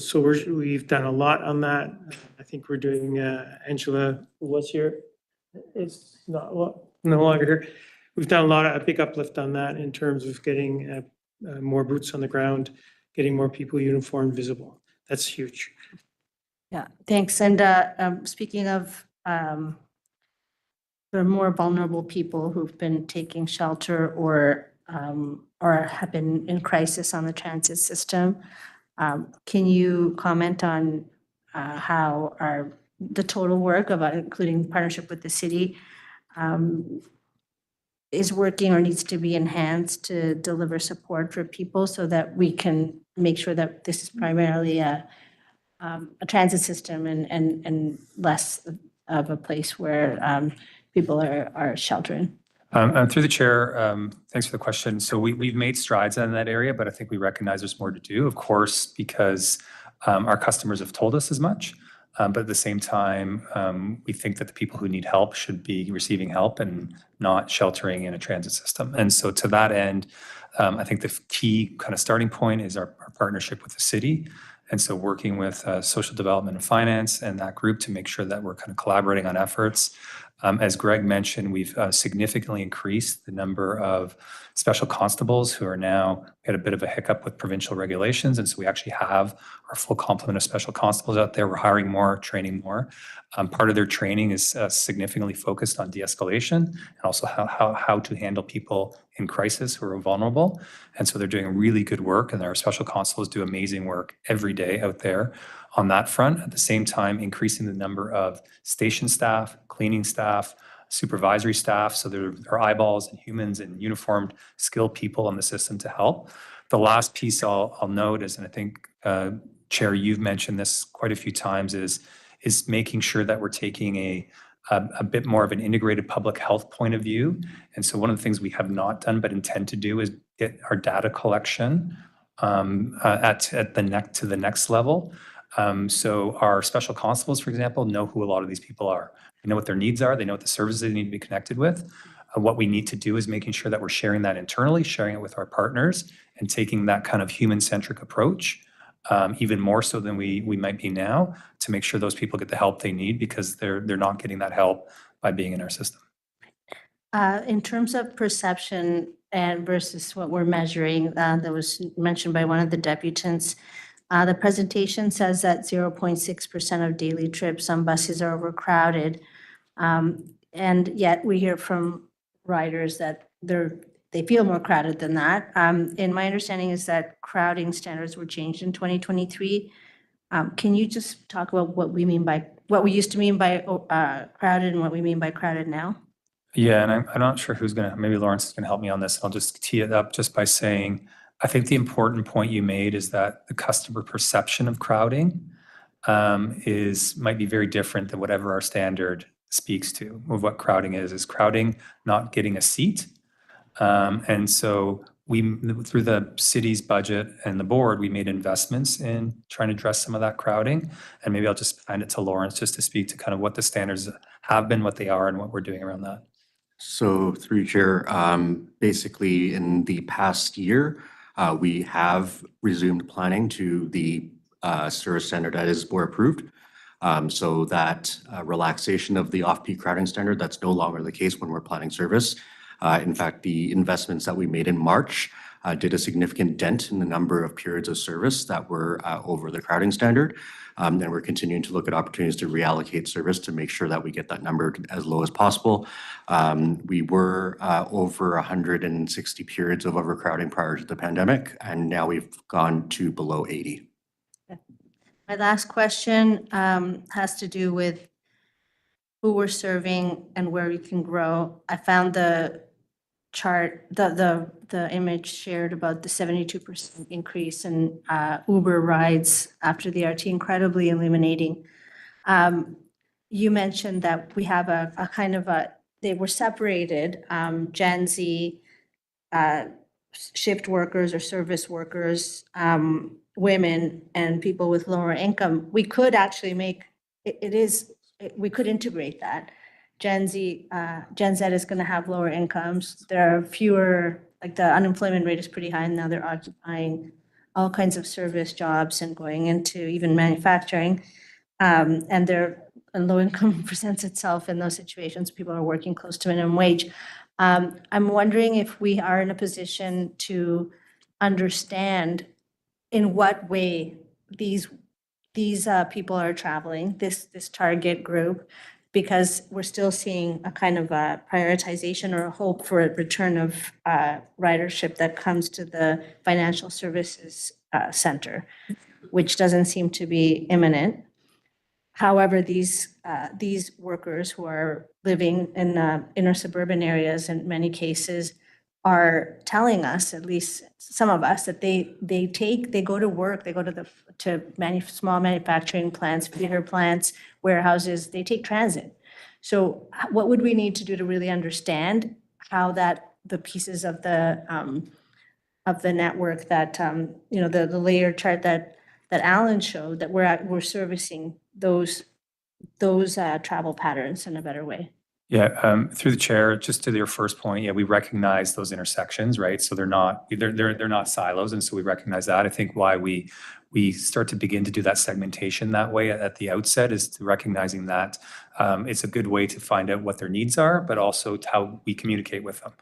we've done a lot on that. I think we're doing, Angela, who was here, is no longer here. We've done a big uplift on that in terms of getting more boots on the ground, getting more people uniform visible. That's huge. Yeah, thanks. And speaking of the more vulnerable people who've been taking shelter or have been in crisis on the transit system, can you comment on how the total work of including partnership with the city is working or needs to be enhanced to deliver support for people so that we can make sure that this is primarily a transit system and less of a place where people are sheltering? Through the chair, thanks for the question. So we've made strides in that area, but I think we recognize there's more to do, of course, because our customers have told us as much. But at the same time, we think that the people who need help should be receiving help and not sheltering in a transit system. And so to that end, I think the key kind of starting point is our partnership with the city. And so working with social development and finance and that group to make sure that we're kind of collaborating on efforts. As Greg mentioned, we've significantly increased the number of special constables who are now, we had a bit of a hiccup with provincial regulations. And so we actually have our full complement of special constables out there. We're hiring more, training more. Part of their training is significantly focused on de-escalation and also how to handle people in crisis who are vulnerable. And so they're doing really good work, and our special constables do amazing work every day out there on that front. At the same time, increasing the number of station staff, cleaning staff, supervisory staff. So there are eyeballs and humans and uniformed, skilled people in the system to help. The last piece I'll note is, and I think, Chair, you've mentioned this quite a few times, is making sure that we're taking a bit more of an integrated public health point of view. And so one of the things we have not done but intend to do is get our data collection to the next level. So our special constables, for example, know who a lot of these people are. They know what their needs are. They know what the services they need to be connected with. What we need to do is making sure that we're sharing that internally, sharing it with our partners, and taking that kind of human-centric approach, even more so than we might be now, to make sure those people get the help they need, because they're not getting that help by being in our system. In terms of perception and versus what we're measuring, that was mentioned by one of the deputants, the presentation says that 0.6% of daily trips on buses are overcrowded. And yet we hear from riders that they feel more crowded than that. And my understanding is that crowding standards were changed in 2023. Can you just talk about what we used to mean by crowded and what we mean by crowded now? Yeah, and I'm not sure maybe Lawrence is gonna help me on this. I'll just tee it up just by saying, I think the important point you made is that the customer perception of crowding might be very different than whatever our standard speaks to of what crowding is. Is crowding not getting a seat? And so through the city's budget and the board, we made investments in trying to address some of that crowding. And maybe I'll just hand it to Lawrence just to speak to kind of what the standards have been, what they are, and what we're doing around that. So through you, Chair, basically in the past year, we have resumed planning to the service standard that is board approved. So that relaxation of the off-peak crowding standard, that's no longer the case when we're planning service. In fact, the investments that we made in March did a significant dent in the number of periods of service that were over the crowding standard. And we're continuing to look at opportunities to reallocate service to make sure that we get that number as low as possible. We were over 160 periods of overcrowding prior to the pandemic, and now we've gone to below 80. My last question has to do with who we're serving and where we can grow. I found the chart, the image shared about the 72% increase in Uber rides after the RT, incredibly illuminating. You mentioned that we have a kind of they were separated, Gen Z, shift workers or service workers, women, and people with lower income. We could actually we could integrate that. Gen Z is going to have lower incomes. There are fewer, like the unemployment rate is pretty high, and now they're occupying all kinds of service jobs and going into even manufacturing. And low income presents itself in those situations. People are working close to minimum wage. I'm wondering if we are in a position to understand in what way these people are traveling, this target group, because we're still seeing a kind of a prioritization or a hope for a return of ridership that comes to the financial services center, which doesn't seem to be imminent. However, these workers who are living in inner suburban areas in many cases are telling us, at least some of us, that they go to work, they go to small manufacturing plants, feeder plants, warehouses, they take transit. So what would we need to do to really understand how the pieces of the network that the layer chart that Alan showed, that we're servicing those travel patterns in a better way? Yeah, through the chair, just to your first point, yeah, we recognize those intersections, right? So they're not silos, and so we recognize that. I think why we start to begin to do that segmentation that way at the outset is to recognizing that it's a good way to find out what their needs are, but also how we communicate with them.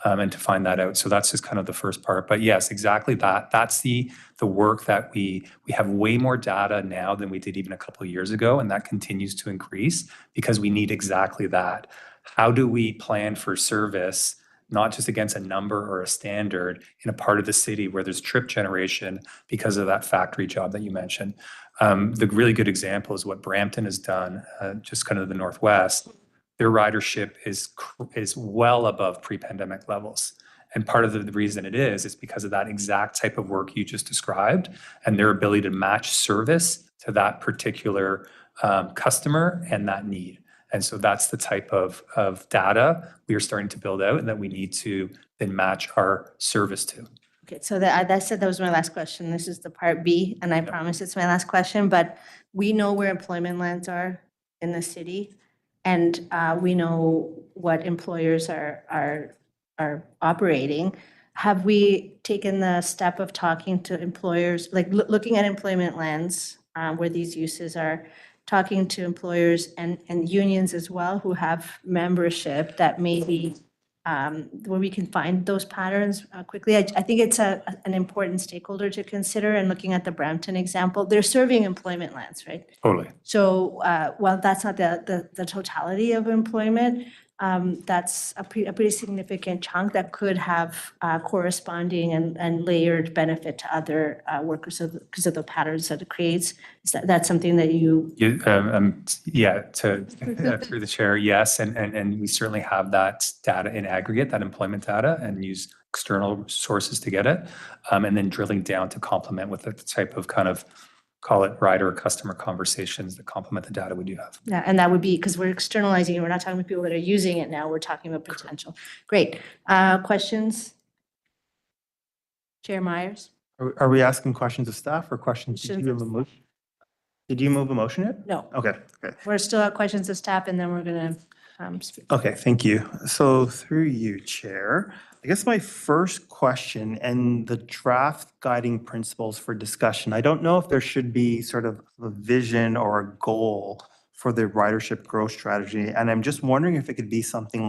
And to find that out. So that's just kind of the first part. But yes, exactly that. That's the work that we have way more data now than we did even a couple of years ago, and that continues to increase because we need exactly that. How do we plan for service, not just against a number or a standard in a part of the city where there's trip generation because of that factory job that you mentioned? The really good example is what Brampton has done, just kind of the Northwest. Their ridership is well above pre-pandemic levels. And part of the reason it is because of that exact type of work you just described and their ability to match service to that particular customer and that need. And so that's the type of data we are starting to build out and that we need to then match our service to. Okay, so that was my last question. This is the part B, and I promise it's my last question, but we know where employment lands are in the city. And we know what employers are operating. Have we taken the step of talking to employers, like looking at employment lands where these uses are, talking to employers and unions as well who have membership that maybe where we can find those patterns quickly? I think it's an important stakeholder to consider. And looking at the Brampton example, they're serving employment lands, right? Totally. So while that's not the totality of employment, that's a pretty significant chunk that could have corresponding and layered benefit to other workers because of the patterns that it creates. Is that something that you? Yeah, through the chair, yes. And we certainly have that data in aggregate, that employment data, and use external sources to get it. And then drilling down to complement with the type of kind of, call it rider or customer conversations that complement the data we do have. Yeah, and that would be because we're externalizing it. We're not talking about people that are using it now. We're talking about potential. Great. Questions? Chair Myers? Are we asking questions of staff or questions? Did you move a motion yet? No. Okay. We're still at questions of staff, and then we're going to speak. Okay, thank you. So through you, Chair, I guess my first question and the draft guiding principles for discussion, I don't know if there should be sort of a vision or a goal for the ridership growth strategy. And I'm just wondering if it could be something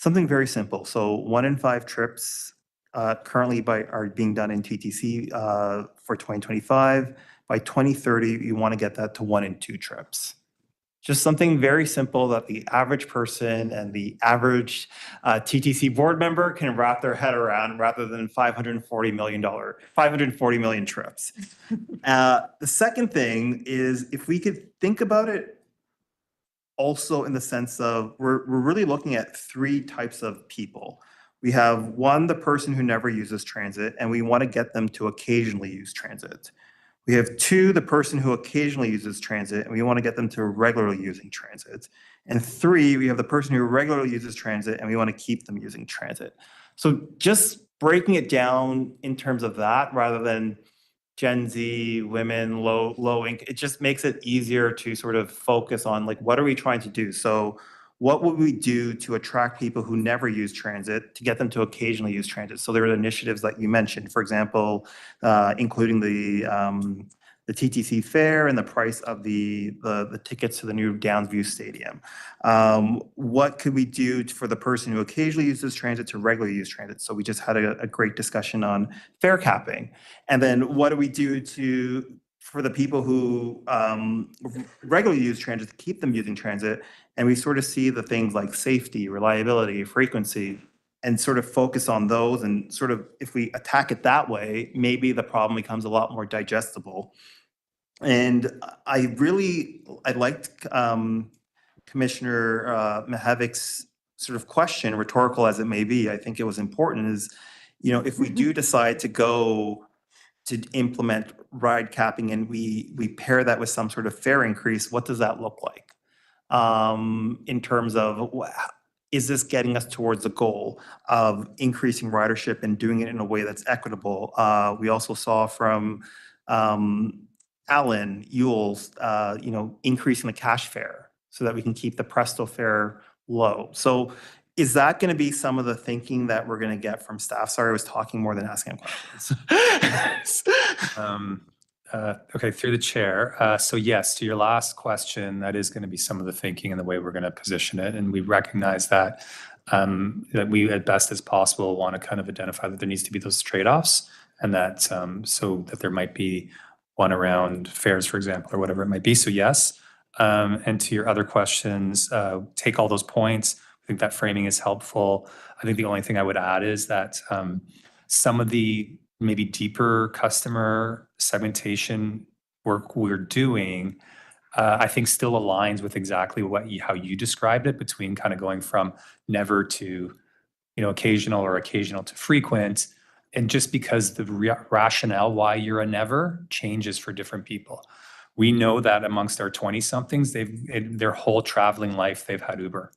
very simple. So 1 in 5 trips currently are being done in TTC for 2025. By 2030, you want to get that to 1 in 2 trips. Just something very simple that the average person and the average TTC board member can wrap their head around rather than 540 million trips. The second thing is if we could think about it also in the sense of we're really looking at 3 types of people. We have 1, the person who never uses transit, and we want to get them to occasionally use transit. We have 2, the person who occasionally uses transit, and we want to get them to regularly using transit. And 3, we have the person who regularly uses transit, and we want to keep them using transit. So just breaking it down in terms of that, rather than Gen Z, women, low income, it just makes it easier to sort of focus on like, what are we trying to do? So what would we do to attract people who never use transit to get them to occasionally use transit? So there are initiatives that you mentioned, for example, including the TTC fare and the price of the tickets to the new Downsview Stadium. What could we do for the person who occasionally uses transit to regularly use transit? So we just had a great discussion on fare capping. And then what do we do for the people who regularly use transit to keep them using transit? And we sort of see the things like safety, reliability, frequency, and sort of focus on those. And sort of if we attack it that way, maybe the problem becomes a lot more digestible. And I liked Commissioner Mihavik's sort of question, rhetorical as it may be. I think it was important is, if we do decide to go to implement ride capping and we pair that with some sort of fare increase, what does that look like? In terms of, is this getting us towards the goal of increasing ridership and doing it in a way that's equitable? We also saw from Alan Ewell's, increasing the cash fare so that we can keep the Presto fare low. So is that going to be some of the thinking that we're going to get from staff? Sorry, I was talking more than asking questions. Okay, through the chair. So yes, to your last question, that is going to be some of the thinking and the way we're going to position it. And we recognize that that we, at best as possible, want to kind of identify that there needs to be those trade-offs, and that so that there might be one around fares, for example, or whatever it might be. So yes. And to your other questions, take all those points. I think that framing is helpful. I think the only thing I would add is that some of the maybe deeper customer segmentation work we're doing, I think still aligns with exactly how you described it, between kind of going from never to, occasional, or occasional to frequent. And just because the rationale why you're a never changes for different people. We know that amongst our 20-somethings, their whole traveling life, they've had Uber,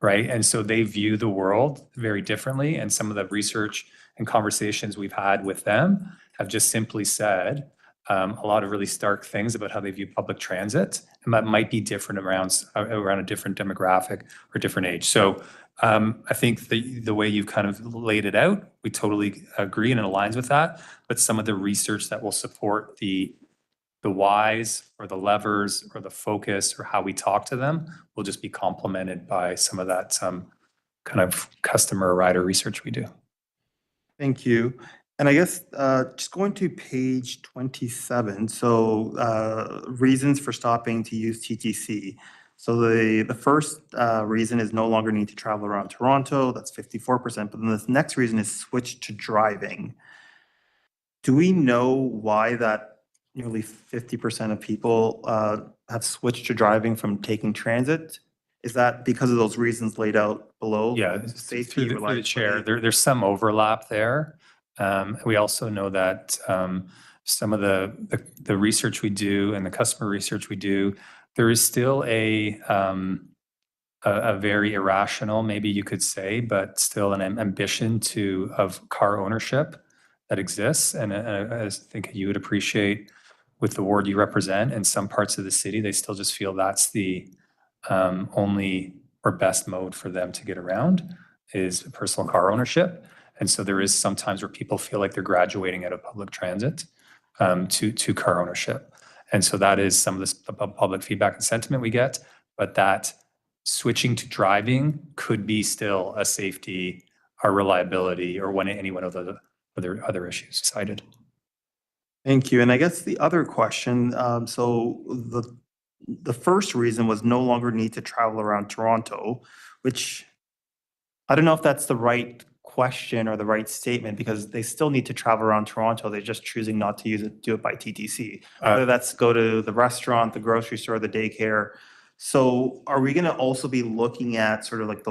right? And so they view the world very differently. And some of the research and conversations we've had with them have just simply said a lot of really stark things about how they view public transit, and that might be different around a different demographic or different age. So I think the way you've kind of laid it out, we totally agree and it aligns with that. But some of the research that will support the whys or the levers or the focus or how we talk to them will just be complemented by some of that kind of customer rider research we do. Thank you. And I guess just going to page 27, so reasons for stopping to use TTC. So the first reason is no longer need to travel around Toronto, that's 54%, but then this next reason is switch to driving. Do we know why that nearly 50% of people have switched to driving from taking transit? Is that because of those reasons laid out below? Yeah, Safety, through the chair, there's some overlap there. We also know that some of the research we do and the customer research we do, there is still a very irrational, maybe you could say, but still an ambition of car ownership that exists. And I think you would appreciate, with the ward you represent, in some parts of the city, they still just feel that's the only or best mode for them to get around is personal car ownership. And so there is sometimes where people feel like they're graduating out of public transit to car ownership. And so that is some of the public feedback and sentiment we get, but that switching to driving could be still a safety, or reliability, or any one of the other issues cited. Thank you. And I guess the other question, so the first reason was no longer need to travel around Toronto, which I don't know if that's the right question or the right statement, because they still need to travel around Toronto. They're just choosing not to do it by TTC. Whether that's go to the restaurant, the grocery store, the daycare. So are we going to also be looking at sort of like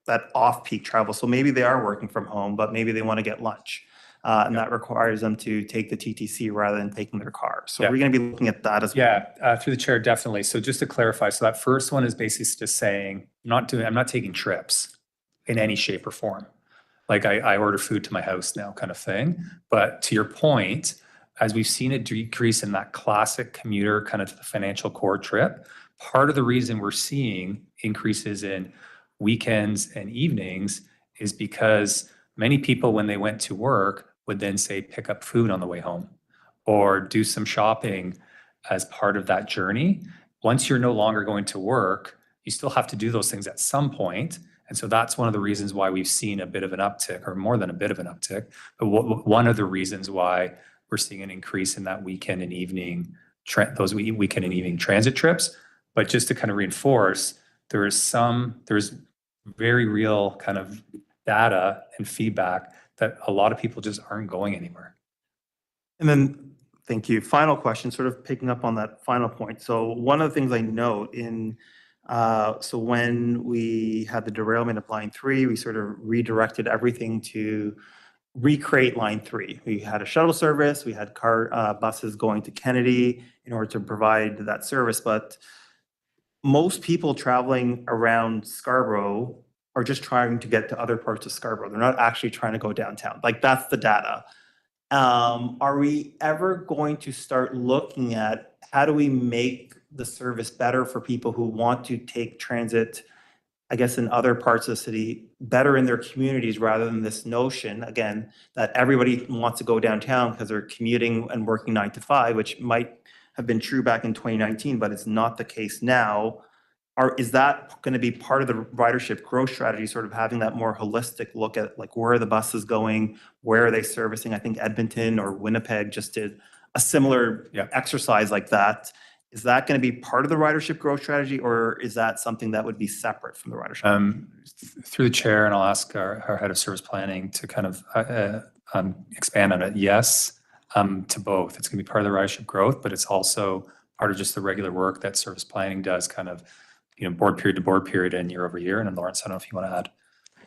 that off-peak travel? So maybe they are working from home, but maybe they want to get lunch. And that requires them to take the TTC rather than taking their car. So we're going to be looking at that as well. Yeah, through the chair, definitely. So just to clarify, so that first one is basically just saying, I'm not taking trips in any shape or form. Like I order food to my house now, kind of thing. But to your point, as we've seen a decrease in that classic commuter kind of to the financial core trip, part of the reason we're seeing increases in weekends and evenings is because many people, when they went to work, would then say pick up food on the way home or do some shopping as part of that journey. Once you're no longer going to work, you still have to do those things at some point. And so that's one of the reasons why we've seen a bit of an uptick, or more than a bit of an uptick. But one of the reasons why we're seeing an increase in that weekend and evening, those weekend and evening transit trips. But just to kind of reinforce, there's very real kind of data and feedback that a lot of people just aren't going anywhere. And then, thank you. Final question, sort of picking up on that final point. So one of the things I note so when we had the derailment of line 3, we sort of redirected everything to recreate line 3. We had a shuttle service, we had buses going to Kennedy in order to provide that service. But most people traveling around Scarborough are just trying to get to other parts of Scarborough. They're not actually trying to go downtown. Like, that's the data. Are we ever going to start looking at how do we make the service better for people who want to take transit I guess, in other parts of the city better in their communities rather than this notion, again, that everybody wants to go downtown because they're commuting and working 9 to 5, which might have been true back in 2019, but it's not the case now. Is that going to be part of the ridership growth strategy, sort of having that more holistic look at like where are the buses going, where are they servicing? I think Edmonton or Winnipeg just did a similar exercise like that. Is that going to be part of the ridership growth strategy, or is that something that would be separate from the ridership? Through the chair, and I'll ask our head of service planning to kind of expand on it. Yes, to both. It's going to be part of the ridership growth, but it's also part of just the regular work that service planning does, kind of, board period to board period and year over year. And then Lawrence, I don't know if you want to add.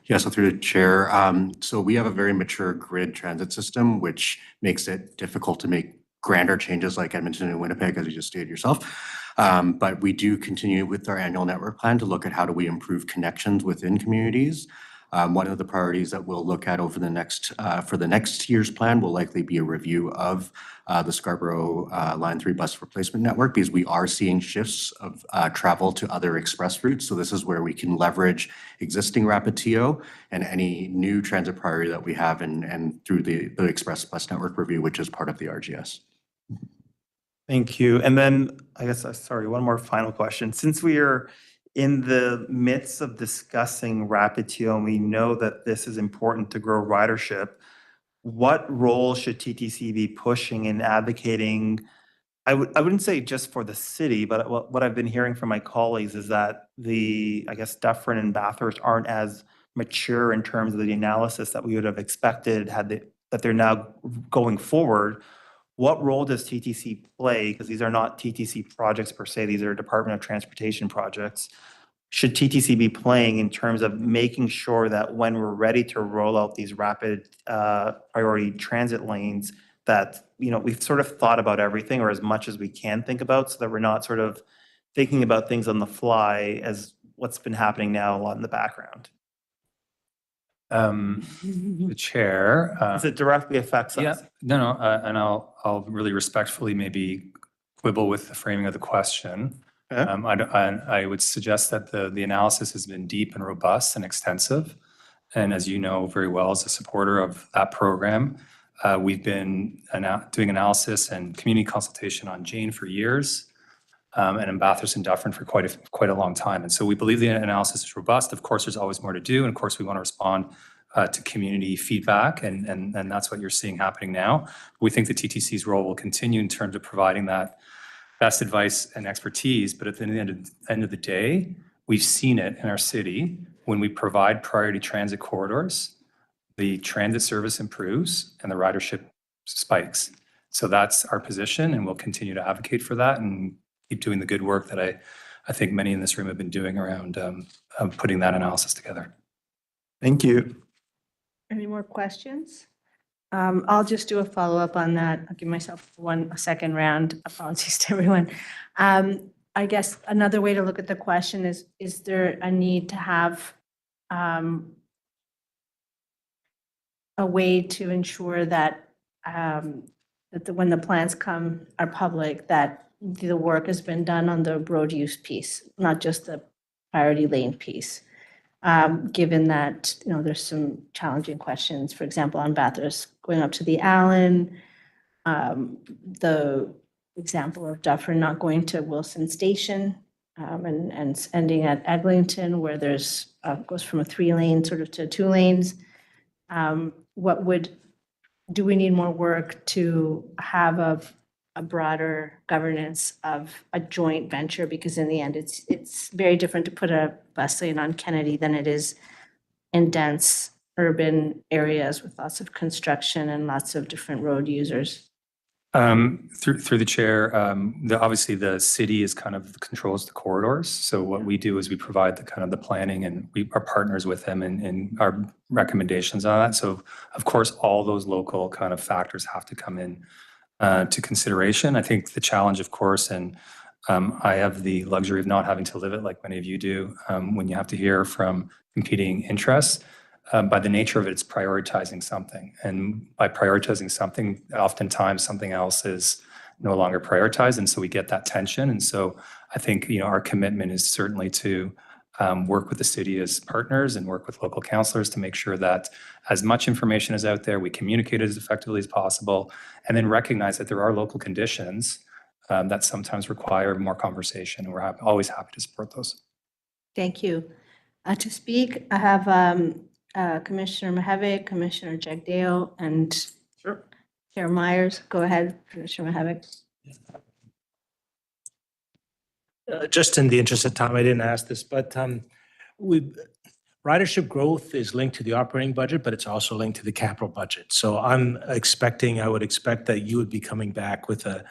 Yeah, so through the chair, so we have a very mature grid transit system, which makes it difficult to make grander changes like Edmonton and Winnipeg, as you just stated yourself. But we do continue with our annual network plan to look at how do we improve connections within communities. One of the priorities that we'll look at over the next, for the next year's plan will likely be a review of the Scarborough Line 3 bus replacement network, because we are seeing shifts of travel to other express routes. So this is where we can leverage existing rapid TO and any new transit priority that we have and through the express bus network review, which is part of the RGS. Thank you. And then I guess, sorry, one more final question. Since we are in the midst of discussing rapid TO, and we know that this is important to grow ridership, what role should TTC be pushing and advocating? I wouldn't say just for the city, but what I've been hearing from my colleagues is that I guess Dufferin and Bathurst aren't as mature in terms of the analysis that we would have expected that they're now going forward. What role does TTC play? Because these are not TTC projects per se, these are Department of Transportation projects. Should TTC be playing in terms of making sure that when we're ready to roll out these rapid priority transit lanes, that we've sort of thought about everything, or as much as we can think about, so that we're not sort of thinking about things on the fly as what's been happening now a lot in the background? The chair. As it directly affects us. Yeah, no, and I'll really respectfully maybe quibble with the framing of the question. I would suggest that the analysis has been deep and robust and extensive. And as you know very well, as a supporter of that program, we've been doing analysis and community consultation on Jane for years, and in Bathurst and Dufferin for quite a long time. And so we believe the analysis is robust. Of course, there's always more to do. And of course, we want to respond to community feedback. And that's what you're seeing happening now. We think the TTC's role will continue in terms of providing that best advice and expertise. But at the end of the day, we've seen it in our city. When we provide priority transit corridors, the transit service improves and the ridership spikes. So that's our position, and we'll continue to advocate for that and keep doing the good work that I think many in this room have been doing around putting that analysis together. Thank you. Any more questions? I'll just do a follow-up on that. I'll give myself a second round. Apologies to everyone. I guess another way to look at the question is there a need to have a way to ensure that when the plans are public, that the work has been done on the road use piece, not just the priority lane piece. Given that, there's some challenging questions, for example, on Bathurst going up to the Allen, the example of Dufferin not going to Wilson Station, and ending at Eglinton, where there's goes from a 3-lane sort of to 2 lanes. Do we need more work to have a broader governance of a joint venture? Because in the end, it's very different to put a bus lane on Kennedy than it is in dense urban areas with lots of construction and lots of different road users. Through the chair, obviously the city is kind of controls the corridors. So what we do is we provide the planning, and we are partners with them in our recommendations on that. So of course, all those local kind of factors have to come in to consideration. I think the challenge, of course, and I have the luxury of not having to live it like many of you do, when you have to hear from competing interests. By the nature of it, it's prioritizing something. And by prioritizing something, oftentimes something else is no longer prioritized. And so we get that tension. And so I think, our commitment is certainly to work with the city as partners and work with local councillors to make sure that as much information is out there, we communicate it as effectively as possible, and then recognize that there are local conditions that sometimes require more conversation, and we're always happy to support those. Thank you. To speak, I have Commissioner Mahevik, Commissioner Jagdale, and Chair Myers. Go ahead, Commissioner Mahevik. Just in the interest of time, I didn't ask this, but ridership growth is linked to the operating budget, but it's also linked to the capital budget. So I would expect that you would be coming back with a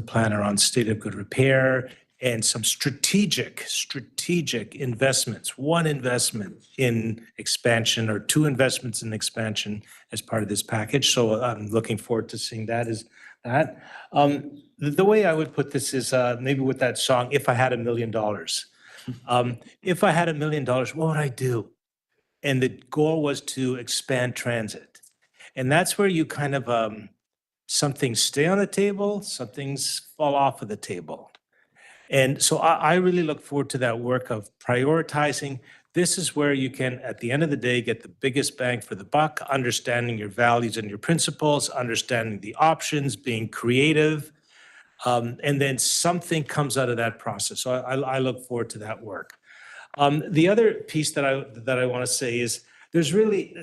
plan around state of good repair and some strategic investments, one investment in expansion or two investments in expansion as part of this package. So I'm looking forward to seeing that. The way I would put this is maybe with that song, If I Had $1 Million. If I had $1 million, what would I do? And the goal was to expand transit. And that's where you kind of, some things stay on the table, some things fall off of the table. And so I really look forward to that work of prioritizing. This is where you can, at the end of the day, get the biggest bang for the buck, understanding your values and your principles, understanding the options, being creative, and then something comes out of that process. So I look forward to that work. The other piece that I want to say is there's really,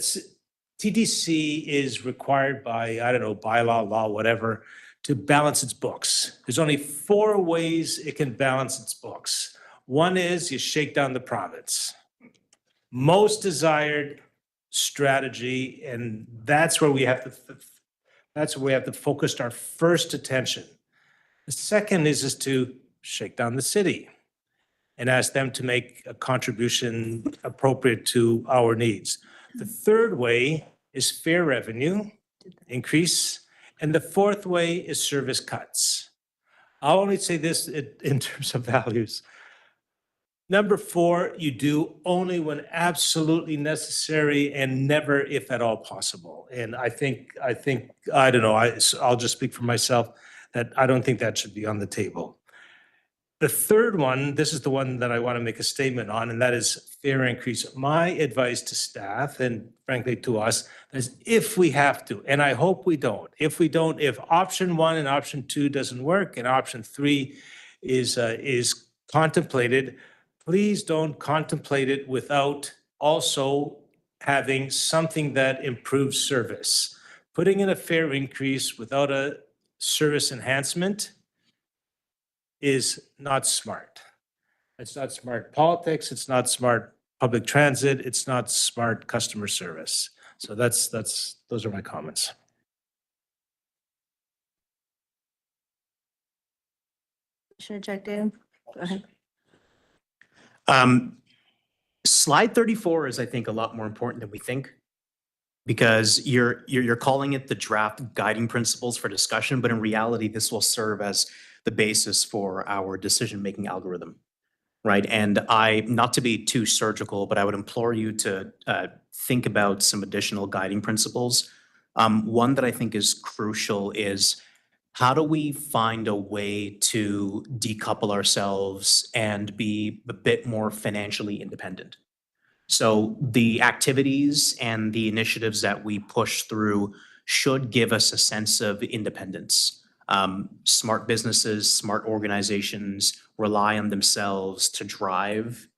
TTC is required by, I don't know, bylaw, law, whatever, to balance its books. There's only 4 ways it can balance its books. One is you shake down the province. Most desired strategy, and that's where we have to focus our first attention. The second is to shake down the city and ask them to make a contribution appropriate to our needs. The third way is fair revenue increase, and the fourth way is service cuts. I'll only say this in terms of values. Number 4, you do only when absolutely necessary and never if at all possible. And I don't know, I'll just speak for myself that I don't think that should be on the table. The third one, this is the one that I want to make a statement on, and that is fair increase. My advice to staff and frankly to us is if we have to, and I hope we don't, if option 1 and option 2 doesn't work and option 3 is contemplated, please don't contemplate it without also having something that improves service. Putting in a fair increase without a service enhancement is not smart. It's not smart politics. It's not smart public transit. It's not smart customer service. So those are my comments. Commissioner Jagdale, go ahead. Slide 34 is, I think, a lot more important than we think, because you're calling it the draft guiding principles for discussion, but in reality, this will serve as the basis for our decision-making algorithm, right? And not to be too surgical, but I would implore you to think about some additional guiding principles. One that I think is crucial is how do we find a way to decouple ourselves and be a bit more financially independent? So the activities and the initiatives that we push through should give us a sense of independence. Smart businesses, smart organizations rely on themselves to drive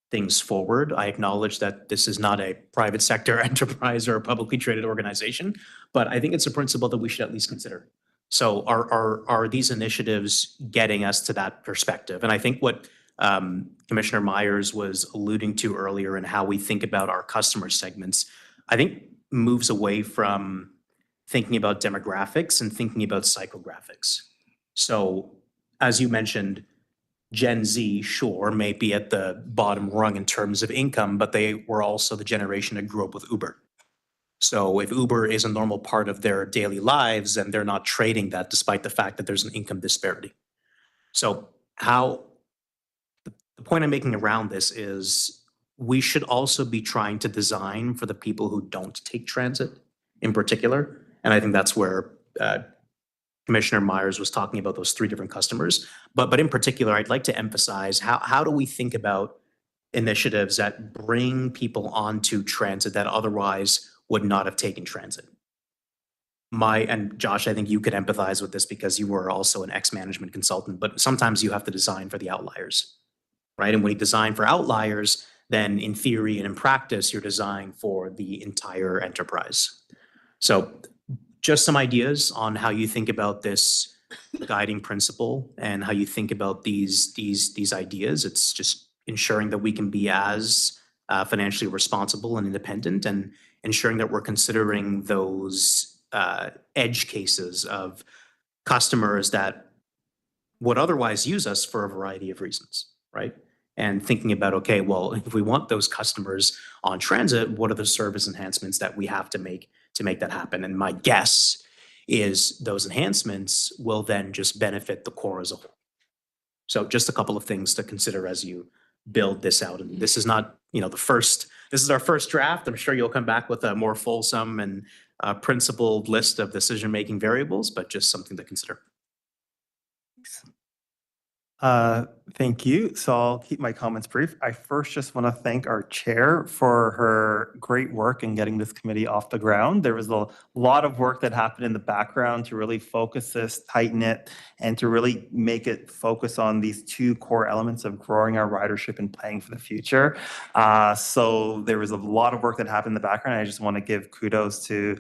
things forward. I acknowledge that this is not a private sector enterprise or a publicly traded organization, but I think it's a principle that we should at least consider. So are these initiatives getting us to that perspective? And I think what Commissioner Myers was alluding to earlier and how we think about our customer segments, I think moves away from thinking about demographics and thinking about psychographics. So as you mentioned, Gen Z, sure, may be at the bottom rung in terms of income, but they were also the generation that grew up with Uber. So if Uber is a normal part of their daily lives, then they're not trading that despite the fact that there's an income disparity. So the point I'm making around this is we should also be trying to design for the people who don't take transit in particular. And I think that's where Commissioner Myers was talking about those 3 different customers. But in particular, I'd like to emphasize how do we think about initiatives that bring people onto transit that otherwise would not have taken transit. And Josh, I think you could empathize with this because you were also an ex-management consultant, but sometimes you have to design for the outliers, right? And when you design for outliers, then in theory and in practice, you're designing for the entire enterprise. So just some ideas on how you think about this guiding principle and how you think about these ideas. It's just ensuring that we can be as financially responsible and independent, and ensuring that we're considering those edge cases of customers that would otherwise use us for a variety of reasons, right? And thinking about, okay, well, if we want those customers on transit, what are the service enhancements that we have to make that happen? And my guess is those enhancements will then just benefit the core as a whole. So just a couple of things to consider as you build this out. And this is not, this is our first draft. I'm sure you'll come back with a more fulsome and principled list of decision-making variables, but just something to consider. Thank you. So I'll keep my comments brief. I first just want to thank our chair for her great work in getting this committee off the ground. There was a lot of work that happened in the background to really focus this, tighten it, and to really make it focus on these two core elements of growing our ridership and planning for the future. So there was a lot of work that happened in the background. I just want to give kudos to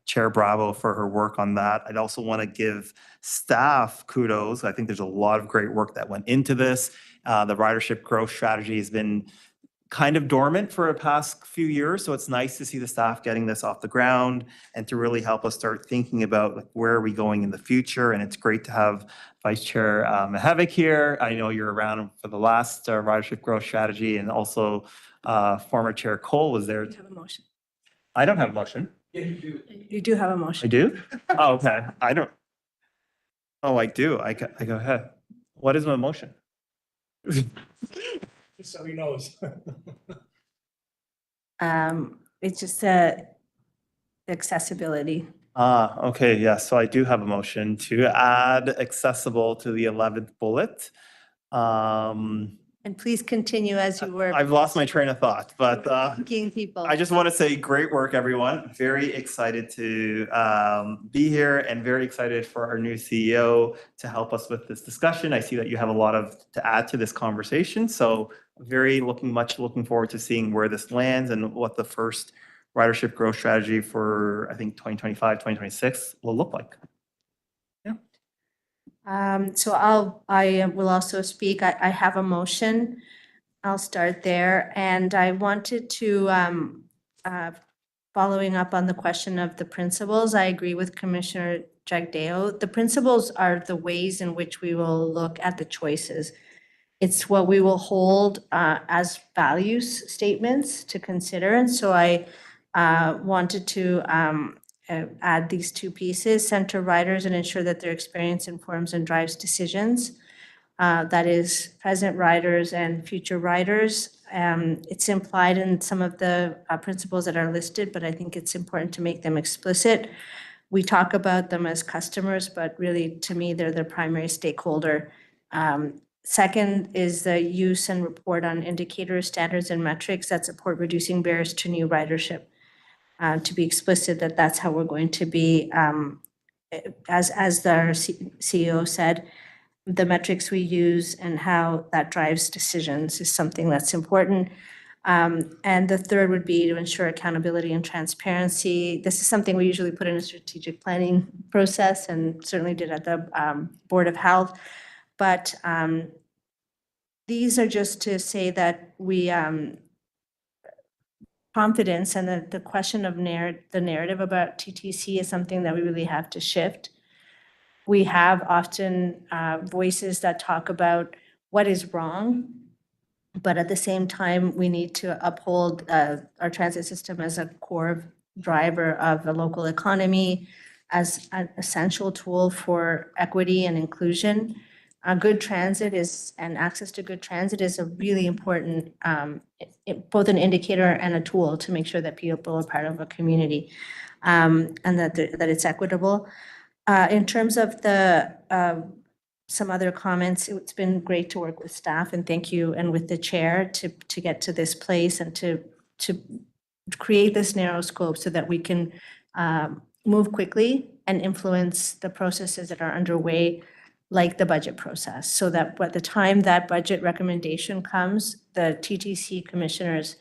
Chair Bravo for her work on that. I'd also want to give staff kudos. I think there's a lot of great work that went into this. The ridership growth strategy has been kind of dormant for the past few years, so it's nice to see the staff getting this off the ground and to really help us start thinking about like, where are we going in the future. And it's great to have Vice Chair Mihevik here. I know you're around for the last ridership growth strategy, and also former Chair Cole was there. You have a motion. I don't have a motion. Yeah, you do. You do have a motion. I do? Oh, okay. I don't. Oh, I do. I go ahead. What is my motion? Just so he knows. It's just accessibility. Okay, yeah, so I do have a motion to add accessible to the 11th bullet. And please continue as you were. I've lost my train of thought, but Thanking people. I just want to say great work, everyone. Very excited to be here and very excited for our new CEO to help us with this discussion. I see that you have a lot to add to this conversation. So much looking forward to seeing where this lands and what the first ridership growth strategy for, I think, 2025, 2026 will look like. So I will also speak. I have a motion. I'll start there. And I wanted to, following up on the question of the principles, I agree with Commissioner Jagdeo. The principles are the ways in which we will look at the choices. It's what we will hold as values statements to consider. And so I wanted to add these two pieces: center riders and ensure that their experience informs and drives decisions. That is present riders and future riders. It's implied in some of the principles that are listed, but I think it's important to make them explicit. We talk about them as customers, but really, to me, they're the primary stakeholder. Second is the use and report on indicators, standards, and metrics that support reducing barriers to new ridership. To be explicit that that's how we're going to be, as our CEO said, the metrics we use and how that drives decisions is something that's important. And the third would be to ensure accountability and transparency. This is something we usually put in a strategic planning process and certainly did at the Board of Health. But these are just to say that we confidence and the question of the narrative about TTC is something that we really have to shift. We have often voices that talk about what is wrong, but at the same time, we need to uphold our transit system as a core driver of the local economy, as an essential tool for equity and inclusion. Good transit and access to good transit is a really important, both an indicator and a tool to make sure that people are part of a community, and that it's equitable. In terms of the some other comments. It's been great to work with staff, and thank you, and with the chair to get to this place and to create this narrow scope so that we can move quickly and influence the processes that are underway, like the budget process, so that by the time that budget recommendation comes, the TTC commissioners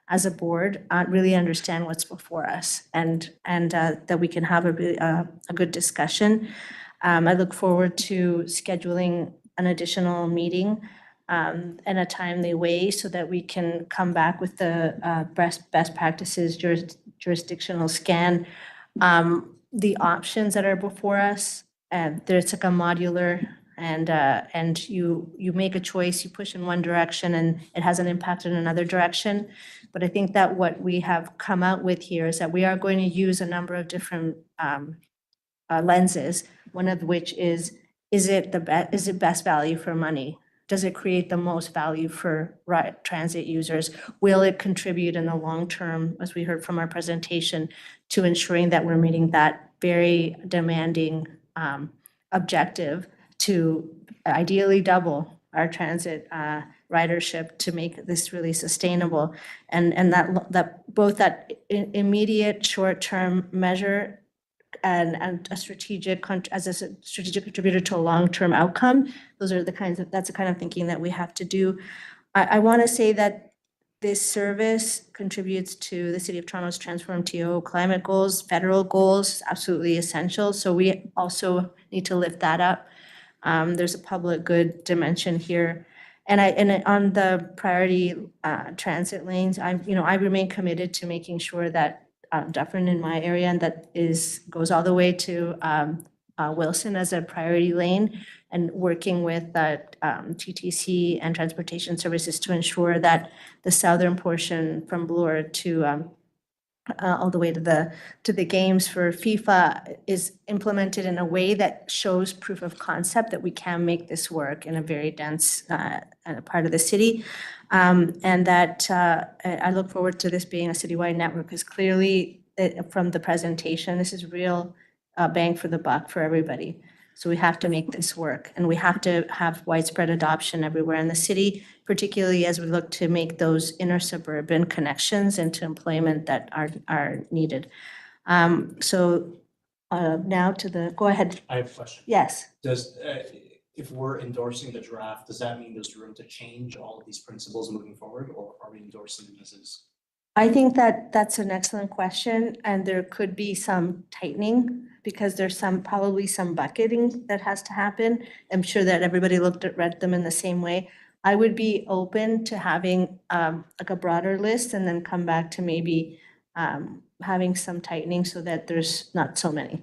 as a board really understand what's before us, and that we can have a good discussion. I look forward to scheduling an additional meeting in a timely way so that we can come back with the best practices jurisdictional scan. The options that are before us, there's like a modular, and you make a choice, you push in one direction and it has an impact in another direction. But I think that what we have come out with here is that we are going to use a number of different lenses, one of which is it best value for money? Does it create the most value for transit users? Will it contribute in the long term, as we heard from our presentation, to ensuring that we're meeting that very demanding objective to ideally double our transit ridership to make this really sustainable, and that both that immediate short-term measure and a strategic as a strategic contributor to a long-term outcome. That's the kind of thinking that we have to do. I want to say that this service contributes to the City of Toronto's Transform TO climate goals, federal goals, absolutely essential. So we also need to lift that up. There's a public good dimension here. And on the priority transit lanes, I remain committed to making sure that Dufferin in my area, and that goes all the way to Wilson as a priority lane, and working with TTC and Transportation Services to ensure that the southern portion from Bloor to all the way to the games for FIFA is implemented in a way that shows proof of concept that we can make this work in a very dense part of the city. And that I look forward to this being a citywide network, because clearly from the presentation, this is real bang for the buck for everybody. So we have to make this work, and we have to have widespread adoption everywhere in the city, particularly as we look to make those inner suburban connections into employment that are needed. So now go ahead. I have a question. Yes. If we're endorsing the draft, does that mean there's room to change all of these principles moving forward, or are we endorsing them as is? I think that that's an excellent question, and there could be some tightening because there's probably some bucketing that has to happen. I'm sure that everybody read them in the same way. I would be open to having like a broader list and then come back to maybe having some tightening so that there's not so many.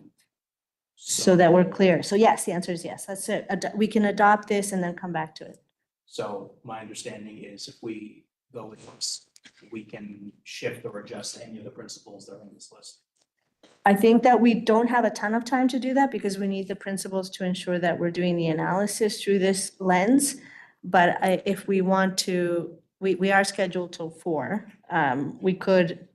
So that we're clear. So yes, the answer is yes. That's it. We can adopt this and then come back to it. So my understanding is if we go with this, we can shift or adjust any of the principles that are on this list. I think that we don't have a ton of time to do that because we need the principles to ensure that we're doing the analysis through this lens. But if we want to, we are scheduled till 4. We could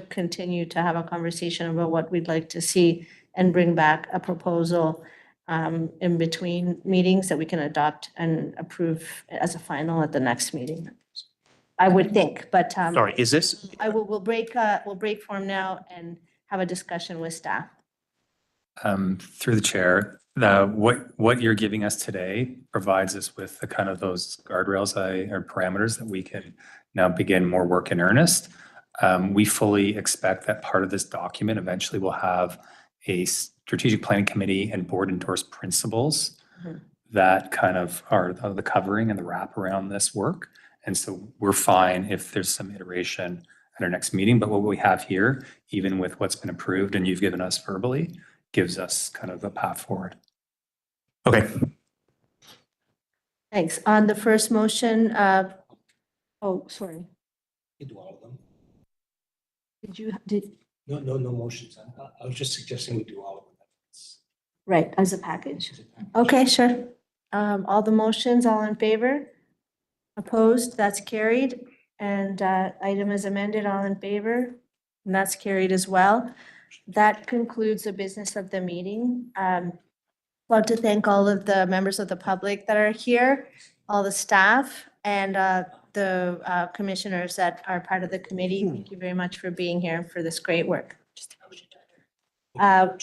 continue to have a conversation about what we'd like to see and bring back a proposal in between meetings that we can adopt and approve as a final at the next meeting. I would think, but Sorry, is this? we'll break form now and have a discussion with staff. Through the chair, what you're giving us today provides us with the kind of those guardrails or parameters that we can now begin more work in earnest. We fully expect that part of this document eventually will have a strategic planning committee and board endorsed principles that kind of are the covering and the wrap around this work. And so we're fine if there's some iteration at our next meeting, but what we have here, even with what's been approved and you've given us verbally, gives us kind of a path forward. Okay. Thanks. On the first motion, oh, sorry. You do all of them. Did No motions. I was just suggesting we do all of them. right, as a package? Okay, sure. All the motions, all in favor? Opposed? That's carried. And item is amended, all in favor? And that's carried as well. That concludes the business of the meeting. love to thank all of the members of the public that are here, all the staff, and the commissioners that are part of the committee. Thank you very much for being here for this great work.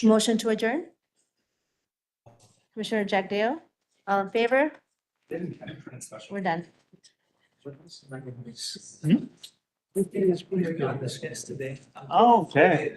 Motion to adjourn? Commissioner Jagdeo, all in favor? We're done. We finished briefly on this yesterday. Okay.